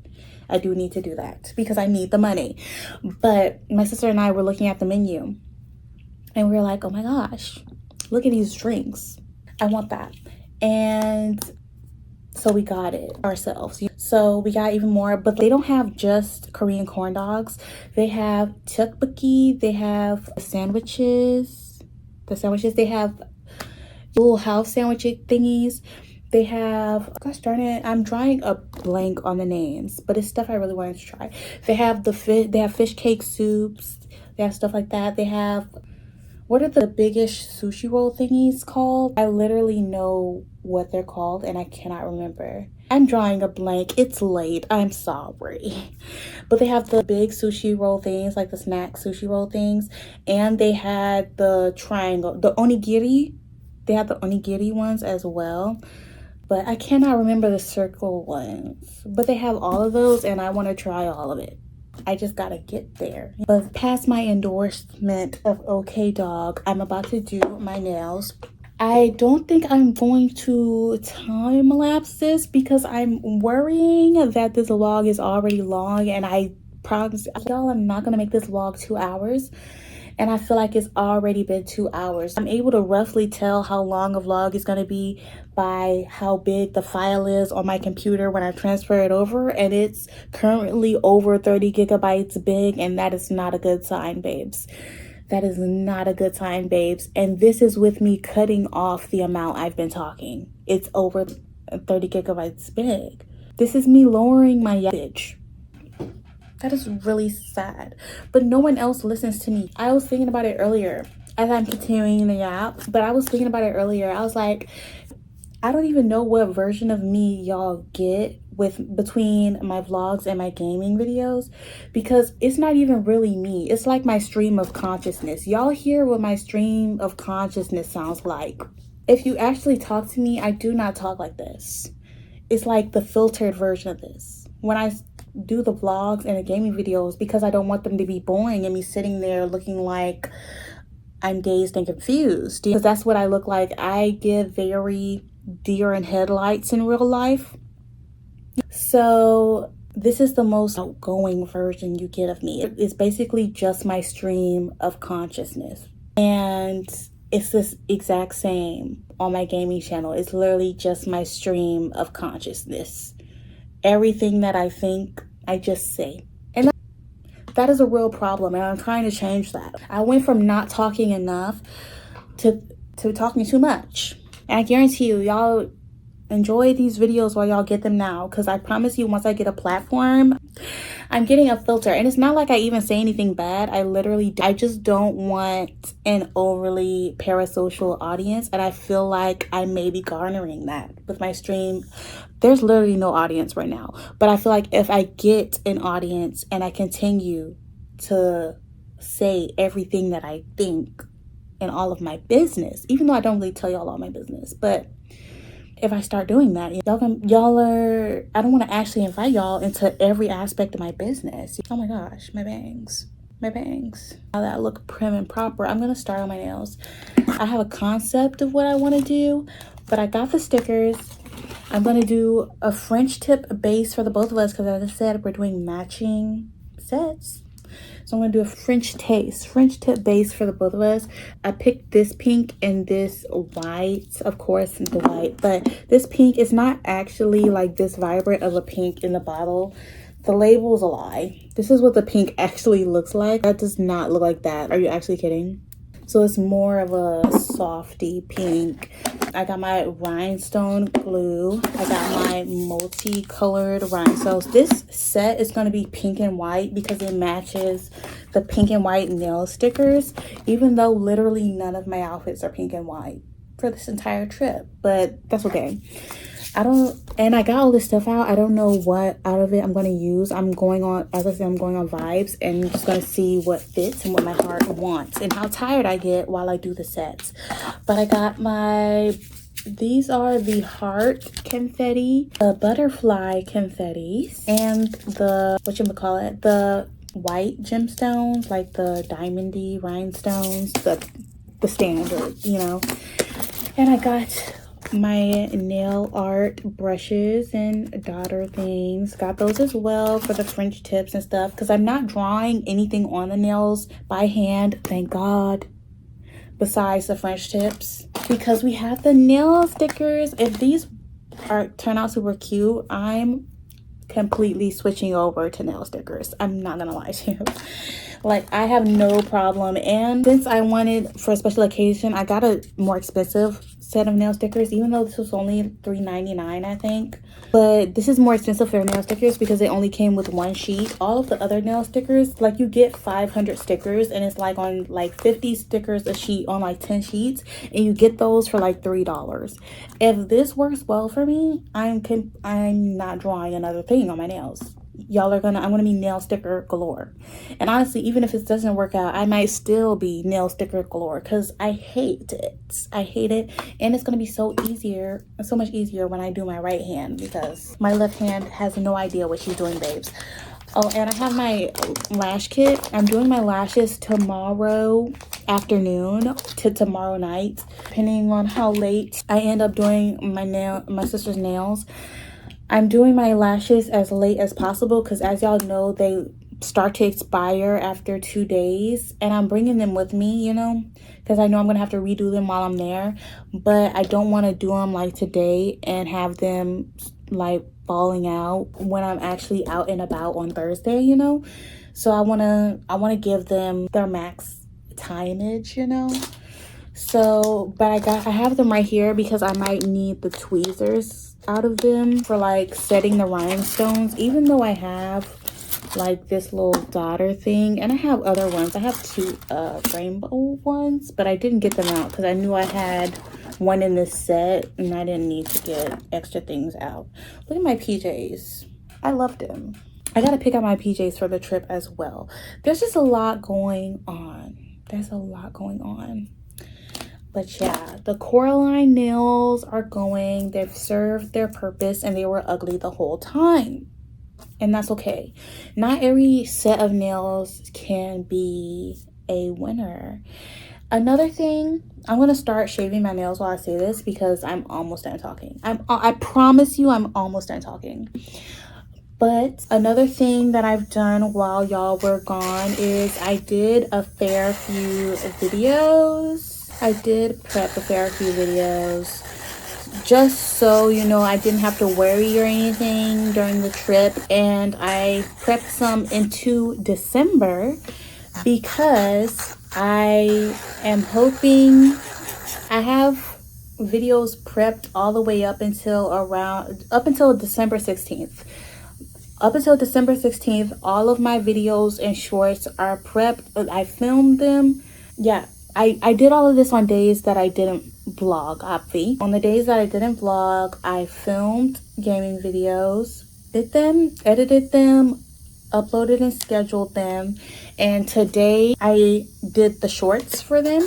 I do need to do that because I need the money. But my sister and I were looking at the menu and we were like, oh my gosh, look at these drinks. I want that. And so we got it ourselves. So we got even more, but they don't have just Korean corn dogs. They have tteokbokki, they have sandwiches. They have little house sandwich thingies. They have, gosh darn it, I'm drawing a blank on the names, but it's stuff I really wanted to try. They have they have fish cake soups. They have stuff like that. They have, what are the biggest sushi roll thingies called? I literally know what they're called and I cannot remember. I'm drawing a blank. It's late. I'm sorry. But they have the big sushi roll things, like the snack sushi roll things. And they had the triangle, the onigiri. They have the onigiri ones as well, but I cannot remember the circle ones. But they have all of those and I want to try all of it. I just gotta get there. But past my endorsement of OK Dog, I'm about to do my nails. I don't think I'm going to time lapse this because I'm worrying that this vlog is already long, and I promise y'all I'm not gonna make this vlog 2 hours, and I feel like it's already been 2 hours. I'm able to roughly tell how long a vlog is gonna be by how big the file is on my computer when I transfer it over, and it's currently over 30 gigabytes big, and that is not a good sign, babes. That is not a good sign, babes. And this is with me cutting off the amount I've been talking. It's over 30 gigabytes big. This is me lowering my yappage. That is really sad. But no one else listens to me. I was thinking about it earlier as I'm continuing the yap. But I was thinking about it earlier. I was like, I don't even know what version of me y'all get between my vlogs and my gaming videos, because it's not even really me. It's like my stream of consciousness. Y'all hear what my stream of consciousness sounds like. If you actually talk to me, I do not talk like this. It's like the filtered version of this. When I do the vlogs and the gaming videos, because I don't want them to be boring and me sitting there looking like I'm dazed and confused, because that's what I look like. I give very deer in headlights in real life. So this is the most outgoing version you get of me. It's basically just my stream of consciousness, and it's this exact same on my gaming channel. It's literally just my stream of consciousness. Everything that I think, I just say, and that is a real problem, and I'm trying to change that. I went from not talking enough to talking too much. And I guarantee you, y'all enjoy these videos while y'all get them now, because I promise you, once I get a platform, I'm getting a filter. And it's not like I even say anything bad. I just don't want an overly parasocial audience, and I feel like I may be garnering that with my stream. There's literally no audience right now, but I feel like if I get an audience and I continue to say everything that I think in all of my business, even though I don't really tell y'all all my business, but if I start doing that, y'all are, I don't want to actually invite y'all into every aspect of my business. Oh my gosh, my bangs. Now that I look prim and proper, I'm gonna start on my nails. I have a concept of what I want to do, but I got the stickers. I'm gonna do a French tip base for the both of us, because as I said, we're doing matching sets. So I'm gonna do a French tip base for the both of us. I picked this pink and this white, of course, the white, but this pink is not actually like this vibrant of a pink in the bottle. The label's a lie. This is what the pink actually looks like. That does not look like that. Are you actually kidding? So it's more of a softy pink. I got my rhinestone glue. I got my multicolored rhinestones. This set is going to be pink and white because it matches the pink and white nail stickers, even though literally none of my outfits are pink and white for this entire trip, but that's okay. And I got all this stuff out. I don't know what out of it I'm going to use. I'm going on, as I said, I'm going on vibes, and just going to see what fits and what my heart wants and how tired I get while I do the sets. But I got these are the heart confetti, the butterfly confettis, and the, the white gemstones, like the diamondy rhinestones, the standard, you know. And I got my nail art brushes and daughter things. Got those as well for the French tips and stuff, because I'm not drawing anything on the nails by hand, thank God, besides the French tips, because we have the nail stickers. If these turn out super cute, I'm completely switching over to nail stickers. I'm not gonna lie to you. Like, I have no problem. And since I wanted for a special occasion, I got a more expensive set of nail stickers, even though this was only $3.99, I think. But this is more expensive for nail stickers because it only came with one sheet. All of the other nail stickers, like, you get 500 stickers, and it's like on like 50 stickers a sheet on like 10 sheets, and you get those for like $3. If this works well for me, I'm not drawing another thing on my nails. I'm gonna be nail sticker galore. And honestly, even if it doesn't work out, I might still be nail sticker galore because I hate it. I hate it. And it's gonna be so much easier when I do my right hand, because my left hand has no idea what she's doing, babes. Oh, and I have my lash kit. I'm doing my lashes tomorrow afternoon to tomorrow night, depending on how late I end up doing my sister's nails. I'm doing my lashes as late as possible because, as y'all know, they start to expire after 2 days, and I'm bringing them with me, you know, because I know I'm gonna have to redo them while I'm there. But I don't want to do them like today and have them like falling out when I'm actually out and about on Thursday, you know. So I want to give them their max timeage, you know. So, but I have them right here because I might need the tweezers out of them for like setting the rhinestones, even though I have like this little daughter thing, and I have other ones. I have 2 rainbow ones, but I didn't get them out because I knew I had one in this set and I didn't need to get extra things out. Look at my PJs. I love them. I gotta pick out my PJs for the trip as well. There's just a lot going on. There's a lot going on. But yeah, the Coraline nails are going. They've served their purpose and they were ugly the whole time. And that's okay. Not every set of nails can be a winner. Another thing, I'm going to start shaving my nails while I say this because I'm almost done talking. I promise you I'm almost done talking. But another thing that I've done while y'all were gone is I did a fair few videos. I did prep a fair few videos just so you know I didn't have to worry or anything during the trip. And I prepped some into December because I am hoping I have videos prepped all the way up until December 16th. Up until December 16th, all of my videos and shorts are prepped. I filmed them. Yeah, I did all of this on days that I didn't vlog, obvi. On the days that I didn't vlog, I filmed gaming videos, did them, edited them, uploaded and scheduled them. And today I did the shorts for them.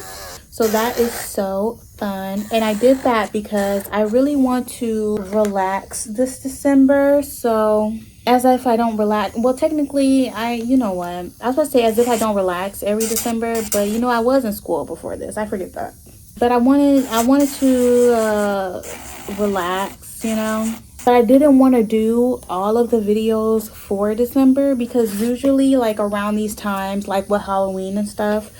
So that is so fun. And I did that because I really want to relax this December. So as if I don't relax, well, technically you know what, I was about to say as if I don't relax every December, but you know, I was in school before this. I forget that. But I wanted to relax, you know. But I didn't want to do all of the videos for December because usually like around these times, like with Halloween and stuff,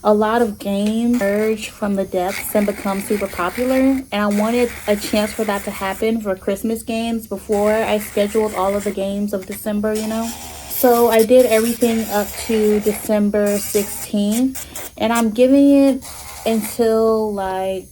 a lot of games emerge from the depths and become super popular, and I wanted a chance for that to happen for Christmas games before I scheduled all of the games of December, you know. So I did everything up to December 16th, and I'm giving it until like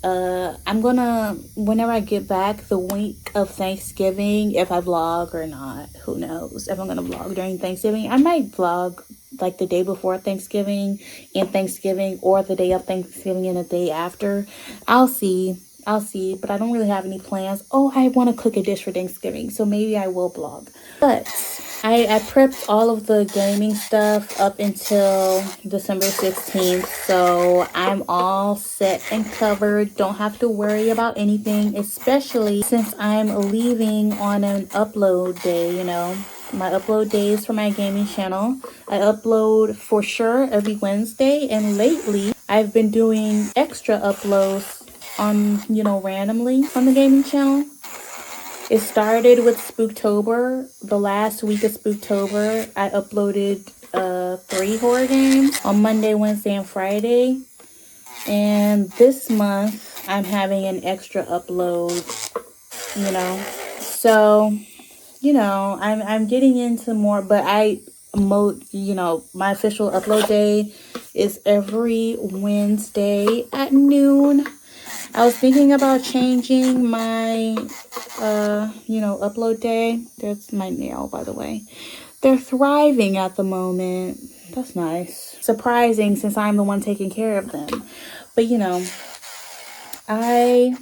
I'm gonna, whenever I get back, the week of Thanksgiving, if I vlog or not, who knows if I'm gonna vlog during Thanksgiving. I might vlog like the day before Thanksgiving and Thanksgiving, or the day of Thanksgiving and the day after. I'll see, but I don't really have any plans. Oh, I want to cook a dish for Thanksgiving, so maybe I will vlog. But I prepped all of the gaming stuff up until December 16th, so I'm all set and covered. Don't have to worry about anything, especially since I'm leaving on an upload day, you know. My upload days for my gaming channel. I upload for sure every Wednesday, and lately I've been doing extra uploads on, you know, randomly on the gaming channel. It started with Spooktober. The last week of Spooktober, I uploaded 3 horror games on Monday, Wednesday, and Friday. And this month, I'm having an extra upload, you know. So, you know, I'm getting into more, but you know, my official upload day is every Wednesday at noon. I was thinking about changing my, you know, upload day. There's my nail, by the way. They're thriving at the moment. That's nice. Surprising since I'm the one taking care of them. But, you know, I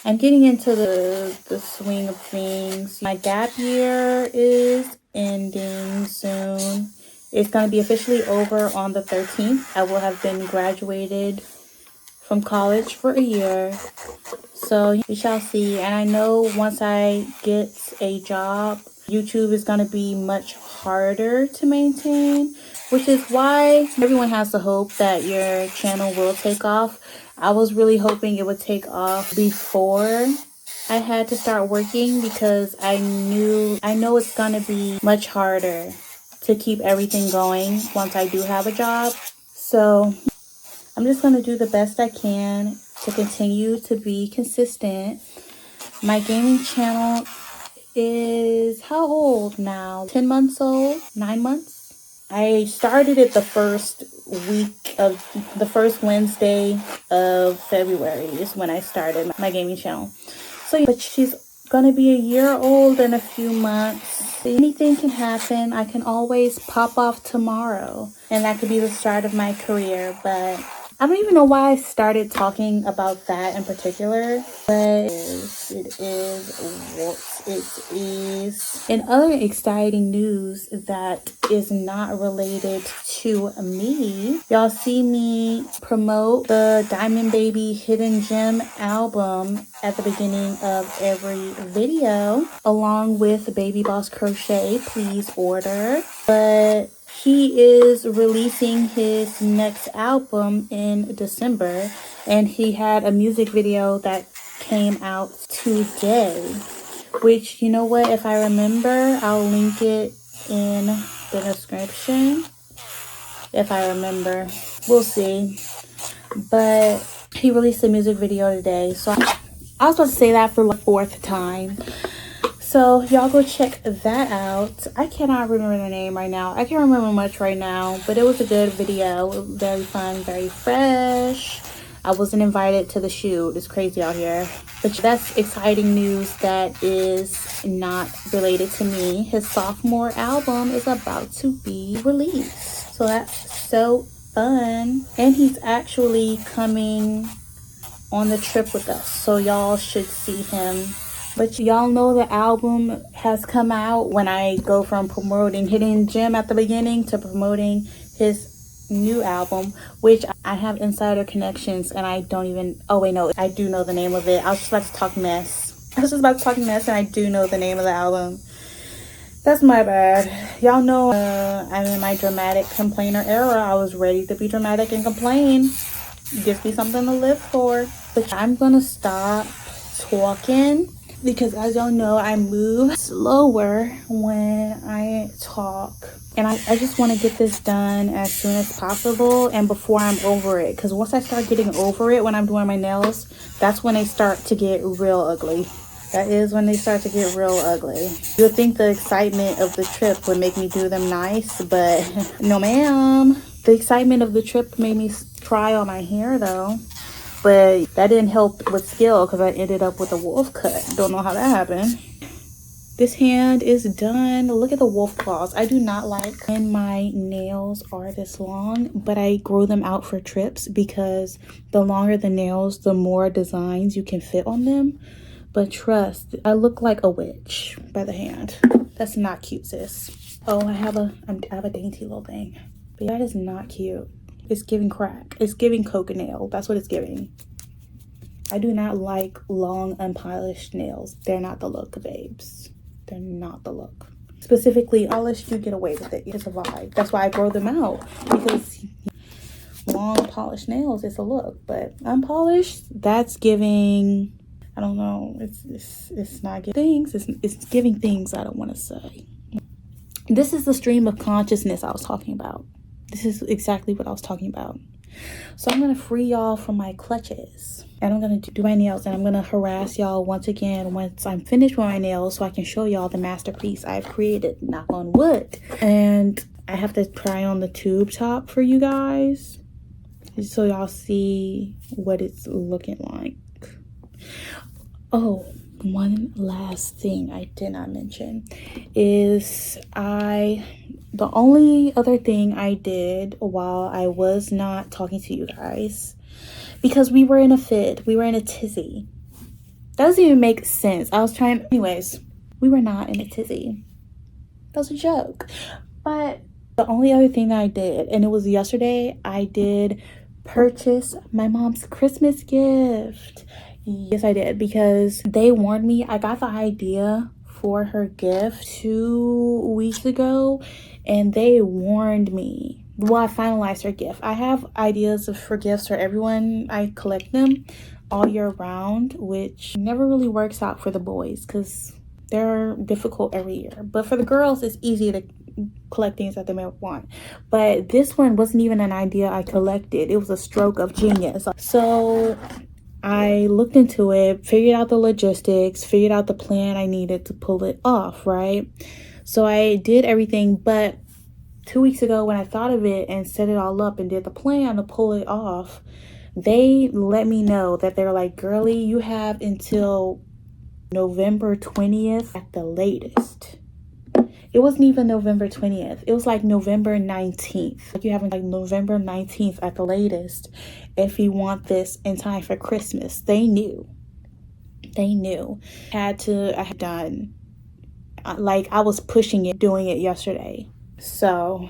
I'm getting into the swing of things. My gap year is ending soon. It's going to be officially over on the 13th. I will have been graduated from college for a year. So we shall see. And I know once I get a job, YouTube is going to be much harder to maintain, which is why everyone has the hope that your channel will take off. I was really hoping it would take off before I had to start working, because I know it's going to be much harder to keep everything going once I do have a job. So I'm just going to do the best I can to continue to be consistent. My gaming channel is how old now? 10 months old? 9 months? I started it the first Wednesday of February is when I started my gaming channel. So, but she's gonna be a year old in a few months. Anything can happen. I can always pop off tomorrow, and that could be the start of my career. But I don't even know why I started talking about that in particular, but it is what it is. In other exciting news that is not related to me, y'all see me promote the Diamond Baby Hidden Gem album at the beginning of every video, along with Baby Boss Crochet, please order. But he is releasing his next album in December, and he had a music video that came out today, which, you know what, if I remember, I'll link it in the description. If I remember, we'll see. But he released a music video today, so I was supposed to say that for the 4th time. So y'all go check that out. I cannot remember the name right now. I can't remember much right now, but it was a good video. Very fun, very fresh. I wasn't invited to the shoot. It's crazy out here. But that's exciting news that is not related to me. His sophomore album is about to be released. So that's so fun. And he's actually coming on the trip with us. So y'all should see him. But y'all know the album has come out when I go from promoting Hidden Gem at the beginning to promoting his new album, which I have insider connections, and I don't even, oh wait, no, I do know the name of it. I was just about to talk mess. And I do know the name of the album. That's my bad. Y'all know I'm in my dramatic complainer era. I was ready to be dramatic and complain. Gives me something to live for. But I'm gonna stop talking, because as y'all know, I move slower when I talk. And I just want to get this done as soon as possible and before I'm over it. Because once I start getting over it when I'm doing my nails, that's when they start to get real ugly. That is when they start to get real ugly. You would think the excitement of the trip would make me do them nice, but no ma'am. The excitement of the trip made me try on my hair though. But that didn't help with skill, because I ended up with a wolf cut. Don't know how that happened. This hand is done. Look at the wolf claws. I do not like when my nails are this long, but I grow them out for trips, because the longer the nails, the more designs you can fit on them. But trust, I look like a witch by the hand. That's not cute, sis. Oh, I have a dainty little thing. But that is not cute. It's giving crack. It's giving coconut. That's what it's giving. I do not like long, unpolished nails. They're not the look, babes. They're not the look. Specifically, unless you get away with it. It's a vibe. That's why I grow them out. Because long, polished nails, it's a look. But unpolished, that's giving, I don't know. It's not giving things. It's giving things I don't want to say. This is the stream of consciousness I was talking about. This is exactly what I was talking about. So I'm going to free y'all from my clutches. And I'm going to do my nails. And I'm going to harass y'all once again once I'm finished with my nails, so I can show y'all the masterpiece I've created. Knock on wood. And I have to try on the tube top for you guys, so y'all see what it's looking like. Oh, one last thing I did not mention is the only other thing I did while I was not talking to you guys, because we were in a fit, we were in a tizzy. That doesn't even make sense. I was trying, anyways, we were not in a tizzy. That was a joke. But the only other thing that I did, and it was yesterday, I did purchase my mom's Christmas gift. Yes, I did, because they warned me. I got the idea for her gift 2 weeks ago, and they warned me. Well, I finalized her gift. I have ideas for gifts for everyone. I collect them all year round, which never really works out for the boys because they're difficult every year. But for the girls, it's easy to collect things that they may want. But this one wasn't even an idea I collected. It was a stroke of genius. So I looked into it, figured out the logistics, figured out the plan I needed to pull it off, right? So I did everything, but 2 weeks ago when I thought of it and set it all up and did the plan to pull it off, they let me know that they're like, girly, you have until November 20th at the latest. It wasn't even November 20th. It was like November 19th. Like you have like November 19th at the latest if you want this in time for Christmas. They knew. They knew. I had done, like I was pushing it, doing it yesterday. So,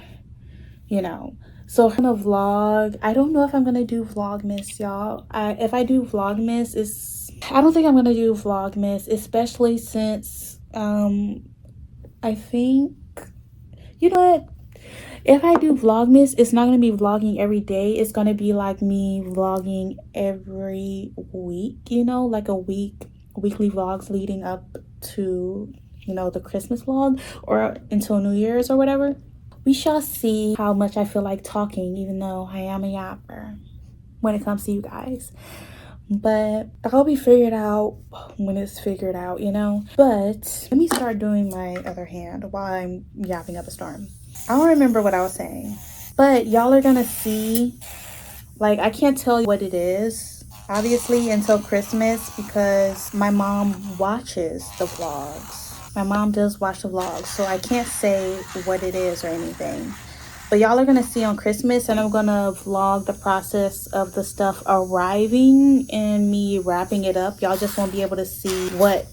you know. So I'm gonna vlog. I don't know if I'm gonna do Vlogmas, y'all. If I do Vlogmas, I don't think I'm gonna do Vlogmas, especially since I think, you know what, if I do Vlogmas, it's not gonna be vlogging every day. It's gonna be like me vlogging every week, you know, like weekly vlogs leading up to, you know, the Christmas vlog or until New Year's or whatever. We shall see how much I feel like talking, even though I am a yapper when it comes to you guys. But I'll be figured out when it's figured out, you know. But let me start doing my other hand while I'm yapping up a storm. I don't remember what I was saying, but y'all are gonna see, like, I can't tell you what it is obviously until Christmas because my mom watches the vlogs. My mom does watch the vlogs, so I can't say what it is or anything. But y'all are gonna see on Christmas, and I'm gonna vlog the process of the stuff arriving and me wrapping it up. Y'all just won't be able to see what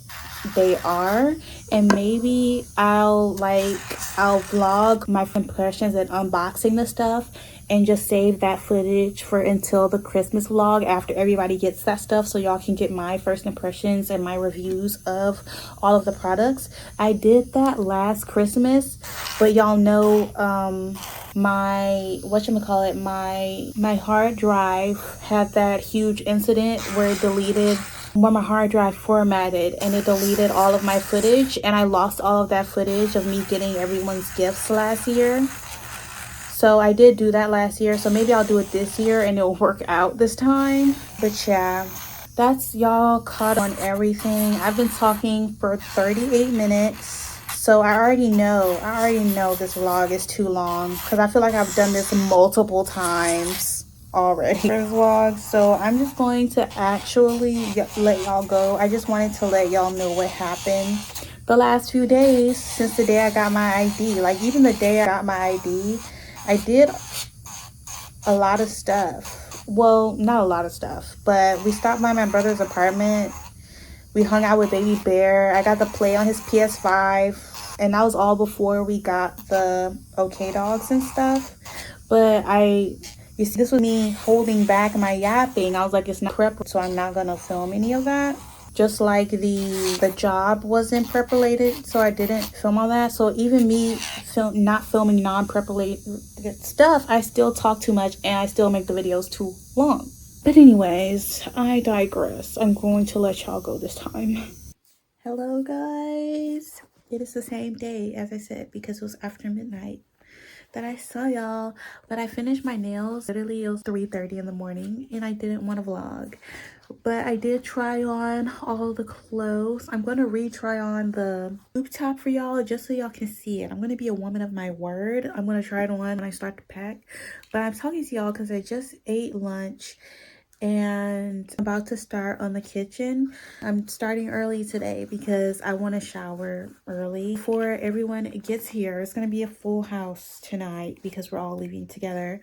they are, and maybe I'll vlog my impressions and unboxing the stuff and just save that footage for until the Christmas vlog after everybody gets that stuff, so y'all can get my first impressions and my reviews of all of the products. I did that last Christmas, but y'all know my my hard drive had that huge incident where my hard drive formatted and it deleted all of my footage, and I lost all of that footage of me getting everyone's gifts last year. So I did do that last year, so maybe I'll do it this year and it'll work out this time. But yeah, that's y'all caught on everything. I've been talking for 38 minutes, so I already know this vlog is too long because I feel like I've done this multiple times already for this vlog. So I'm just going to actually let y'all go. I just wanted to let y'all know what happened the last few days since the day I got my ID. Like even the day I got my ID, I did a lot of stuff. Well, not a lot of stuff, but we stopped by my brother's apartment. We hung out with Baby Bear. I got to play on his PS5, and that was all before we got the OK dogs and stuff. But you see, this was me holding back my yapping. I was like, it's not prep, so I'm not gonna film any of that. Just like the job wasn't preparated, so I didn't film all that. So even me not filming non-preparated stuff, I still talk too much and I still make the videos too long. But anyways, I digress. I'm going to let y'all go this time. Hello guys. It is the same day as I said because it was after midnight that I saw y'all, but I finished my nails. Literally it was 3:30 in the morning and I didn't want to vlog, but I did try on all the clothes. I'm going to retry on the loop top for y'all just so y'all can see it. I'm going to be a woman of my word. I'm going to try it on when I start to pack, but I'm talking to y'all because I just ate lunch and I'm about to start on the kitchen. I'm starting early today because I want to shower early before everyone gets here. It's going to be a full house tonight because we're all leaving together.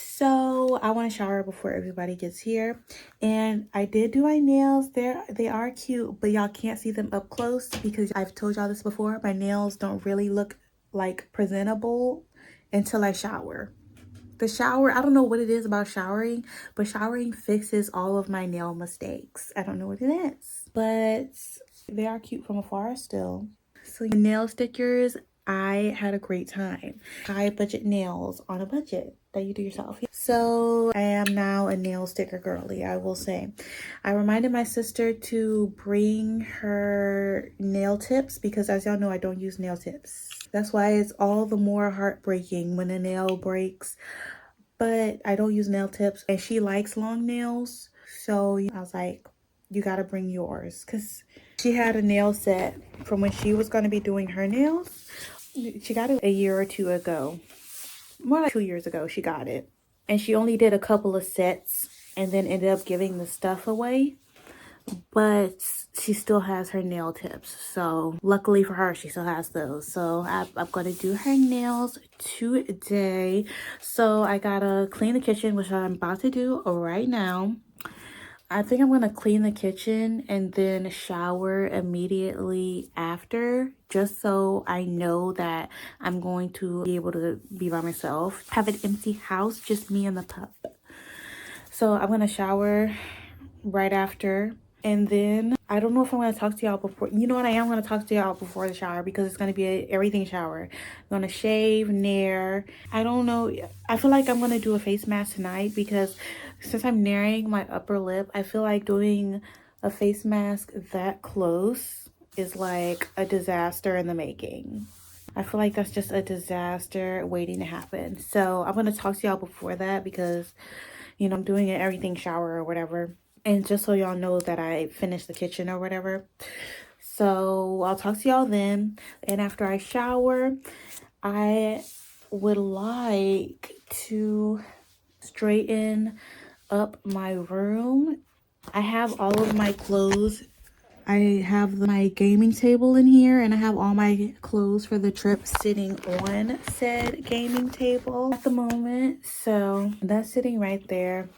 So I want to shower before everybody gets here. And I did do my nails. They are cute, but y'all can't see them up close because I've told y'all this before. My nails don't really look like presentable until I shower. The shower, I don't know what it is about showering, but showering fixes all of my nail mistakes. I don't know what it is, but they are cute from afar still. So nail stickers, I had a great time. High budget nails on a budget that you do yourself. So I am now a nail sticker girly, I will say. I reminded my sister to bring her nail tips because as y'all know, I don't use nail tips. That's why it's all the more heartbreaking when a nail breaks. But I don't use nail tips and she likes long nails. So I was like, you gotta bring yours. Because she had a nail set from when she was gonna be doing her nails. She got it a year or two ago. More like 2 years ago she got it. And she only did a couple of sets and then ended up giving the stuff away. But she still has her nail tips, so luckily for her she still has those. So I'm gonna do her nails today. So I gotta clean the kitchen, which I'm about to do right now. I think I'm gonna clean the kitchen and then shower immediately after, just so I know that I'm going to be able to be by myself, have an empty house, just me and the pup. So I'm gonna shower right after. And then I don't know if I'm going to talk to y'all before. You know what? I am going to talk to y'all before the shower because it's going to be a everything shower. I'm going to shave, nair. I don't know. I feel like I'm going to do a face mask tonight because since I'm nairing my upper lip, I feel like doing a face mask that close is like a disaster in the making. I feel like that's just a disaster waiting to happen. So I'm going to talk to y'all before that because, you know, I'm doing an everything shower or whatever. And just so y'all know that I finished the kitchen or whatever. So I'll talk to y'all then. And after I shower, I would like to straighten up my room. I have all of my clothes. I have my gaming table in here and I have all my clothes for the trip sitting on said gaming table at the moment. So that's sitting right there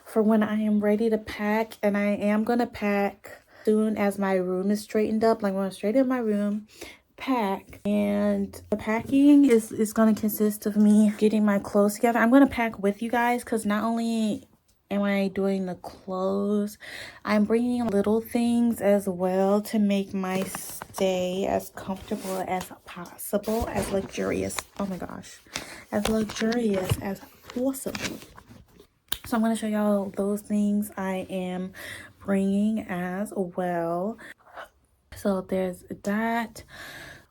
for when I am ready to pack. And I am going to pack soon as my room is straightened up. Like I'm going to straighten my room, pack, and the packing is going to consist of me getting my clothes together. I'm going to pack with you guys because not only am I doing the clothes, I'm bringing little things as well to make my stay as comfortable as possible, as luxurious, oh my gosh, as luxurious as possible. So I'm going to show y'all those things I am bringing as well. So there's that.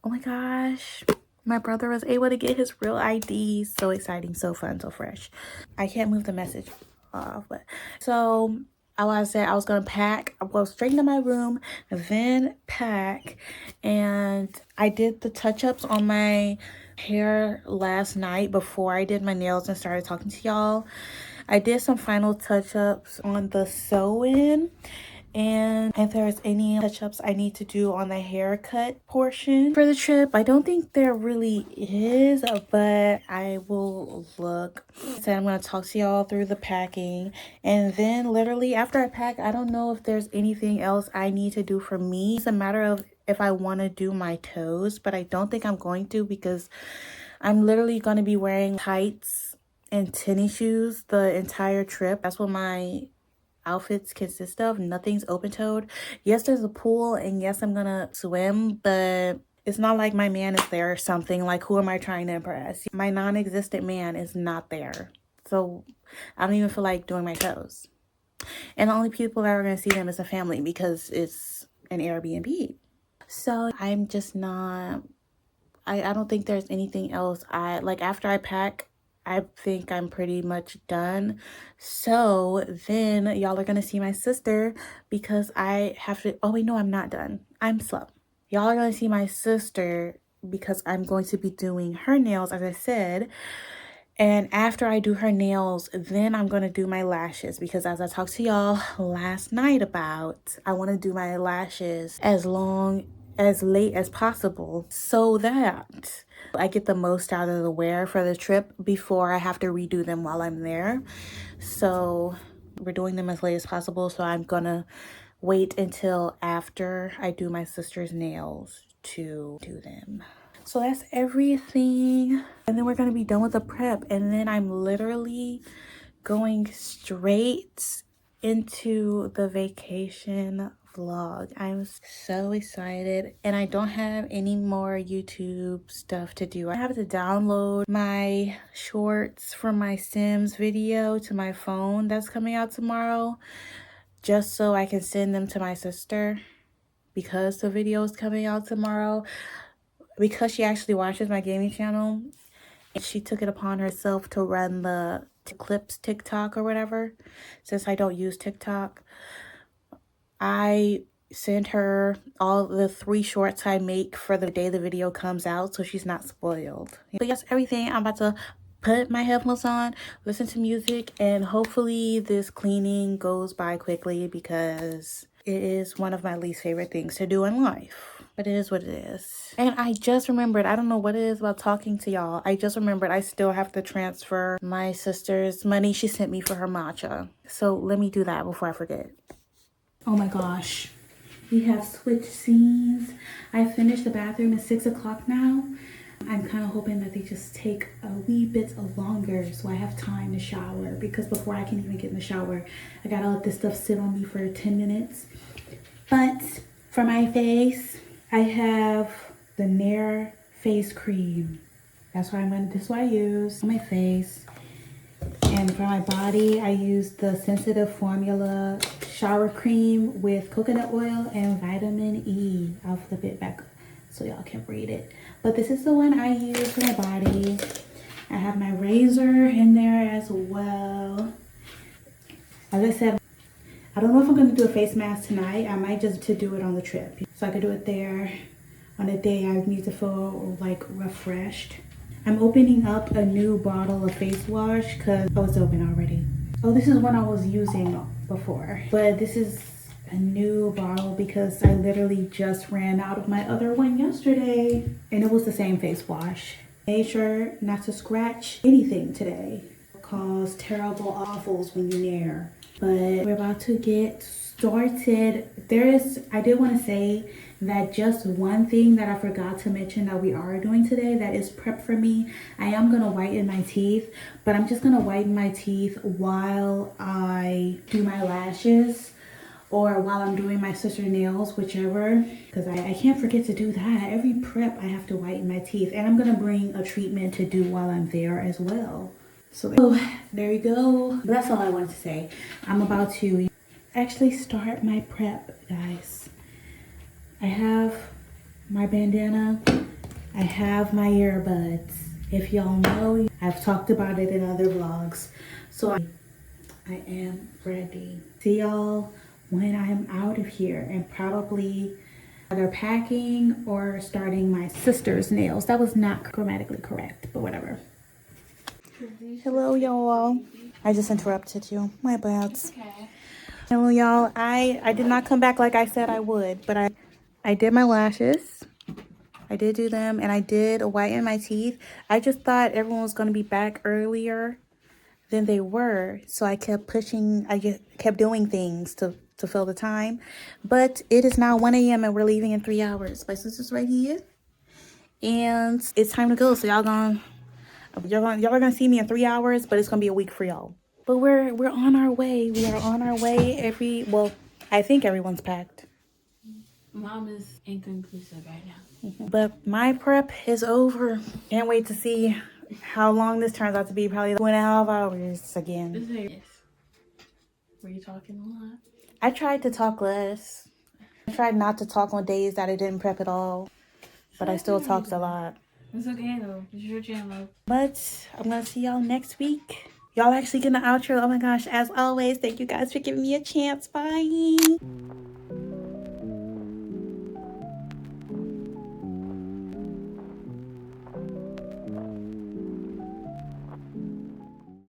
Oh my gosh. My brother was able to get his real ID. So exciting, so fun, so fresh. I can't move the message off. But so I said I was going to pack. I'll go straight into my room, then pack. And I did the touch-ups on my hair last night before I did my nails and started talking to y'all. I did some final touch-ups on the sew-in, and if there's any touch-ups I need to do on the haircut portion for the trip, I don't think there really is, but I will look. So I'm going to talk to y'all through the packing, and then literally after I pack, I don't know if there's anything else I need to do for me. It's a matter of if I want to do my toes, but I don't think I'm going to because I'm literally going to be wearing tights and tennis shoes the entire trip. That's what my outfits consist of. Nothing's open-toed. Yes, there's a pool, and yes, I'm gonna swim, but it's not like my man is there or something. Like, who am I trying to impress? My non-existent man is not there, so I don't even feel like doing my toes. And the only people that are gonna see them is the family because it's an Airbnb. So I'm just not, I don't think there's anything else. After I pack, I think I'm pretty much done. So then y'all are going to see my sister because I have to, oh wait, no, I'm not done. I'm slow. Y'all are going to see my sister because I'm going to be doing her nails, as I said. And after I do her nails, then I'm going to do my lashes because as I talked to y'all last night about, I want to do my lashes as long as late as possible so that I get the most out of the wear for the trip before I have to redo them while I'm there. So we're doing them as late as possible. So I'm gonna wait until after I do my sister's nails to do them. So that's everything. And then we're gonna be done with the prep. And then I'm literally going straight into the vacation vlog. I'm so excited, and I don't have any more YouTube stuff to do. I have to download my shorts from my Sims video to my phone that's coming out tomorrow, just so I can send them to my sister, because the video is coming out tomorrow. Because she actually watches my gaming channel, and she took it upon herself to run the clips TikTok or whatever. Since I don't use TikTok, I sent her all the 3 shorts I make for the day the video comes out, so she's not spoiled. But yes, everything. I'm about to put my headphones on, listen to music, and hopefully this cleaning goes by quickly, because it is one of my least favorite things to do in life. But it is what it is. And I just remembered, I don't know what it is about talking to y'all. I just remembered I still have to transfer my sister's money she sent me for her matcha. So let me do that before I forget. Oh my gosh. We have switched scenes. I finished the bathroom at 6 o'clock now. I'm kind of hoping that they just take a wee bit longer so I have time to shower. Because before I can even get in the shower, I gotta let this stuff sit on me for 10 minutes. But for my face, I have the Nair face cream. This is what I use on my face. And for my body, I use the Sensitive Formula shower cream with coconut oil and vitamin E. I'll flip it back so y'all can read it. But this is the one I use for my body. I have my razor in there as well. As I said, I don't know if I'm going to do a face mask tonight. I might just to do it on the trip. So I could do it there on a day I need to feel like refreshed. I'm opening up a new bottle of face wash because it's open already. Oh, this is one I was using before. But this is a new bottle because I literally just ran out of my other one yesterday. And it was the same face wash. Made sure not to scratch anything today. Cause terrible awfuls when you Nair. But we're about to get started. I did want to say that just one thing that I forgot to mention that we are doing today that is prep for me. I am going to whiten my teeth, but I'm just going to whiten my teeth while I do my lashes or while I'm doing my sister nails, whichever, because I can't forget to do that. Every prep I have to whiten my teeth, and I'm going to bring a treatment to do while I'm there as well. So there you go. That's all I wanted to say. I'm about to actually start my prep, guys. I have my bandana. I have my earbuds. If y'all know, I've talked about it in other vlogs. So I am ready. See y'all when I'm out of here, and probably either packing or starting my sister's nails. That was not grammatically correct, but whatever. Hello, y'all. I just interrupted you. My bad. Okay. Hello, y'all. I did not come back like I said I would, but I did my lashes. I did do them, and I did whiten my teeth. I just thought everyone was going to be back earlier than they were, so I kept pushing. I just kept doing things to fill the time. But it is now 1 a.m. and we're leaving in 3 hours. My sister's right here, and it's time to go. So y'all are gonna see me in 3 hours, but it's gonna be a week for y'all. But we're on our way. We are on our way. I think everyone's packed. Mom is inconclusive right now. But my prep is over. Can't wait to see how long this turns out to be. Probably 2.5 hours again. Were you talking a lot? I tried to talk less. I tried not to talk on days that I didn't prep at all. But I still talked a lot. It's okay though. It's your channel. But I'm going to see y'all next week. Y'all actually getting the outro. Oh my gosh. As always, thank you guys for giving me a chance. Bye.